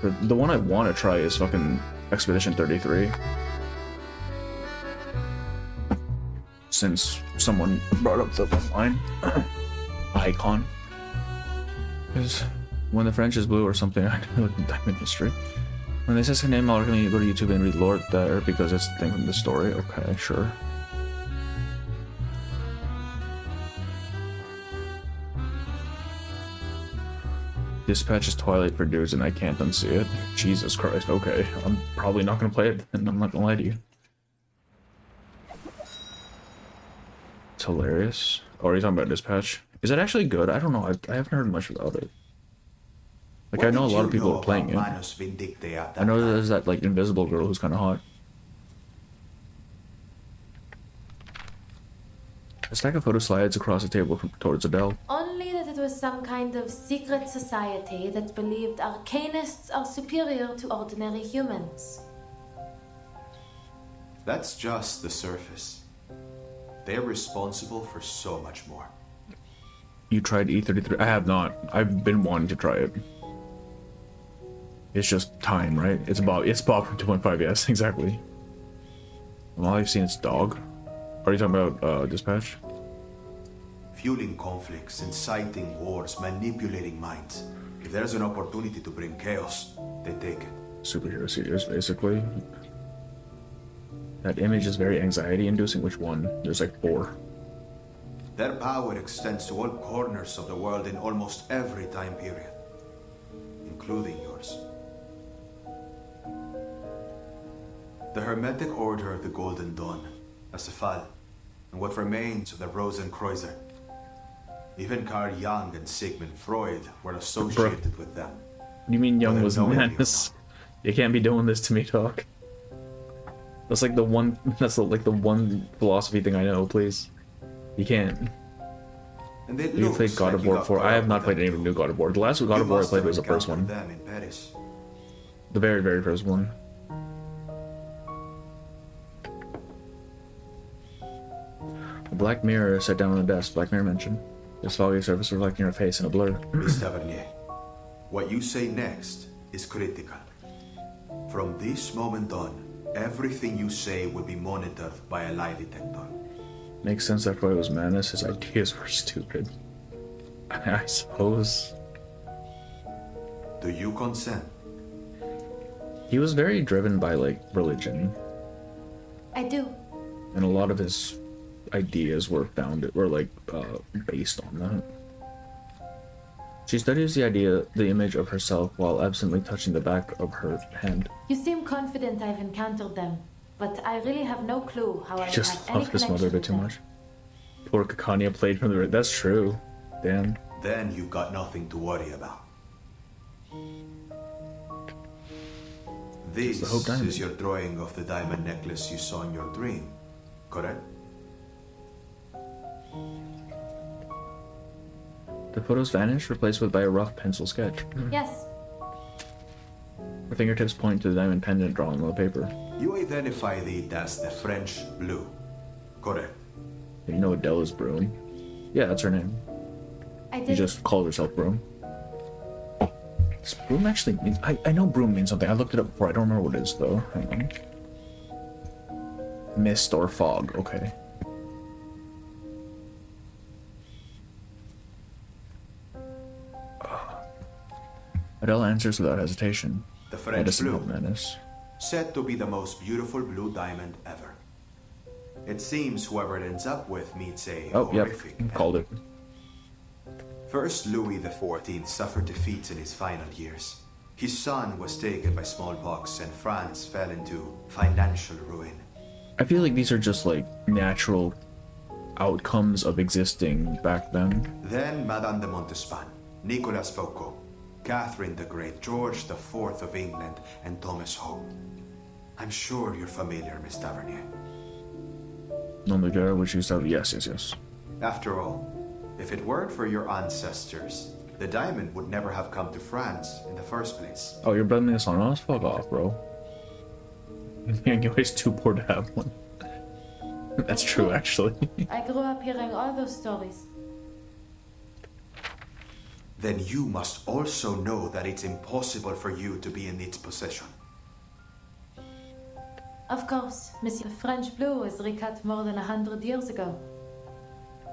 But the one I want to try is fucking Expedition 33. Since someone brought up the line. Icon. Because when the French is blue or something, I know the diamond history. When they say his name, I'll recommend you go to YouTube and read lore there because it's the thing from the story. Okay, sure. Dispatch is Twilight for dudes and I can't unsee it. Jesus Christ, okay. I'm probably not gonna play it, and I'm not gonna lie to you. It's hilarious. Oh, are you talking about Dispatch? Is it actually good? I don't know. I haven't heard much about it. Like, I know a lot of people are playing it. I know there's that, like, invisible girl who's kind of hot. A stack of photo slides across the table towards Adele. Only that it was some kind of secret society that believed arcanists are superior to ordinary humans. That's just the surface. They're responsible for so much more. You tried E33? I have not. I've been wanting to try it. It's just time, right? It's Bob from 2.5, yes, exactly. Well, I've seen its dog. Are you talking about Dispatch? Fueling conflicts, inciting wars, manipulating minds. If there's an opportunity to bring chaos, they take it. Superhero series, basically. That image is very anxiety-inducing. Which one? There's like 4. Their power extends to all corners of the world in almost every time period, including yours. The Hermetic Order of the Golden Dawn, Asafal, and what remains of the Rosenkreuzer. Even Carl Jung and Sigmund Freud were associated with them. You mean Jung was madness? You can't be doing this to me, Doc. That's like the one. That's like the one philosophy thing I know. Please, you can't. You played God of War before. I have not played any of the new God of War. The last God of War I played was the first one. The very, very first one. A black mirror sat down on the desk. Black mirror mentioned. This foggy surface reflecting her face in a blur. Miss Tavernier, what you say next is critical. From this moment on, everything you say will be monitored by a lie detector. Makes sense that Freud was madness. His ideas were stupid. I suppose. Do you consent? He was very driven by, like, religion. I do. And a lot of his ideas were based on that. She studies the image of herself while absently touching the back of her hand. You seem confident I've encountered them, but I really have no clue how I He just have any loved his mother a connection bit too with much. Poor Kakania played from the... That's true. Damn. Then you've got nothing to worry about. This is your drawing of the diamond necklace you saw in your dream, correct? The photos vanished, replaced by a rough pencil sketch. Yes. Her fingertips point to the diamond pendant drawn on the paper. You identify it as the French blue, correct? You know Adele is Broom. Yeah, that's her name. She just called herself Broom. Does Broom actually mean... I know Broom means something. I looked it up before. I don't remember what it is, though. Hang on. Mist or fog. Okay. Adele answers without hesitation. The French blue, said to be the most beautiful blue diamond ever. It seems whoever it ends up with meets a horrific end. Called it. First Louis XIV suffered defeats in his final years. His son was taken by smallpox and France fell into financial ruin. I feel like these are just like natural outcomes of existing back then. Then Madame de Montespan, Nicolas Foucault, Catherine the Great, George IV of England, and Thomas Hope. I'm sure you're familiar, Miss Tavernier. Nom de guerre, which you said, yes. After all, if it weren't for your ancestors, the diamond would never have come to France in the first place. Oh, you're blaming this on us? Fuck off, bro. You're always too poor to have one. That's true, actually. I grew up hearing all those stories. Then you must also know that it's impossible for you to be in its possession. Of course, Monsieur. The French blue was recut more than 100 years ago.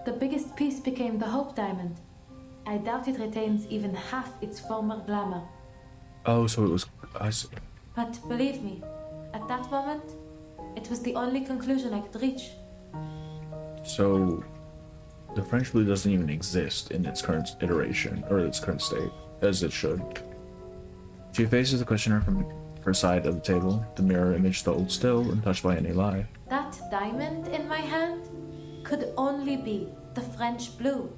The biggest piece became the Hope Diamond. I doubt it retains even half its former glamour. Oh, so it was... I see. But believe me, at that moment, it was the only conclusion I could reach. So... the French blue doesn't even exist in its current iteration, or its current state, as it should. She faces the questioner from her side of the table, the mirror image held still, untouched by any lie. That diamond in my hand could only be the French blue.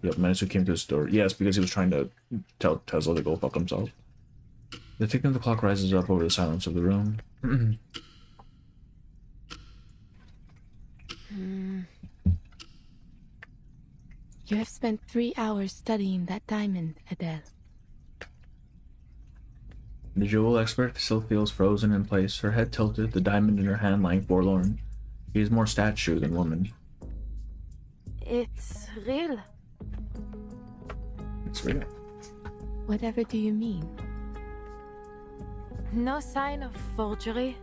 Yep, Manitou came to the store. Yes, because he was trying to tell Tesla to go fuck himself. The ticking of the clock rises up over the silence of the room. You have spent 3 hours studying that diamond, Adele. The jewel expert still feels frozen in place, her head tilted, the diamond in her hand lying forlorn. She is more statue than woman. It's real. It's real. Whatever do you mean? No sign of forgery.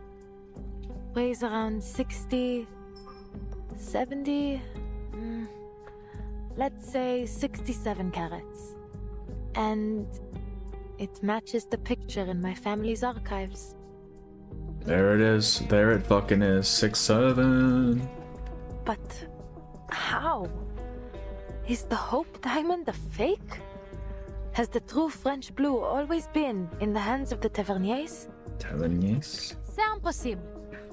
Weighs around 60... 70... let's say 67 carats. And It matches the picture in my family's archives. There it is. There it fucking is. 6-7. But how? Is the Hope Diamond a fake? Has the true French blue always been in the hands of the Taverniers? Taverniers? C'est impossible.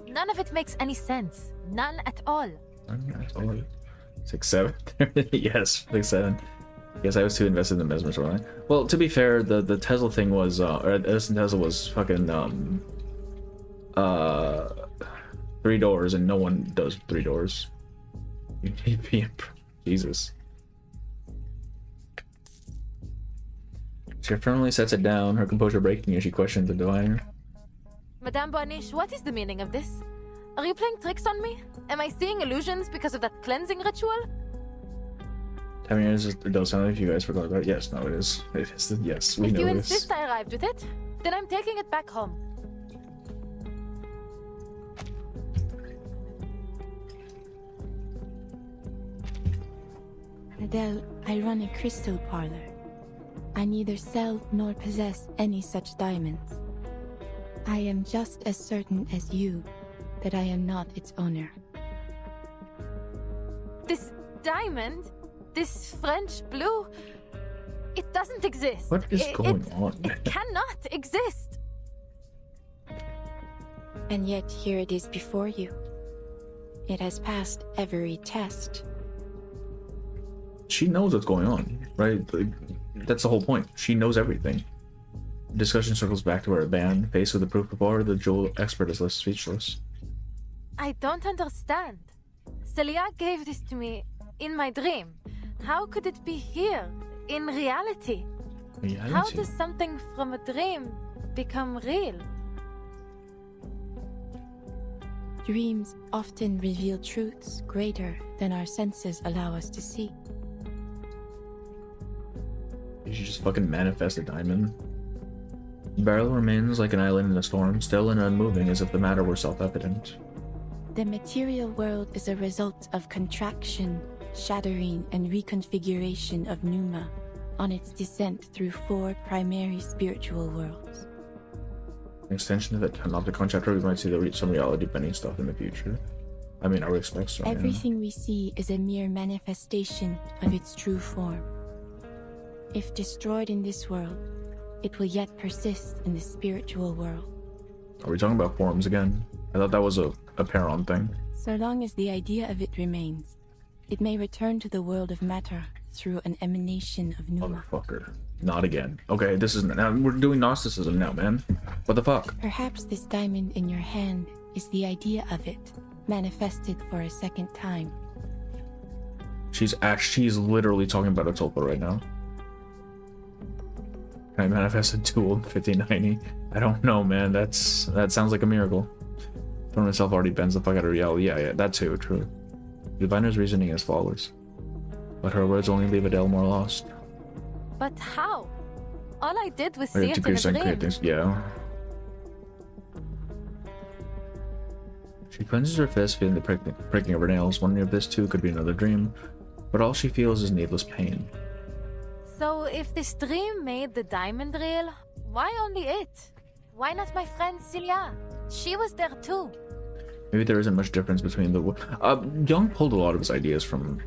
None of it makes any sense. None at all. None at all. 6-7? Yes, 6-7. Yes, I was too invested in the Mesmer storyline. Well, to be fair, the Tesla thing was, or Edison Tesla was fucking, 3 doors, and no one does 3 doors. You need to be Jesus. She firmly sets it down, her composure breaking as she questions the diviner. Madame Boniche, what is the meaning of this? Are you playing tricks on me? Am I seeing illusions because of that cleansing ritual? I mean, it does sound like you guys forgot about it. Yes, no, it is. It is. Yes, we know If you this. insist I arrived with it, then I'm taking it back home. Adele, I run a crystal parlor. I neither sell nor possess any such diamonds. I am just as certain as you that I am not its owner. This diamond? This French blue? It doesn't exist. What is going on? It cannot exist. And yet here it is before you. It has passed every test. She knows what's going on, right? Like, that's the whole point. She knows everything. Discussion circles back to her ban. Faced with the proof before, the jewel expert is left speechless. I don't understand. Celia gave this to me in my dream. How could it be here, in reality? How does something from a dream become real? Dreams often reveal truths greater than our senses allow us to see. You should just fucking manifest a diamond. The barrel remains like an island in a storm, still and unmoving as if the matter were self-evident. The material world is a result of contraction, shattering, and reconfiguration of Numa on its descent through 4 primary spiritual worlds. An extension of that Panopticon chapter, we might see some reality-bending stuff in the future. I mean, I would expect so. Everything we see is a mere manifestation of its true form. If destroyed in this world, it will yet persist in the spiritual world. Are we talking about forms again? I thought that was a Peron thing. So long as the idea of it remains, it may return to the world of matter through an emanation of Numa. Motherfucker. Not again. Okay, this is now we're doing Gnosticism now, man. What the fuck? Perhaps this diamond in your hand is the idea of it, manifested for a second time. She's literally talking about a tulpa right now. Can I manifest a dual in 1590? I don't know, man. That sounds like a miracle. Throne itself already bends the fuck out of reality. Yeah, that too, true. The diviner's reasoning is flawless, but her words only leave Adele more lost. But how? All I did was see it in a dream. Yeah. She cleanses her fist, feeling the pricking of her nails, wondering if this too could be another dream, but all she feels is needless pain. So if this dream made the diamond real, why only it? Why not my friend Celia? She was there too. Maybe there isn't much difference between the... Jung pulled a lot of his ideas from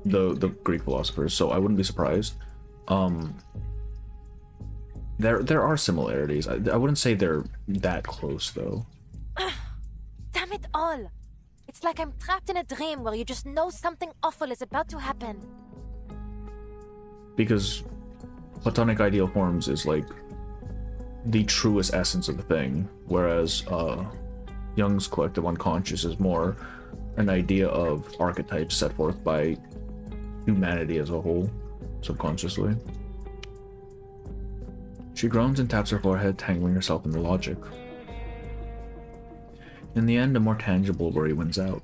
the Greek philosophers, so I wouldn't be surprised. There are similarities. I wouldn't say they're that close, though. Damn it all! It's like I'm trapped in a dream where you just know something awful is about to happen. Because Platonic ideal forms is like the truest essence of the thing, whereas Jung's collective unconscious is more an idea of archetypes set forth by humanity as a whole, subconsciously. She groans and taps her forehead, tangling herself in the logic. In the end, a more tangible worry wins out.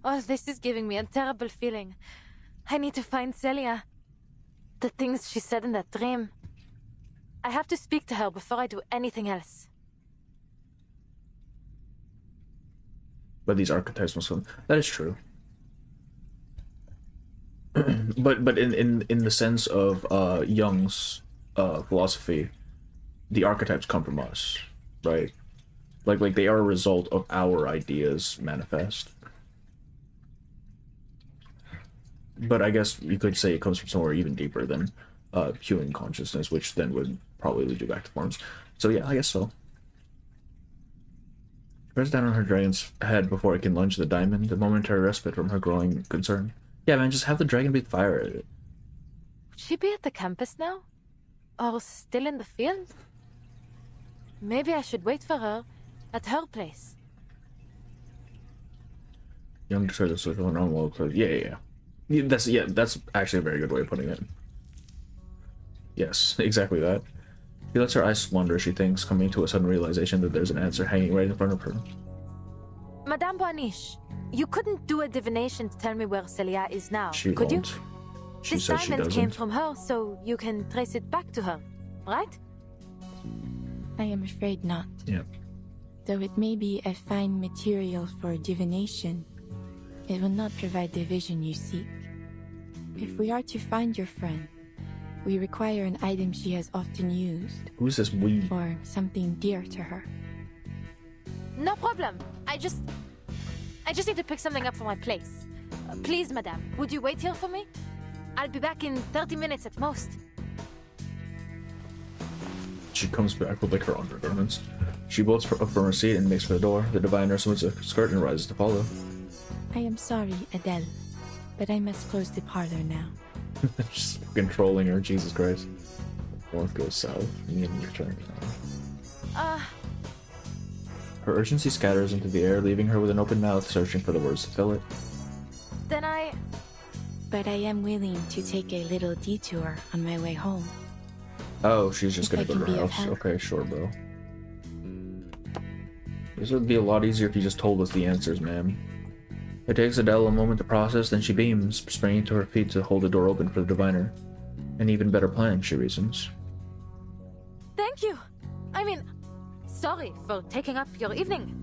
All this is giving me a terrible feeling. I need to find Celia. The things she said in that dream. I have to speak to her before I do anything else. But these archetypes must come. That is true. but in the sense of Jung's philosophy, the archetypes come from us, right? Like they are a result of our ideas manifest. But I guess you could say it comes from somewhere even deeper than human consciousness, which then would probably lead you back to forms. So yeah, I guess so. Press down on her dragon's head before it can lunge the diamond, a momentary respite from her growing concern. Yeah, man, just have the dragon breathe fire at it. Would she be at the campus now? Or still in the field? Maybe I should wait for her at her place. Young destroys the social and normal. Yeah. That's actually a very good way of putting it. Yes, exactly that. She lets her eyes wander as she thinks, coming to a sudden realization that there's an answer hanging right in front of her. Madame Boaniche, you couldn't do a divination to tell me where Celia is now, could you? She this says she diamond doesn't. came from her, so you can trace it back to her, right? I am afraid not. Yeah. Though it may be a fine material for divination, it will not provide the vision you seek. If we are to find your friend, we require an item she has often used. Who's this we? Or something dear to her. No problem. I just need to pick something up for my place. Please, madame, would you wait here for me? I'll be back in 30 minutes at most. She comes back with like her undergarments. She bolts up from her seat and makes for the door. The diviner removes a skirt and rises to follow. I am sorry, Adele, but I must close the parlor now. Just controlling her, Jesus Christ. North goes south. Me and your turn. Her urgency scatters into the air, leaving her with an open mouth, searching for the words to fill it. Then But I am willing to take a little detour on my way home. Oh, she's just gonna If go I to can her be of house. help. Okay, sure, bro. This would be a lot easier if you just told us the answers, ma'am. It takes Adele a moment to process, then she beams, springing to her feet to hold the door open for the diviner. An even better plan, she reasons. thank you. I mean, sorry for taking up your evening.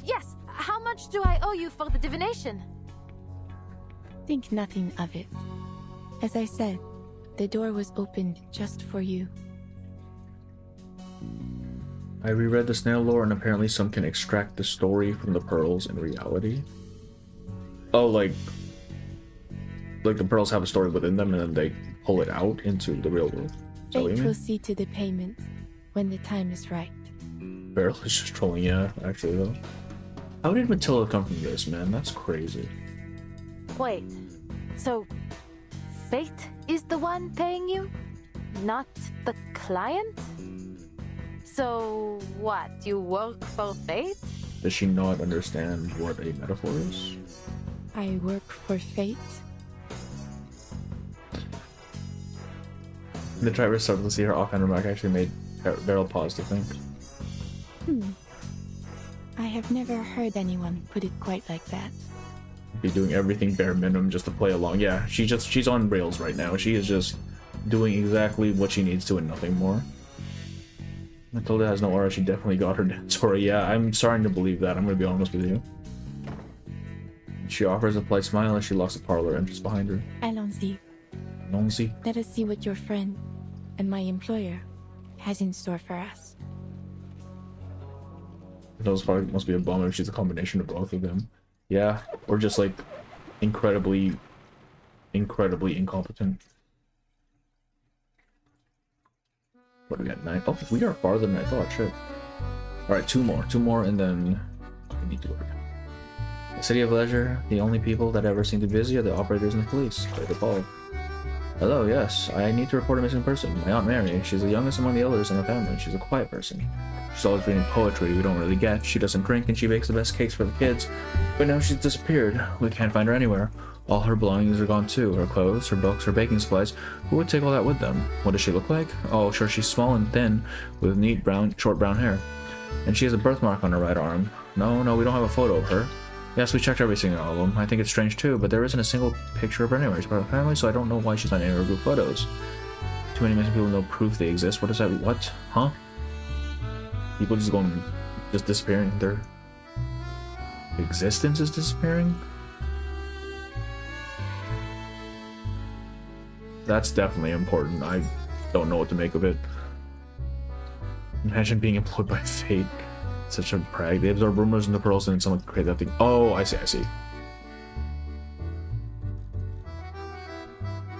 Yes, how much do I owe you for the divination? Think nothing of it. As I said, the door was opened just for you. I reread the snail lore, and apparently some can extract the story from the pearls in reality. Oh, like the pearls have a story within them, and then they pull it out into the real world. Is that what you Fate mean? will see to the payment when the time is right. Beryl is just trolling, yeah, actually, though. How did Matilda come from this, man? That's crazy. Wait, so Fate is the one paying you? Not the client? So what, you work for Fate? Does she not understand what a metaphor is? I work for Fate. The driver started to see her offhand remark actually made Beryl pause to think. I have never heard anyone put it quite like that. Be doing everything bare minimum just to play along. Yeah, she's on rails right now. She is just doing exactly what she needs to and nothing more. Matilda has no aura. She definitely got her dance aura. Yeah, I'm starting to believe that. I'm gonna be honest with you. She offers a polite smile as she locks the parlor entrance behind her. Allons-y. Allons-y. Let us see what your friend and my employer has in store for us. Those probably must be a bummer if she's a combination of both of them. Yeah, or just like incredibly incompetent. What do we got? 9? Oh, we are farther than I thought. Shit. All right, two more, and then I need to work. The city of leisure. The only people that ever seem to be busy are the operators and the police. Play the ball. Hello, yes. I need to report a missing person. My Aunt Mary. She's the youngest among the elders in her family. She's a quiet person. She's always reading poetry we don't really get. She doesn't drink and she bakes the best cakes for the kids. But now she's disappeared. We can't find her anywhere. All her belongings are gone too. Her clothes, her books, her baking supplies. Who would take all that with them? What does she look like? Oh, sure, she's small and thin, with neat short brown hair. And she has a birthmark on her right arm. No, we don't have a photo of her. Yes, we checked every single album. I think it's strange too, but there isn't a single picture of her anywhere. She's part of her family, so I don't know why she's not in any of her group photos. Too many missing people, no proof they exist. What is that? What? Huh? People just disappearing. Their existence is disappearing? That's definitely important. I don't know what to make of it. Imagine being employed by fate. Such a brag. They absorb rumors into pearls and someone create that thing. Oh, I see.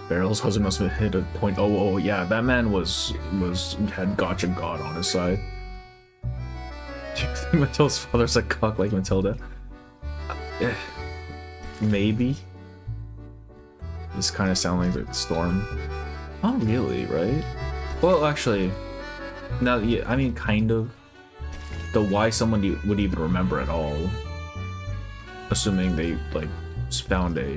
Beryl's husband must have hit a .00. Yeah, that man had gotcha god on his side. Do you think Matilda's father's a cock like Matilda? Maybe. This kind of sounds like the Storm. Not really, right? Well, actually, now, yeah, I mean, kind of. Though why someone would even remember at all, assuming they like found a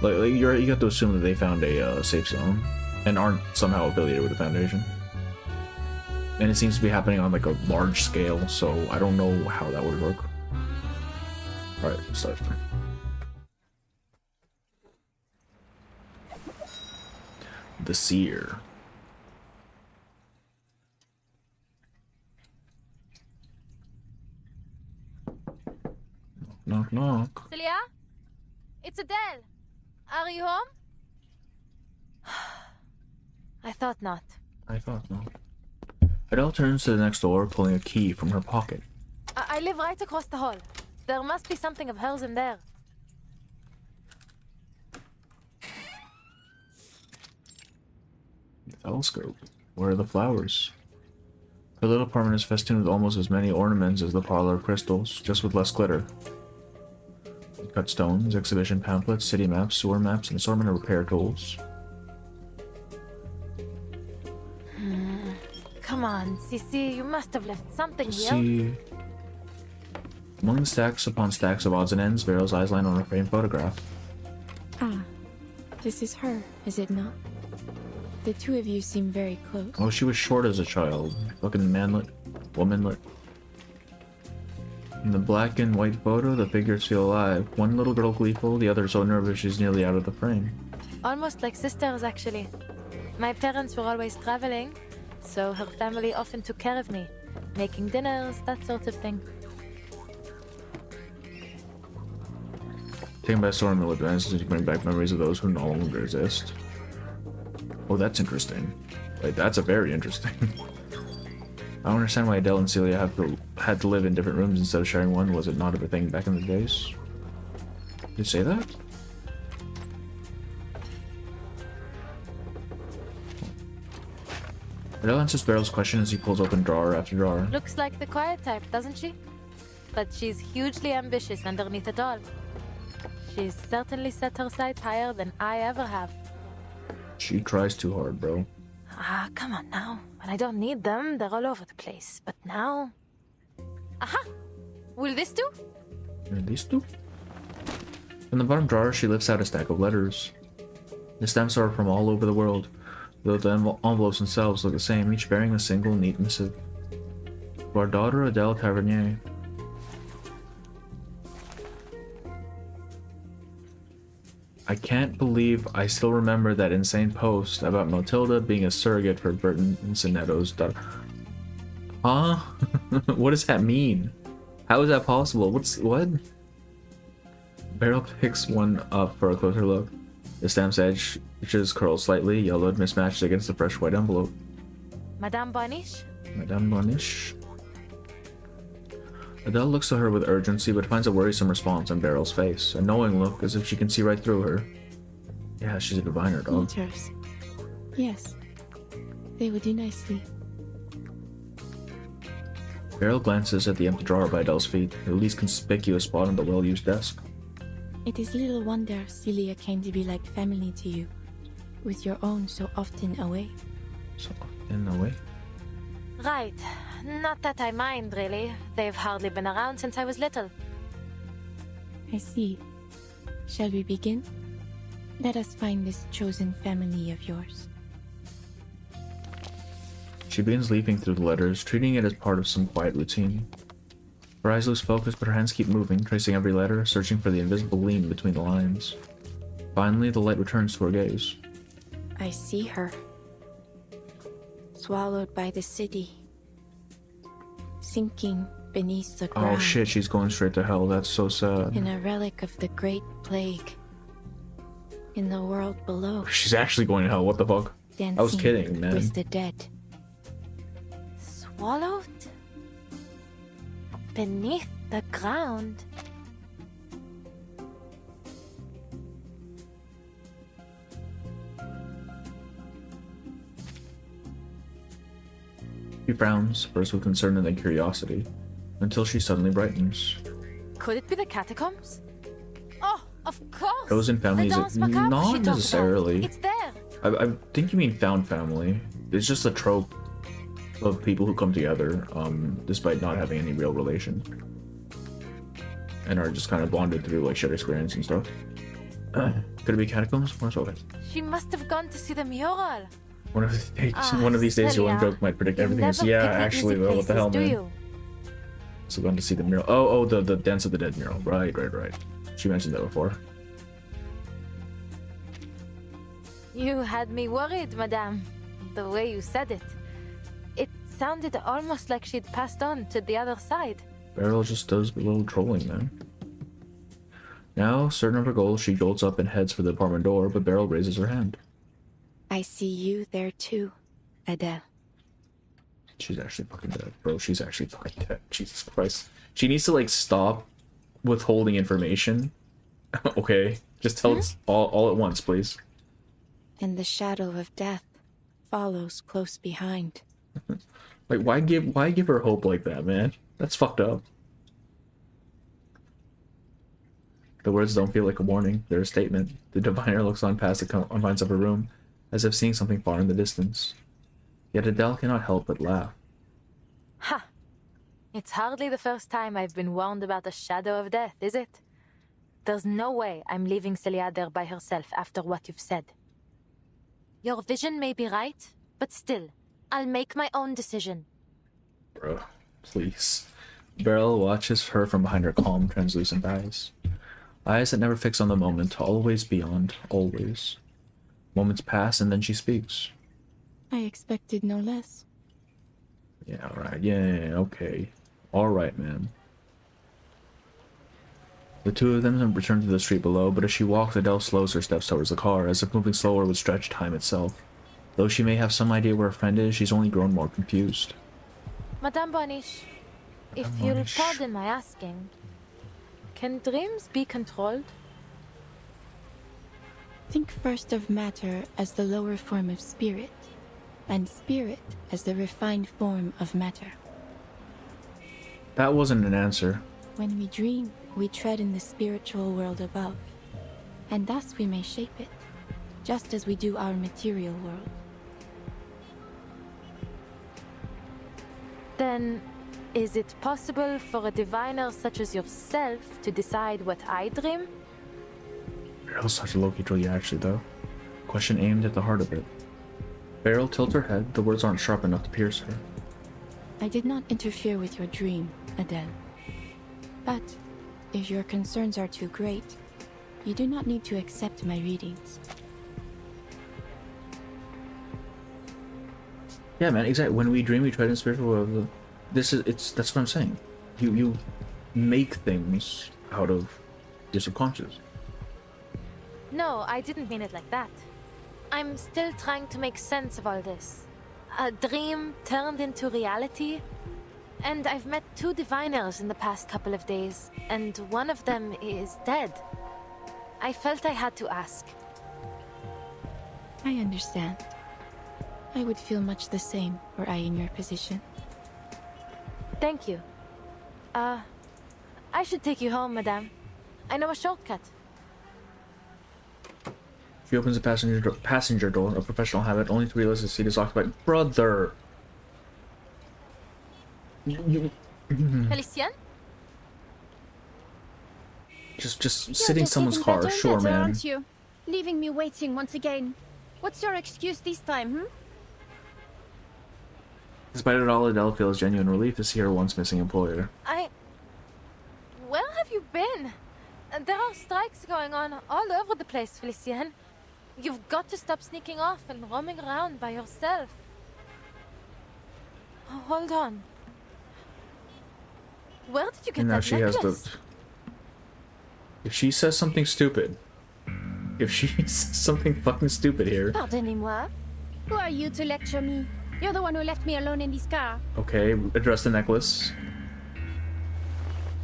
you have to assume that they found a safe zone and aren't somehow affiliated with the Foundation. And it seems to be happening on like a large scale, so I don't know how that would work. All right, start. The Seer. Knock, knock. Celia? It's Adele. Are you home? I thought not. Adele turns to the next door, pulling a key from her pocket. I live right across the hall. There must be something of hers in there. Telescope. Where are the flowers? Her little apartment is festooned with almost as many ornaments as the parlor of crystals, just with less glitter. Cut stones, exhibition pamphlets, city maps, sewer maps, and assortment of repair tools. Come on, Cici, you must have left something here. See. Among the stacks upon stacks of odds and ends, Veryl's eyes land on a framed photograph. Ah, this is her, is it not? The two of you seem very close. Oh, she was short as a child. Fucking manlet, womanlet. In the black and white photo, the figures feel alive. One little girl gleeful, the other so nervous she's nearly out of the frame. Almost like sisters, actually. My parents were always traveling, so her family often took care of me, making dinners, that sort of thing. Taken by storm, the advances to bring back memories of those who no longer exist. Oh, that's interesting. Like, that's a very interesting. I don't understand why Adele and Celia had to live in different rooms instead of sharing one. Was it not a thing back in the days? Did you say that? Adele answers Beryl's question as he pulls open drawer after drawer. Looks like the quiet type, doesn't she? But she's hugely ambitious underneath it all. She's certainly set her sights higher than I ever have. She tries too hard, bro. Ah, come on now. When I don't need them, they're all over the place. But now... Aha! Will this do? These two? From the bottom drawer, she lifts out a stack of letters. The stamps are from all over the world, though the envelopes themselves look the same, each bearing a single neat missive. To our daughter, Adele Tavernier. I can't believe I still remember that insane post about Matilda being a surrogate for Burton and Sinetto's daughter. Huh? What does that mean? How is that possible? What? Beryl picks one up for a closer look. The stamp's edges curl slightly, yellowed, mismatched against the fresh white envelope. Madame Boniche? Madame Boniche? Adele looks to her with urgency, but finds a worrisome response on Beryl's face. A knowing look, as if she can see right through her. Yeah, she's a diviner, dog. Letters. Yes. They would do nicely. Beryl glances at the empty drawer by Adele's feet, the least conspicuous spot on the well-used desk. It is little wonder Celia came to be like family to you, with your own so often away. So often away? Right. Not that I mind, really. They've hardly been around since I was little. I see. Shall we begin? Let us find this chosen family of yours. She begins leafing through the letters, treating it as part of some quiet routine. Her eyes lose focus, but her hands keep moving, tracing every letter, searching for the invisible gleam between the lines. Finally, the light returns to her gaze. I see her. Swallowed by the city. Sinking beneath the ground. Oh shit, she's going straight to hell. That's so sad. In a relic of the Great Plague. In the world below. She's actually going to hell. What the fuck? Dancing I was kidding, man. with the dead. swallowed? Beneath the ground? She frowns, first with concern and then curiosity, until she suddenly brightens. Could it be the catacombs? Oh, of course! Chosen family The is Danse Macabre not she talked about. necessarily. It's there! I think you mean found family. It's just a trope of people who come together, despite not having any real relation. And are just kind of bonded through like shared experience and stuff. Could it be catacombs? What's okay? She must have gone to see the mural. One of these days, your one joke might predict everything. So, yeah, actually, though, what the hell, man? So going to see the mural. Oh, the Dance of the Dead mural. Right. She mentioned that before. You had me worried, madame. The way you said it. It sounded almost like she'd passed on to the other side. Beryl just does a little trolling, man. Now, certain of her goals, she jolts up and heads for the apartment door, but Beryl raises her hand. I see you there too, Adele. She's actually fucking dead, bro. She's actually fucking dead. Jesus Christ. She needs to, like, stop withholding information. Okay? Just tell us all at once, please. And the shadow of death follows close behind. Like, why give her hope like that, man? That's fucked up. The words don't feel like a warning. They're a statement. The diviner looks on past the confines of her room, as if seeing something far in the distance. Yet Adele cannot help but laugh. Ha! It's hardly the first time I've been warned about the shadow of death, is it? There's no way I'm leaving Celia there by herself after what you've said. Your vision may be right, but still, I'll make my own decision. Bro, please. Beryl watches her from behind her calm, translucent eyes. Eyes that never fix on the moment, always beyond, always. Moments pass and then she speaks. I expected no less. Yeah, alright. Yeah, okay. Alright, man. The two of them return to the street below, but as she walks, Adele slows her steps towards the car, as if moving slower would stretch time itself. Though she may have some idea where her friend is, she's only grown more confused. Madame Boniche, if you'll pardon my asking, can dreams be controlled? Think first of matter as the lower form of spirit, and spirit as the refined form of matter. That wasn't an answer. When we dream, we tread in the spiritual world above, and thus we may shape it, just as we do our material world. Then, is it possible for a diviner such as yourself to decide what I dream? Beryl's such a low-key troll, actually, though. Question aimed at the heart of it. Beryl tilts her head, the words aren't sharp enough to pierce her. I did not interfere with your dream, Adele. But, if your concerns are too great, you do not need to accept my readings. Yeah, man, exactly. When we dream, we tread in spiritual world. That's what I'm saying. You make things out of your subconscious. No, I didn't mean it like that. I'm still trying to make sense of all this. A dream turned into reality, and I've met two diviners in the past couple of days, and one of them is dead. I felt I had to ask. I understand. I would feel much the same were I in your position. Thank you. I should take you home, madame. I know a shortcut. She opens the passenger door, a professional habit, only to realize the seat is occupied. Brother! Felicien? Just sit in someone's car, sure, man. Aren't you? Leaving me waiting once again. What's your excuse this time, Despite it all, Adele feels genuine relief to see her once missing employer. Where have you been? There are strikes going on all over the place, Felicien. You've got to stop sneaking off and roaming around by yourself. Hold on. Where did you get And now that she necklace? has the... If she says something stupid... If she says something fucking stupid here... Pardonnez-moi. Who are you to lecture me? You're the one who left me alone in this car. Okay, address the necklace.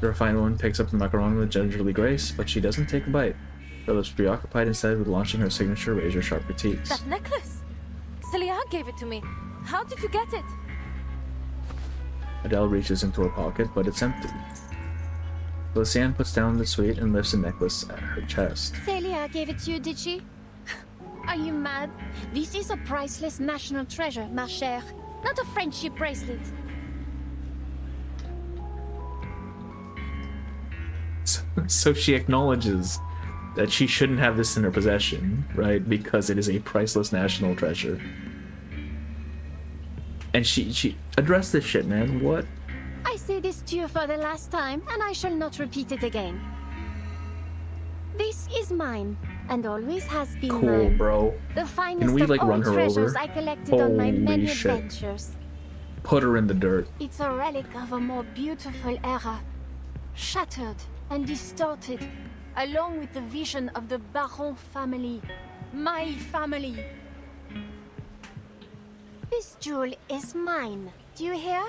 The refined woman picks up the macaron with gingerly grace, but she doesn't take a bite. Philip's preoccupied instead with launching her signature razor-sharp critiques. That necklace? Celia gave it to me. How did you get it? Adele reaches into her pocket, but it's empty. Lucienne puts down the sweet and lifts the necklace at her chest. Celia gave it to you, did she? Are you mad? This is a priceless national treasure, ma chère. Not a friendship bracelet. So she acknowledges that she shouldn't have this in her possession, right? Because it is a priceless national treasure. And she addressed this shit, man. What? I say this to you for the last time, and I shall not repeat it again. This is mine, and always has been Cool, mine. bro. The finest Can we, of like, all run her treasures over? I collected on my Holy many shit. adventures. Put her in the dirt. It's a relic of a more beautiful era, shattered and distorted, along with the vision of the Baron family, my family. This jewel is mine. Do you hear?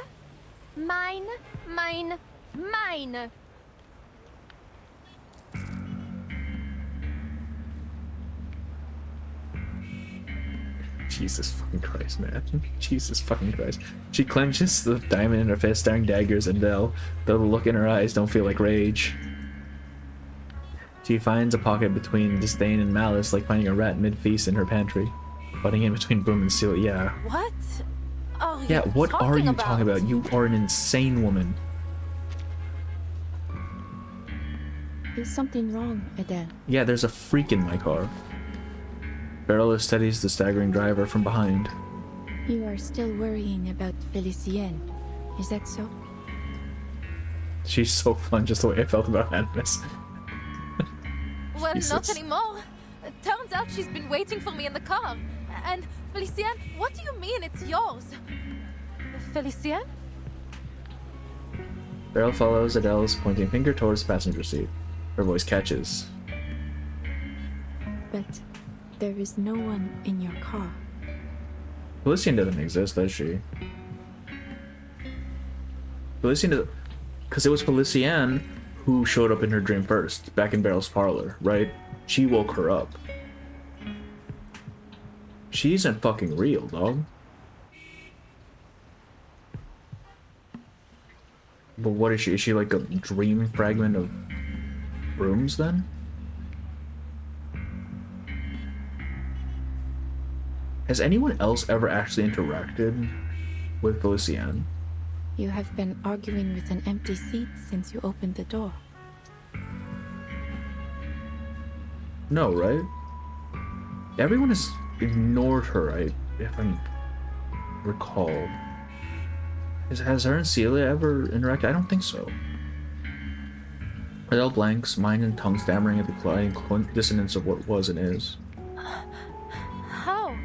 Mine, mine, mine. Jesus fucking Christ, man. Jesus fucking Christ. She clenches the diamond in her fist, staring daggers at Adele, though the look in her eyes don't feel like rage. She finds a pocket between disdain and malice, like finding a rat mid-feast in her pantry. Butting in between Broom and Seal, yeah. What are Yeah, you what are you about? talking about? You are an insane woman. Is something wrong, Adele? Yeah, there's a freak in my car. Beryl steadies the staggering driver from behind. You are still worrying about Felicienne. Is that so? She's so fun, just the way I felt about Animus. Well, Jesus. not anymore. It turns out she's been waiting for me in the car. And Felicienne, what do you mean it's yours? Felicienne? Beryl follows Adele's pointing finger towards the passenger seat. Her voice catches. But there is no one in your car. Felicienne doesn't exist, does she? Felicienne doesn't... Because it was Felicienne who showed up in her dream first, back in Beryl's parlor, right? She woke her up. She isn't fucking real, dog. But what is she? Is she like a dream fragment of Brooms then? Has anyone else ever actually interacted with Felicienne? You have been arguing with an empty seat since you opened the door. No, right? Everyone has ignored her, if I recall. Has her and Celia ever interacted? I don't think so. Adele blanks, mind and tongue stammering at the colliding dissonance of what was and is. How?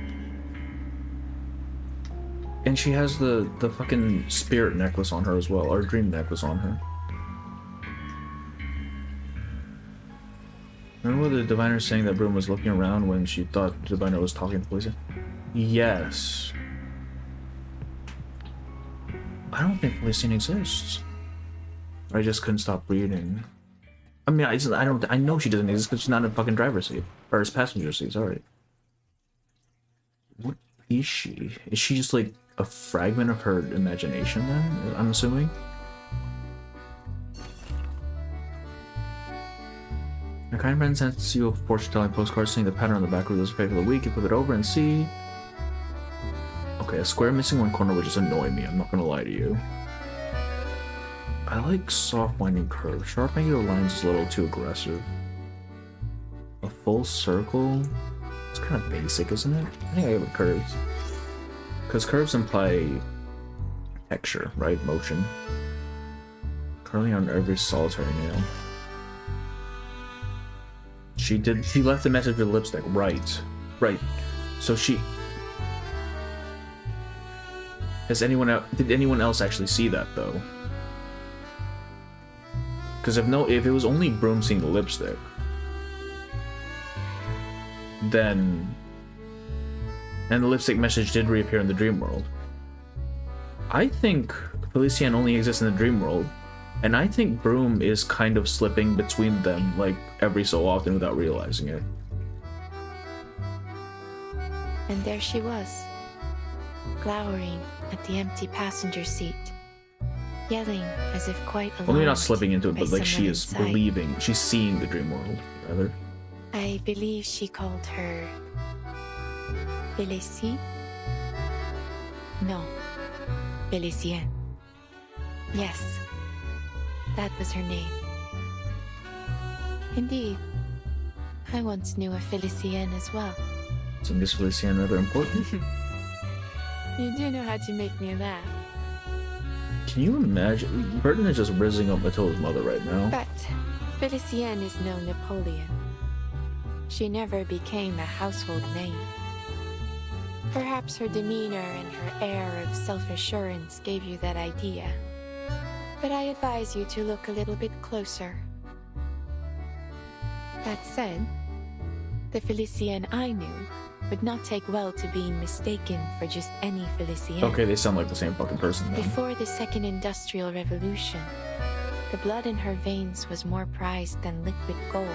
And she has the fucking spirit necklace on her as well, or dream necklace on her. Remember the diviner saying that Broom was looking around when she thought the diviner was talking to Felicienne? Yes. I don't think Felicienne exists. I just couldn't stop reading. I mean, I know she doesn't exist because she's not in a fucking driver's seat. Or his passenger seat, sorry. What is she? Is she just like a fragment of her imagination then, I'm assuming? A kind friend sends you a fortune-telling postcard seeing the pattern on the back of this paper of the week. You flip it over and see... Okay, a square missing one corner would just annoy me, I'm not gonna lie to you. I like soft winding curves. Sharp angular lines is a little too aggressive. A full circle? It's kind of basic, isn't it? I think I give it curves. Because curves imply texture, right? Motion. Curling on every solitary nail. She left the message with lipstick. Right. So she... Did anyone else actually see that, though? Because if it was only Broom seeing the lipstick, then... And the lipstick message did reappear in the dream world. I think Felician only exists in the dream world, and I think Broom is kind of slipping between them, like, every so often without realizing it. And there she was, glowering at the empty passenger seat, yelling as if quite alarmed. Well, maybe not slipping into it, but like she someone is inside. believing, she's seeing the dream world, rather. I believe she called her Félicie? No, Felicienne. Yes, that was her name. Indeed, I once knew a Felicienne as well. So Miss Felician rather important. You do know how to make me laugh. Can you imagine? Burton is just rizzing up Matilda's mother right now. But Felicienne is no Napoleon. She never became a household name. Perhaps her demeanor and her air of self-assurance gave you that idea. But I advise you to look a little bit closer. That said, the Felicienne I knew would not take well to being mistaken for just any Felicienne. Okay, they sound like the same fucking person then. Before the Second Industrial Revolution, the blood in her veins was more prized than liquid gold.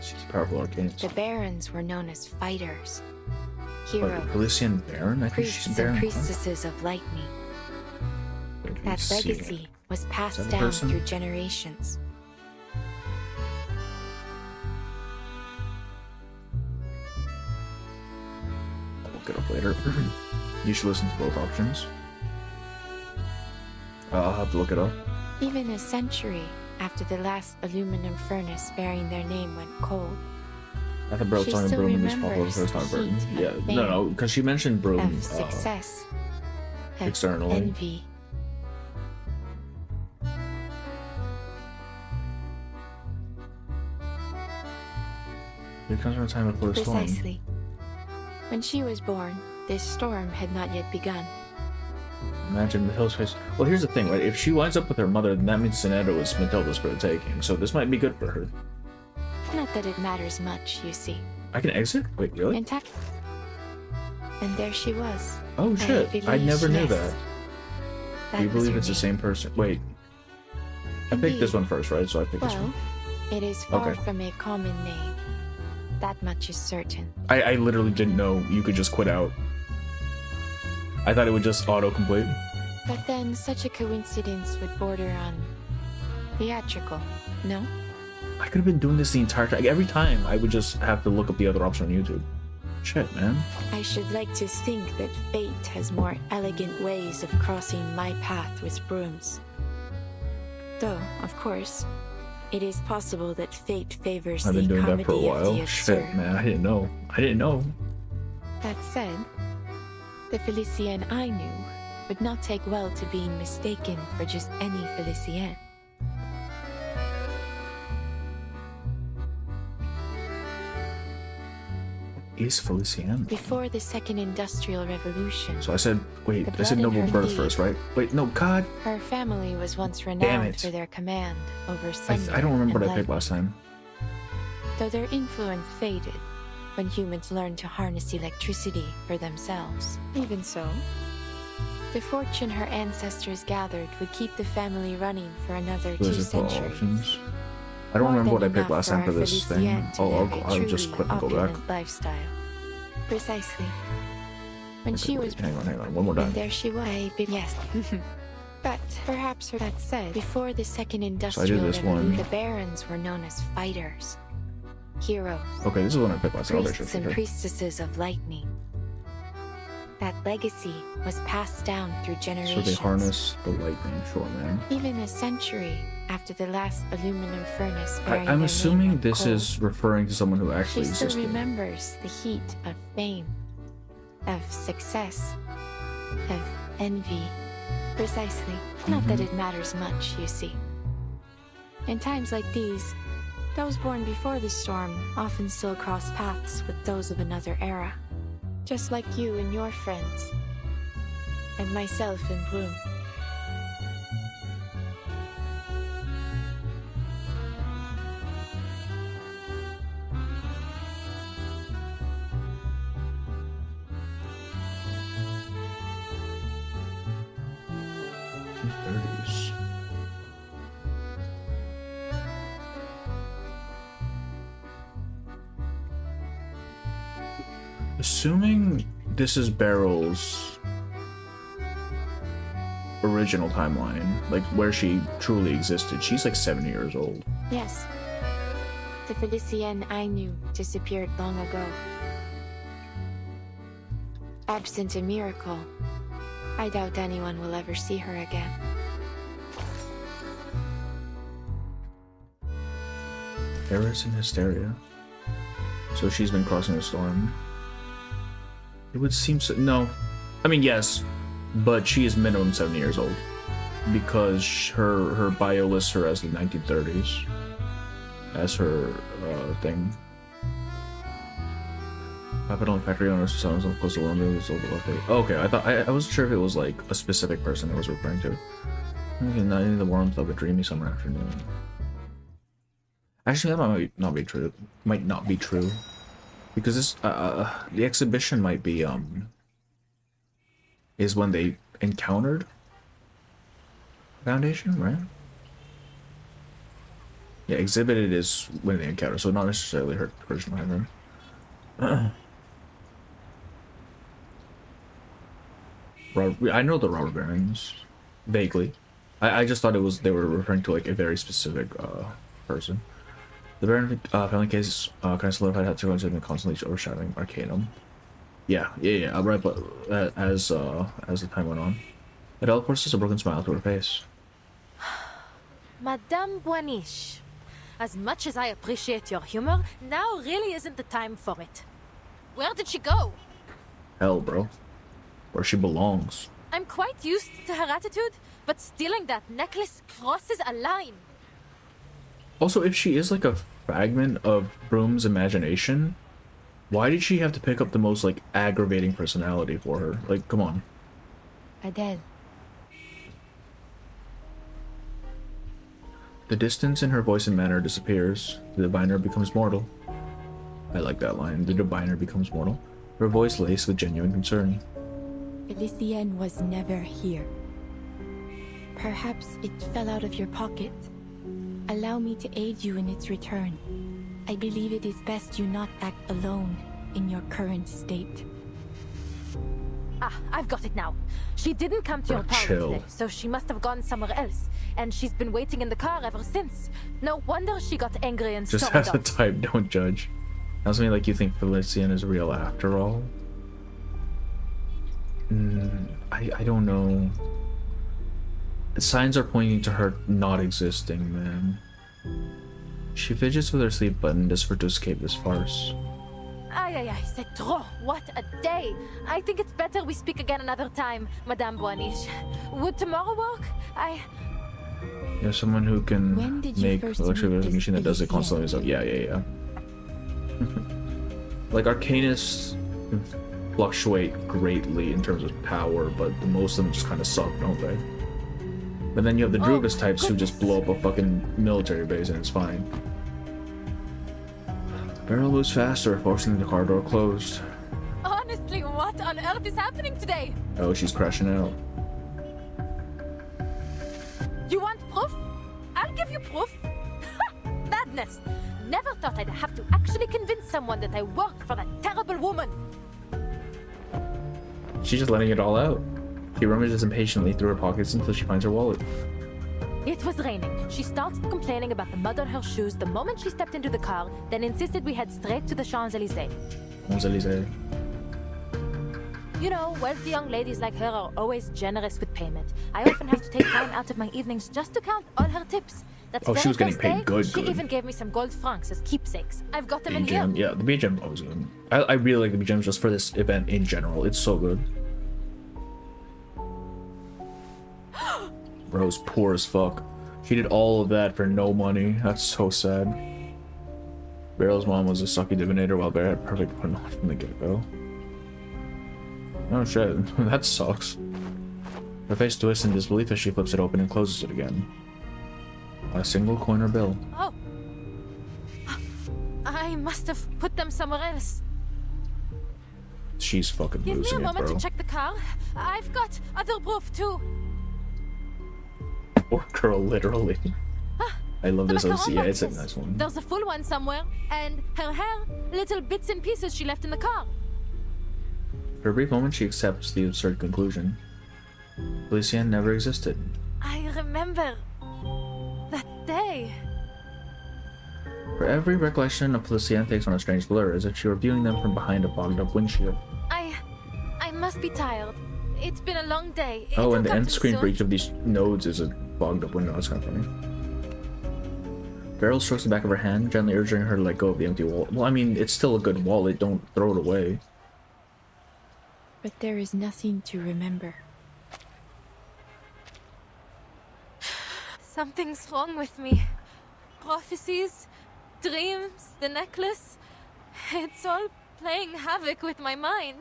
She's powerful arcanes. The barons were known as fighters, Wait, heroes, Felician Baron? I think she's priests Baron. and priestesses of lightning. That see. legacy was Is passed that a down person? through generations. I'll look it up later. You should listen to both options. I'll have to look it up. Even a century after the last aluminum furnace bearing their name went cold, I thought Bro was she talking still Broom in this Papa the remembers first time. the Burton. heat Yeah, of no, because she mentioned Broom of success, of externally. envy. There comes a time before the storm. Precisely. When she was born, this storm had not yet begun. Imagine Matilda's face. Well, here's the thing, right? If she winds up with her mother, then that means Sinedo is Matilda's for the taking. So this might be good for her. Not that it matters much, you see. I can exit? Wait, really? Intact. And there she was. Oh shit! I believe, never knew yes. that. That You was believe her it's the name. same person? Wait. I picked this one first, right? So I picked this Well, one. it is far Okay. from a common name. That much is certain. I literally didn't know you could just quit out. I thought it would just auto-complete. But then such a coincidence would border on theatrical, no? I could have been doing this the entire time. Like, every time, I would just have to look up the other option on YouTube. Shit, man. I should like to think that fate has more elegant ways of crossing my path with brooms. Though, of course, it is possible that fate favors I've the been doing comedy that for a of the while. absurd. Shit, man. I didn't know. I didn't know. That said, the Felicienne I knew would not take well to being mistaken for just any Felicienne. Is Felician? Before the Second Industrial Revolution, So I said, wait, The I said blood in noble her birth feet. first, right? Wait, no, God. her family was once Damn renowned it. for their command over I thunder don't remember and what I picked lightning. last time. Though their influence faded when humans learned to harness electricity for themselves. Even so, the fortune her ancestors gathered would keep the family running for another 2 Those are four centuries. options. I don't More remember what I than picked enough last for time for our this thing. Felicienne to live a I'll just truly quit and go back. opulent lifestyle. Precisely. When she was Hang on, one more time. And there she was. Yes. But perhaps her that said, before the Second Industrial this one. Revolution, the barons were known as fighters, heroes, Okay, this is one I picked last time. priests and priestesses of lightning. That legacy was passed down through So generations. they harness the lightning, sure, man. Even a century after the last aluminum furnace bearing I'm their assuming name went this cold, is referring to someone who she actually still existed. remembers the heat of fame, of success, of envy. Precisely. Not that it matters much, you see. In times like these, those born before the storm often still cross paths with those of another era. Just like you and your friends. And myself and Bloom. Assuming this is Beryl's original timeline, like where she truly existed, she's like 70 years old. Yes. The Felicienne I knew disappeared long ago. Absent a miracle, I doubt anyone will ever see her again. Eris in hysteria. So she's been crossing the storm. It would seem so. No. I mean, yes. But she is minimum 70 years old. Because her bio lists her as the 1930s. As her thing. Capital and factory owners who sounds close to London was okay, I thought I wasn't sure if it was like a specific person I was referring to. Okay, not in the warmth of a dreamy summer afternoon. Actually, that might not be true. Might not be true, because this the exhibition might be is when they encountered Foundation, right? Yeah, exhibited is when they encounter, so not necessarily her original name. I know the robber barons vaguely. I just thought it was they were referring to like a very specific person. The Baron family case kind of solidified how to in the constantly overshadowing Arcanum. Yeah, right. But as the time went on, it all forces a broken smile to her face. Madame Boiniche, as much as I appreciate your humor, now really isn't the time for it. Where did she go? Hell, bro. Where she belongs. I'm quite used to her attitude, but stealing that necklace crosses a line. Also, if she is like a fragment of Broom's imagination, why did she have to pick up the most like aggravating personality for her? Like, come on. Adele. The distance in her voice and manner disappears. The diviner becomes mortal. I like that line. The diviner becomes mortal. Her voice laced with genuine concern. Felicienne was never here. Perhaps it fell out of your pocket. Allow me to aid you in its return. I believe it is best you not act alone in your current state. Ah, I've got it now. She didn't come to your party today, so she must have gone somewhere else. And she's been waiting in the car ever since. No wonder she got angry and just stormed as a off. type, don't judge. Sounds to me like you think Felicienne is real after all. I don't know. Signs are pointing to her not existing, man. She fidgets with her sleep button desperate to escape this farce. Aye, c'est trop. What a day. I think it's better we speak again another time, Madame Boiniche. Would tomorrow work? You're someone who can make electric machine that does it constantly. So yeah. Like Arcanists fluctuate greatly in terms of power, but most of them just kind of suck, don't they? But then you have the Druidist types who just blow up a fucking military base and it's fine. Beryl moves faster, forcing the car door closed. Honestly, what on earth is happening today? Oh, she's crashing out. You want proof? I'll give you proof. Madness! Never thought I'd have to actually convince someone that I worked for that terrible woman. She's just letting it all out. She rummages impatiently through her pockets until she finds her wallet. It was raining. She started complaining about the mud on her shoes the moment she stepped into the car, then insisted we head straight to the Champs-Élysées. Champs-Élysées. You know, wealthy young ladies like her are always generous with payment. I often have to take time out of my evenings just to count all her tips. That's she was getting paid good. She even gave me some gold francs as keepsakes. I've got them in here. Yeah, the BGM always good. I really like the BGMs just for this event in general. It's so good. Bro's poor as fuck. She did all of that for no money. That's so sad. Beryl's mom was a sucky divinator while Beryl had perfect put on from the get-go. Oh shit, that sucks. Her face twists in disbelief as she flips it open and closes it again. A single coin or bill. Oh. I must have put them somewhere else. She's fucking losing it, bro. Give me a moment to check the car. I've got other proof too. Poor girl, literally. I love this OC. Yeah, it's a nice one. There's a full one somewhere, and her hair, little bits and pieces she left in the car. For a brief moment, she accepts the absurd conclusion. Felician never existed. I remember that day. For every recollection of Felician takes on a strange blur, as if she were viewing them from behind a bogged-up windshield. I must be tired. It's been a long day. Oh, and the It'll end come screen soon. for each of these nodes is a bogged-up window. That's kind of funny. Beryl strokes the back of her hand, gently urging her to let go of the empty wall. Well, I mean, it's still a good wallet. Don't throw it away. But there is nothing to remember. Something's wrong with me. Prophecies, dreams, the necklace. It's all playing havoc with my mind.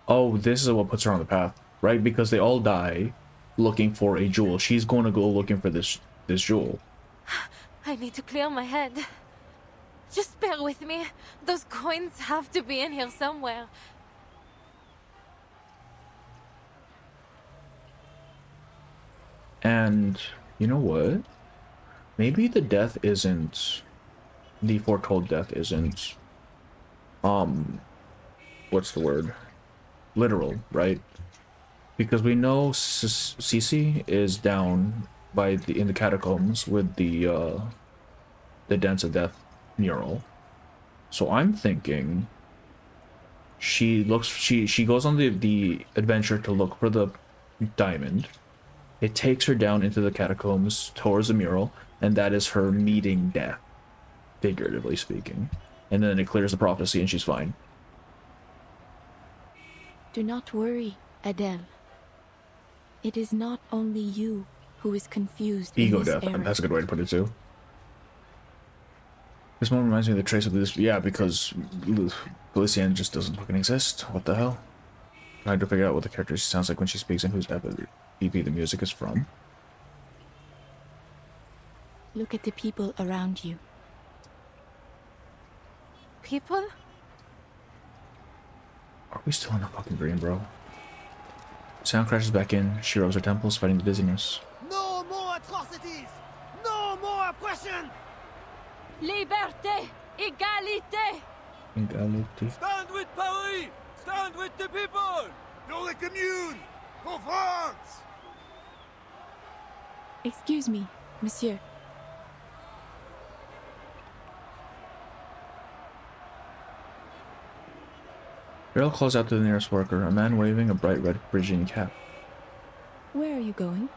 Oh, this is what puts her on the path, right? Because they all die looking for a jewel. She's going to go looking for this jewel. I need to clear my head. Just bear with me. Those coins have to be in here somewhere. And you know what? Maybe the death isn't... The foretold death isn't... What's the word? Literal, right? Because we know Cece is down in the catacombs with the Dance of Death mural. So I'm thinking she goes on the adventure to look for the diamond. It takes her down into the catacombs towards the mural, and that is her meeting death, figuratively speaking. And then it clears the prophecy and she's fine. Do not worry, Adele. It is not only you who is confused Ego in this death. era. That's a good way to put it too. This moment reminds me of the trace of this. Yeah, because Felician just doesn't fucking exist. What the hell? Trying to figure out what the character sounds like when she speaks and whose EP the music is from. Look at the people around you. People? Are we still in a fucking dream, bro? Sound crashes back in. She rubs her temples, fighting the dizziness. No more atrocities! No more oppression! Liberté! Égalité! Equality. Stand with Paris! Stand with the people! Pour the commune! For France! Excuse me, monsieur. Beryl calls out to the nearest worker, a man waving a bright red Phrygian cap. Where are you going?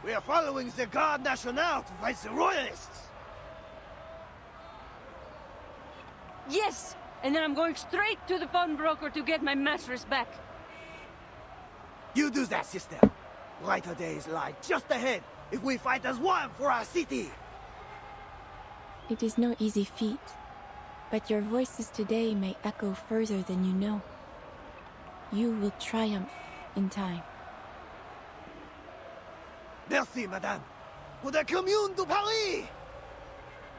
We are following the Garde Nationale to fight the Royalists! Yes! And then I'm going straight to the pawnbroker to get my mattress back. You do that, sister. Brighter days lie just ahead if we fight as one for our city! It is no easy feat, but your voices today may echo further than you know. You will triumph in time. Merci, madame. Pour the Commune de Paris!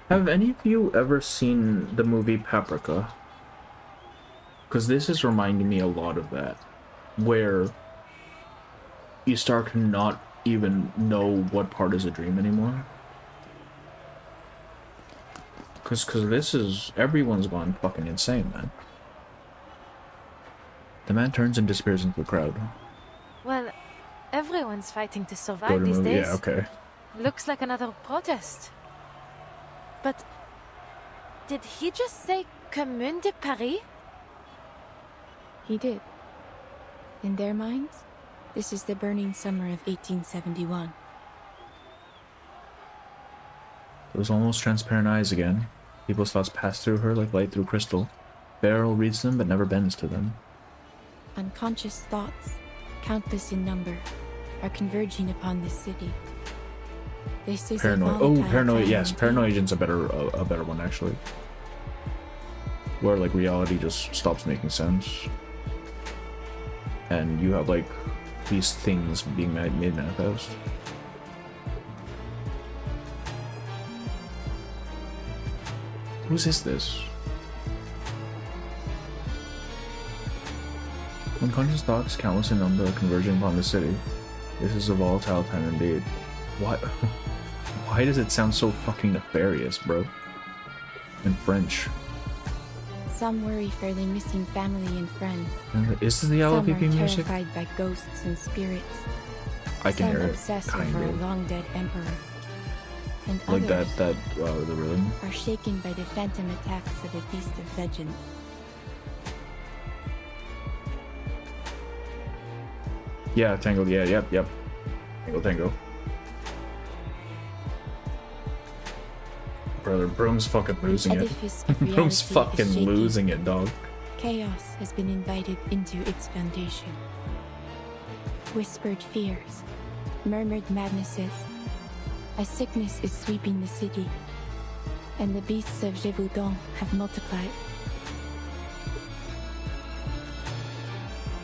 Have any of you ever seen the movie Paprika? Because this is reminding me a lot of that, where you start to not even know what part is a dream anymore. Because this is... everyone's gone fucking insane, man. The man turns and disappears into the crowd. Well, everyone's fighting to Go survive to these movie. days. Yeah, okay. Looks like another protest. But did he just say Commune de Paris? He did. In their minds, this is the burning summer of 1871. Those almost transparent eyes again. People's thoughts pass through her like light through crystal. Beryl reads them but never bends to them. Unconscious thoughts, countless in number, are converging upon this city. This is Paranoid. a volatile Paranoid. time Yes, indeed. Paranoid Agent's a better one actually. Where like reality just stops making sense, and you have like these things being made manifest. Whose is this? Unconscious thoughts, countless in number, converging upon the city. This is a volatile time indeed. What? Why does it sound so fucking nefarious, bro? In French. Some worry for their missing family and friends. Is this the LPP Some are music? terrified by ghosts and spirits. I can hear it. Obsessed Kind over a of. long-dead emperor. And Like others the rhythm. are shaken by the phantom attacks of a beast of legend. Yeah, Tango. Yeah, yep. Tango. Brother, Broom's fucking losing it. edifice of Broom's reality is fucking shaking. losing it, dog. Chaos has been invited into its foundation. Whispered fears, murmured madnesses. A sickness is sweeping the city, and the beasts of Gévaudan have multiplied.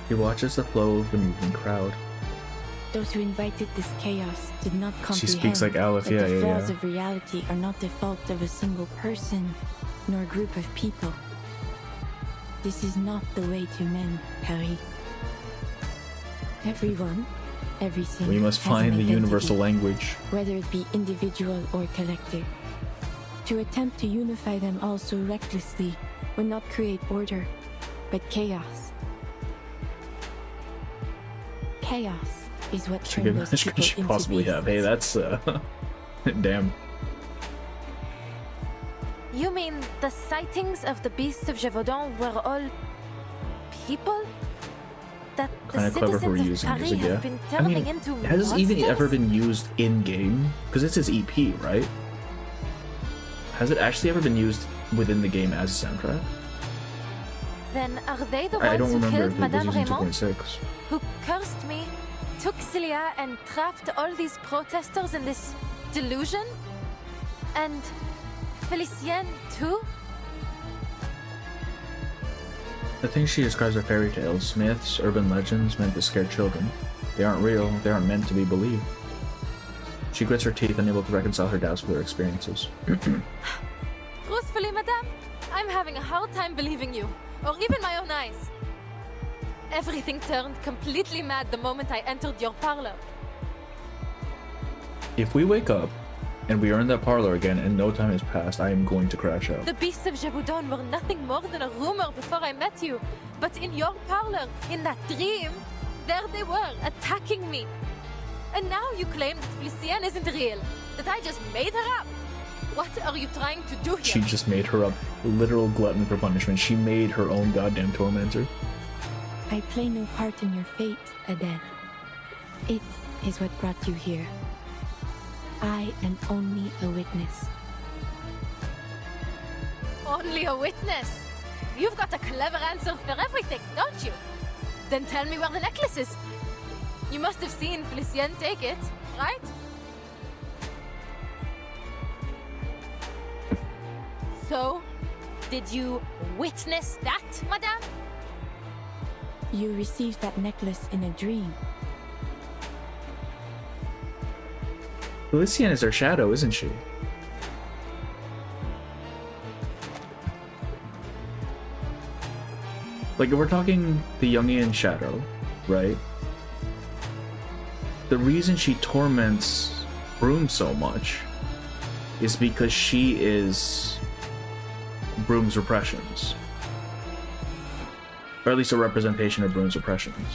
He watches the flow of the moving crowd. Those who invited this chaos did not comprehend She speaks like Aleph, that yeah, the yeah, flaws yeah. of reality are not the fault of a single person, nor group of people. This is not the way to mend, Harry. Everyone, everything. We must has an find the identity, universal language. whether it be individual or collective. To attempt to unify them all so recklessly would not create order, but chaos. Chaos is what She turned could, those she people could into possibly beasts. have. Hey, that's damn. You mean the sightings of the beasts of Gévaudan were all people? That the Kind of clever for citizens using of Paris music, yeah. have been I turning mean, into has this even monsters? ever been used in game? Because it's his EP, right? Has it actually ever been used within the game as a soundtrack? Then are they the I ones don't who remember killed if it was Madame using Raymond? 2.6. Who cursed me, took Celia and trapped all these protesters in this delusion? And Felicienne too? The things she describes are fairy tales, myths, urban legends meant to scare children. They aren't real, they aren't meant to be believed. She grits her teeth, unable to reconcile her doubts with her experiences. Truthfully, Madame, I'm having a hard time believing you, or even my own eyes. Everything turned completely mad the moment I entered your parlor. If we wake up and we are in that parlor again and no time has passed, I am going to crash out. The beasts of Gévaudan were nothing more than a rumor before I met you. But in your parlor, in that dream, there they were, attacking me. And now you claim that Felicienne isn't real, that I just made her up. What are you trying to do here? She just made her up. Literal glutton for punishment. She made her own goddamn tormentor. I play no part in your fate, Adele. It is what brought you here. I am only a witness. Only a witness? You've got a clever answer for everything, don't you? Then tell me where the necklace is. You must have seen Felicienne take it, right? So, did you witness that, madame? You received that necklace in a dream. Felicienne is her shadow, isn't she? Like, if we're talking the Jungian shadow, right? The reason she torments Broom so much is because she is Broom's repressions. Or at least a representation of Broom's repressions.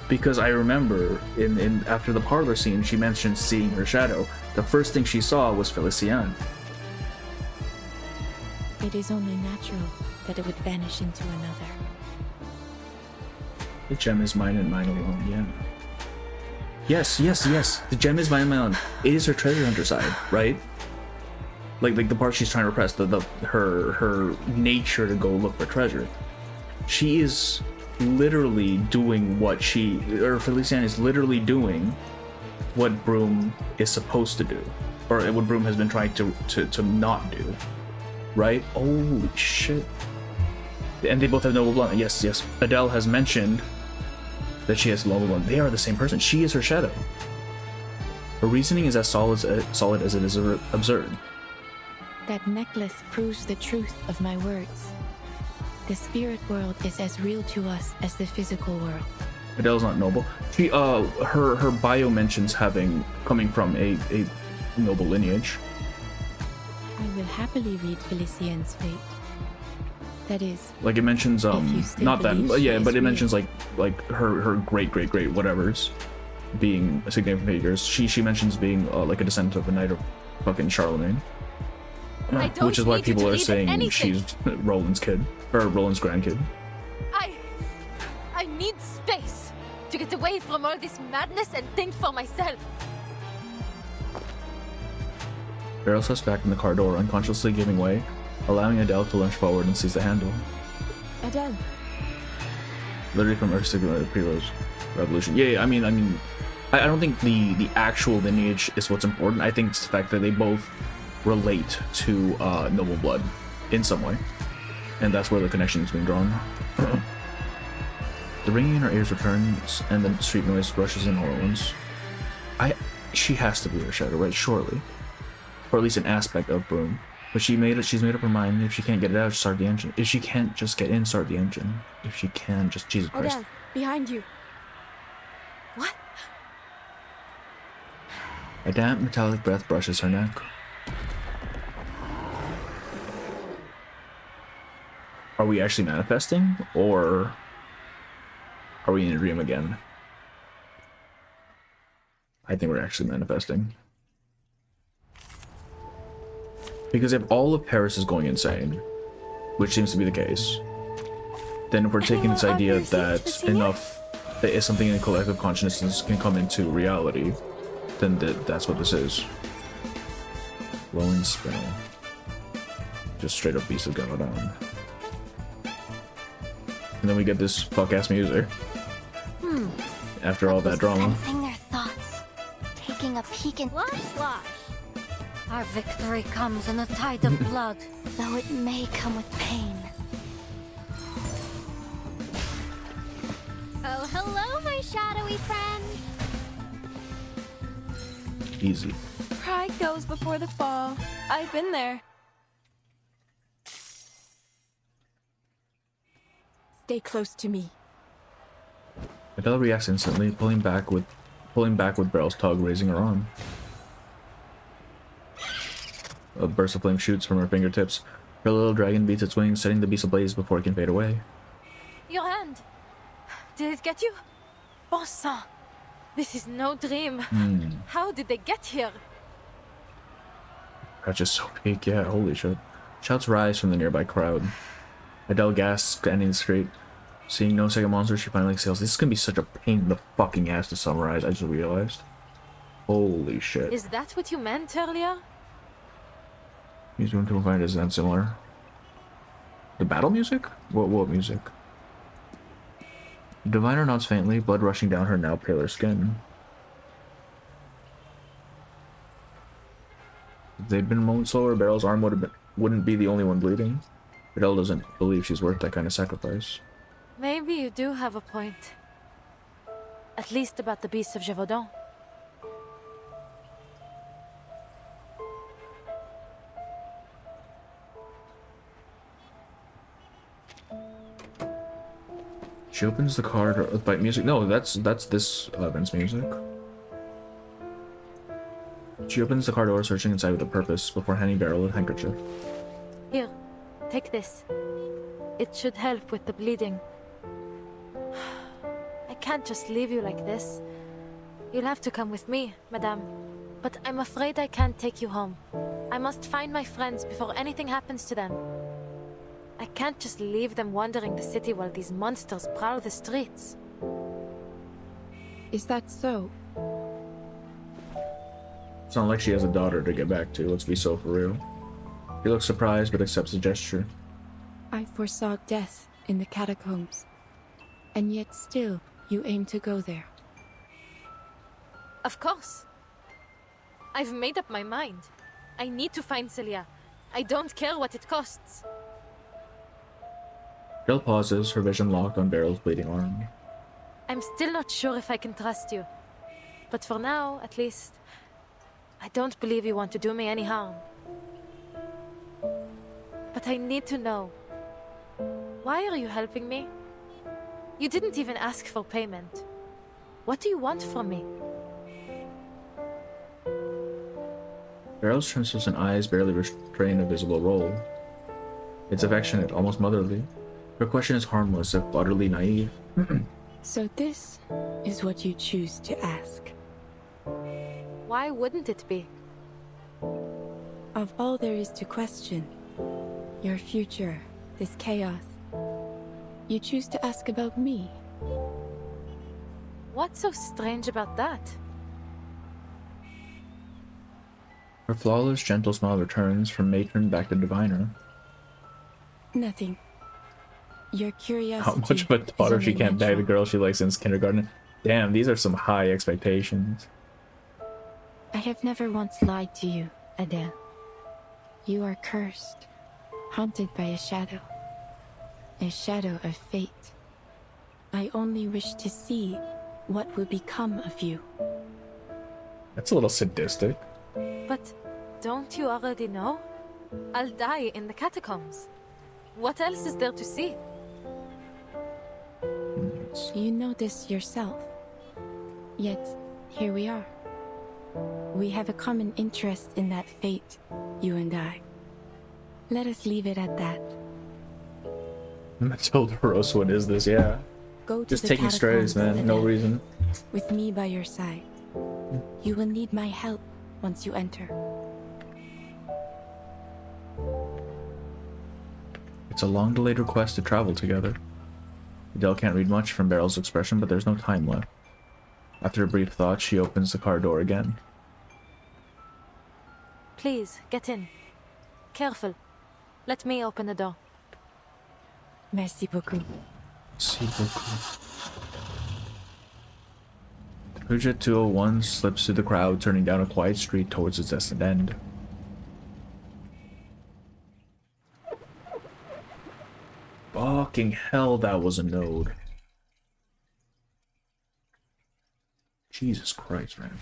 Because I remember in after the parlor scene, she mentioned seeing her shadow. The first thing she saw was Felicienne. It is only natural that it would vanish into another. The gem is mine and mine alone, yeah. Yes. The gem is mine and mine alone. It is her treasure hunter side, right? Like the part she's trying to repress, her nature to go look for treasure. She is literally doing what Felicienne is literally doing what Broom is supposed to do, or what Broom has been trying to not do, right? Holy shit! And they both have noble blood. Yes. Adele has mentioned that she has noble blood. They are the same person. She is her shadow. Her reasoning is as solid as it is absurd. That necklace proves the truth of my words. The spirit world is as real to us as the physical world. Adele's not noble. She her bio mentions coming from a noble lineage. I will happily read Felicien's fate. That is, like it mentions not that, but yeah, but it mentions like her great whatevers being significant figures. She mentions being like a descendant of a knight of fucking Charlemagne, which is why people are saying she's Roland's kid or Roland's grandkid. I need space to get away from all this madness and think for myself. Beryl slips back in the car door, unconsciously giving way, allowing Adele to lunge forward and seize the handle. Adele. Literally from Earth Sigma Prevo's Revolution. Yeah, I mean, I don't think the actual lineage is what's important. I think it's the fact that they both relate to noble blood in some way, and that's where the connection is being drawn. The ringing in her ears returns, and the street noise rushes in all at once. She has to be her shadow, right? Surely, or at least an aspect of Broom. But she's made up her mind. If she can't get it out, start the engine. If she can't just get in, start the engine. If she can, just Jesus Christ. Odell, behind you. What? A damp metallic breath brushes her neck. Are we actually manifesting, or are we in a dream again? I think we're actually manifesting. Because if all of Paris is going insane, which seems to be the case, then if we're taking this idea that enough, that is something in collective consciousness can come into reality, then that's what this is. Rolling spell. Just straight up Beast of Galadan. And then we get this fuck-ass music. After all that drama. Sensing their thoughts. Taking a peek in... Slash. Our victory comes in a tide of blood. Though it may come with pain. Oh, hello, my shadowy friends. Easy. Pride goes before the fall. I've been there. Stay close to me. Adele reacts instantly, pulling back with Beryl's tug, raising her arm. A burst of flame shoots from her fingertips. Her little dragon beats its wings, setting the beast ablaze before it can fade away. Your hand. Did it get you? Bon sang. This is no dream. How did they get here? That's just so big, yeah, holy shit. Shouts rise from the nearby crowd. Adele gasps, standing in the street. Seeing no second monster, she finally exhales. This is gonna be such a pain in the fucking ass to summarize, I just realized. Holy shit. Is that what you meant earlier? He's doing to find is that similar. The battle music? What music? The diviner nods faintly, blood rushing down her now paler skin. If they'd been a moment slower, Beryl's arm wouldn't be the only one bleeding. Adele doesn't believe she's worth that kind of sacrifice. Maybe you do have a point. At least about the beast of Gévaudan. She opens the car to bite music. No, that's this event's music. She opens the car door, searching inside with a purpose, before handing Beryl a handkerchief. Here, take this. It should help with the bleeding. I can't just leave you like this. You'll have to come with me, madame. But I'm afraid I can't take you home. I must find my friends before anything happens to them. I can't just leave them wandering the city while these monsters prowl the streets. Is that so? It's not like she has a daughter to get back to, let's be so for real. He looks surprised but accepts the gesture. I foresaw death in the catacombs, and yet still you aim to go there. Of course. I've made up my mind. I need to find Celia. I don't care what it costs. Jill pauses, her vision locked on Beryl's bleeding arm. I'm still not sure if I can trust you. But for now, at least, I don't believe you want to do me any harm. But I need to know. Why are you helping me? You didn't even ask for payment. What do you want from me? Beryl's translucent eyes barely restrain a visible roll. It's affectionate, almost motherly. Her question is harmless, if utterly naive. So this is what you choose to ask. Why wouldn't it be? Of all there is to question, your future, this chaos, you choose to ask about me. What's so strange about that? Her flawless, gentle smile returns from matron back to diviner. Nothing. Your curiosity. How much of a daughter she can't bag the girl she likes since kindergarten. Damn, these are some high expectations. I have never once lied to you, Adele. You are cursed, haunted by a shadow of fate. I only wish to see what will become of you. That's a little sadistic. But don't you already know? I'll die in the catacombs. What else is there to see? You know this yourself. Yet, here we are. We have a common interest in that fate, you and I. Let us leave it at that. Matilda Rose, what is this? Yeah. Go to just the taking strays, man. Adele. No reason. With me by your side. You will need my help once you enter. It's a long-delayed request to travel together. Adele can't read much from Beryl's expression, but there's no time left. After a brief thought, she opens the car door again. Please, get in. Careful. Let me open the door. Merci beaucoup. Merci beaucoup. Peugeot 201 slips through the crowd, turning down a quiet street towards its destined end. Fucking hell, that was a node. Jesus Christ, man.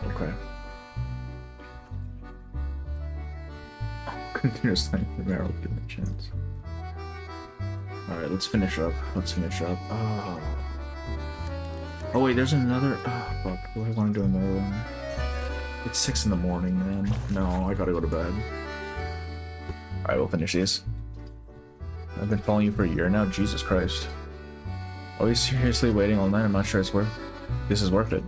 Okay. Continuous thank the barrel give me a chance. Alright, let's finish up. Oh wait, there's another. Oh fuck, what do I want to do another one? It's 6 in the morning, man. No, I gotta go to bed. Alright, we'll finish these. I've been following you for a year now, Jesus Christ. Are you seriously waiting all night? I'm not sure this is worth it.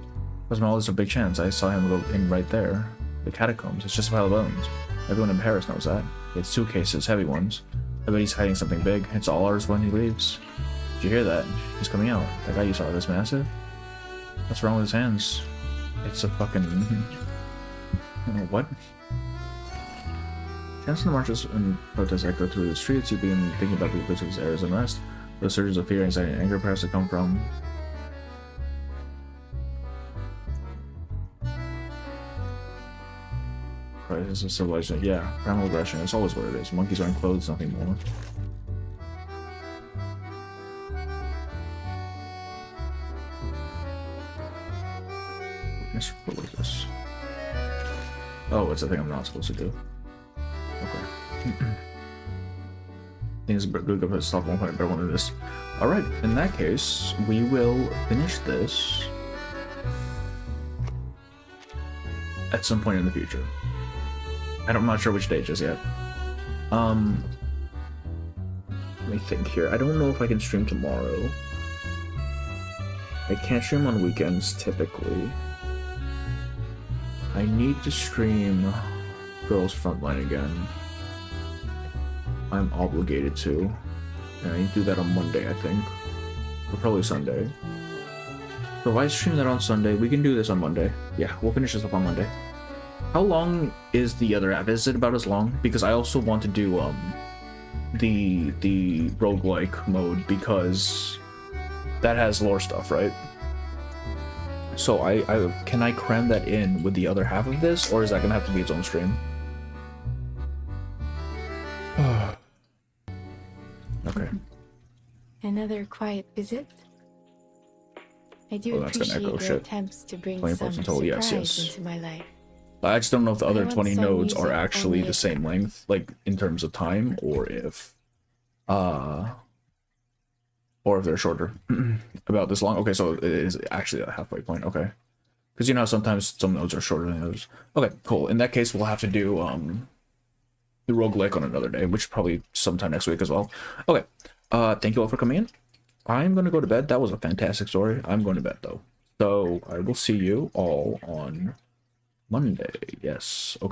Cosmo, there's a big chance. I saw him go in right there. The catacombs. It's just a pile of bones. Everyone in Paris knows that. It's suitcases, heavy ones. I bet he's hiding something big. It's all ours when he leaves. Did you hear that? He's coming out. That guy you saw, this massive? What's wrong with his hands? It's a fucking... what? As the marches and protests echo through the streets, you begin thinking about the eclipse of his errors and rest. The surges of fear, anxiety, and anger perhaps to come from... Crisis of civilization. Yeah, primal aggression. It's always what it is. Monkeys wearing clothes, nothing more. What was this? Oh, it's a thing I'm not supposed to do. Okay. Things are good to stop 1 point, better one than this. Alright, in that case, we will finish this at some point in the future. I'm not sure which day just yet. Let me think here. I don't know if I can stream tomorrow. I can't stream on weekends typically. I need to stream Girls Frontline again. I'm obligated to. And I need to do that on Monday, I think. Or probably Sunday. So if I stream that on Sunday, we can do this on Monday. Yeah, we'll finish this up on Monday. How long is the other app? Is it about as long? Because I also want to do the roguelike mode, because that has lore stuff, right? So can I cram that in with the other half of this, or is that gonna have to be its own stream? Okay. Another quiet visit? I do appreciate your attempts to bring some surprise into my life. I just don't know if the other 20 nodes are actually the same length, like in terms of time, or if or if they're shorter. About this long. Okay, so it is actually a halfway point. Okay. Because you know sometimes some nodes are shorter than others. Okay, cool. In that case, we'll have to do the roguelike on another day, which probably sometime next week as well. Okay. Thank you all for coming in. I'm gonna go to bed. That was a fantastic story. I'm going to bed though. So I will see you all on Monday. Yes. Okay.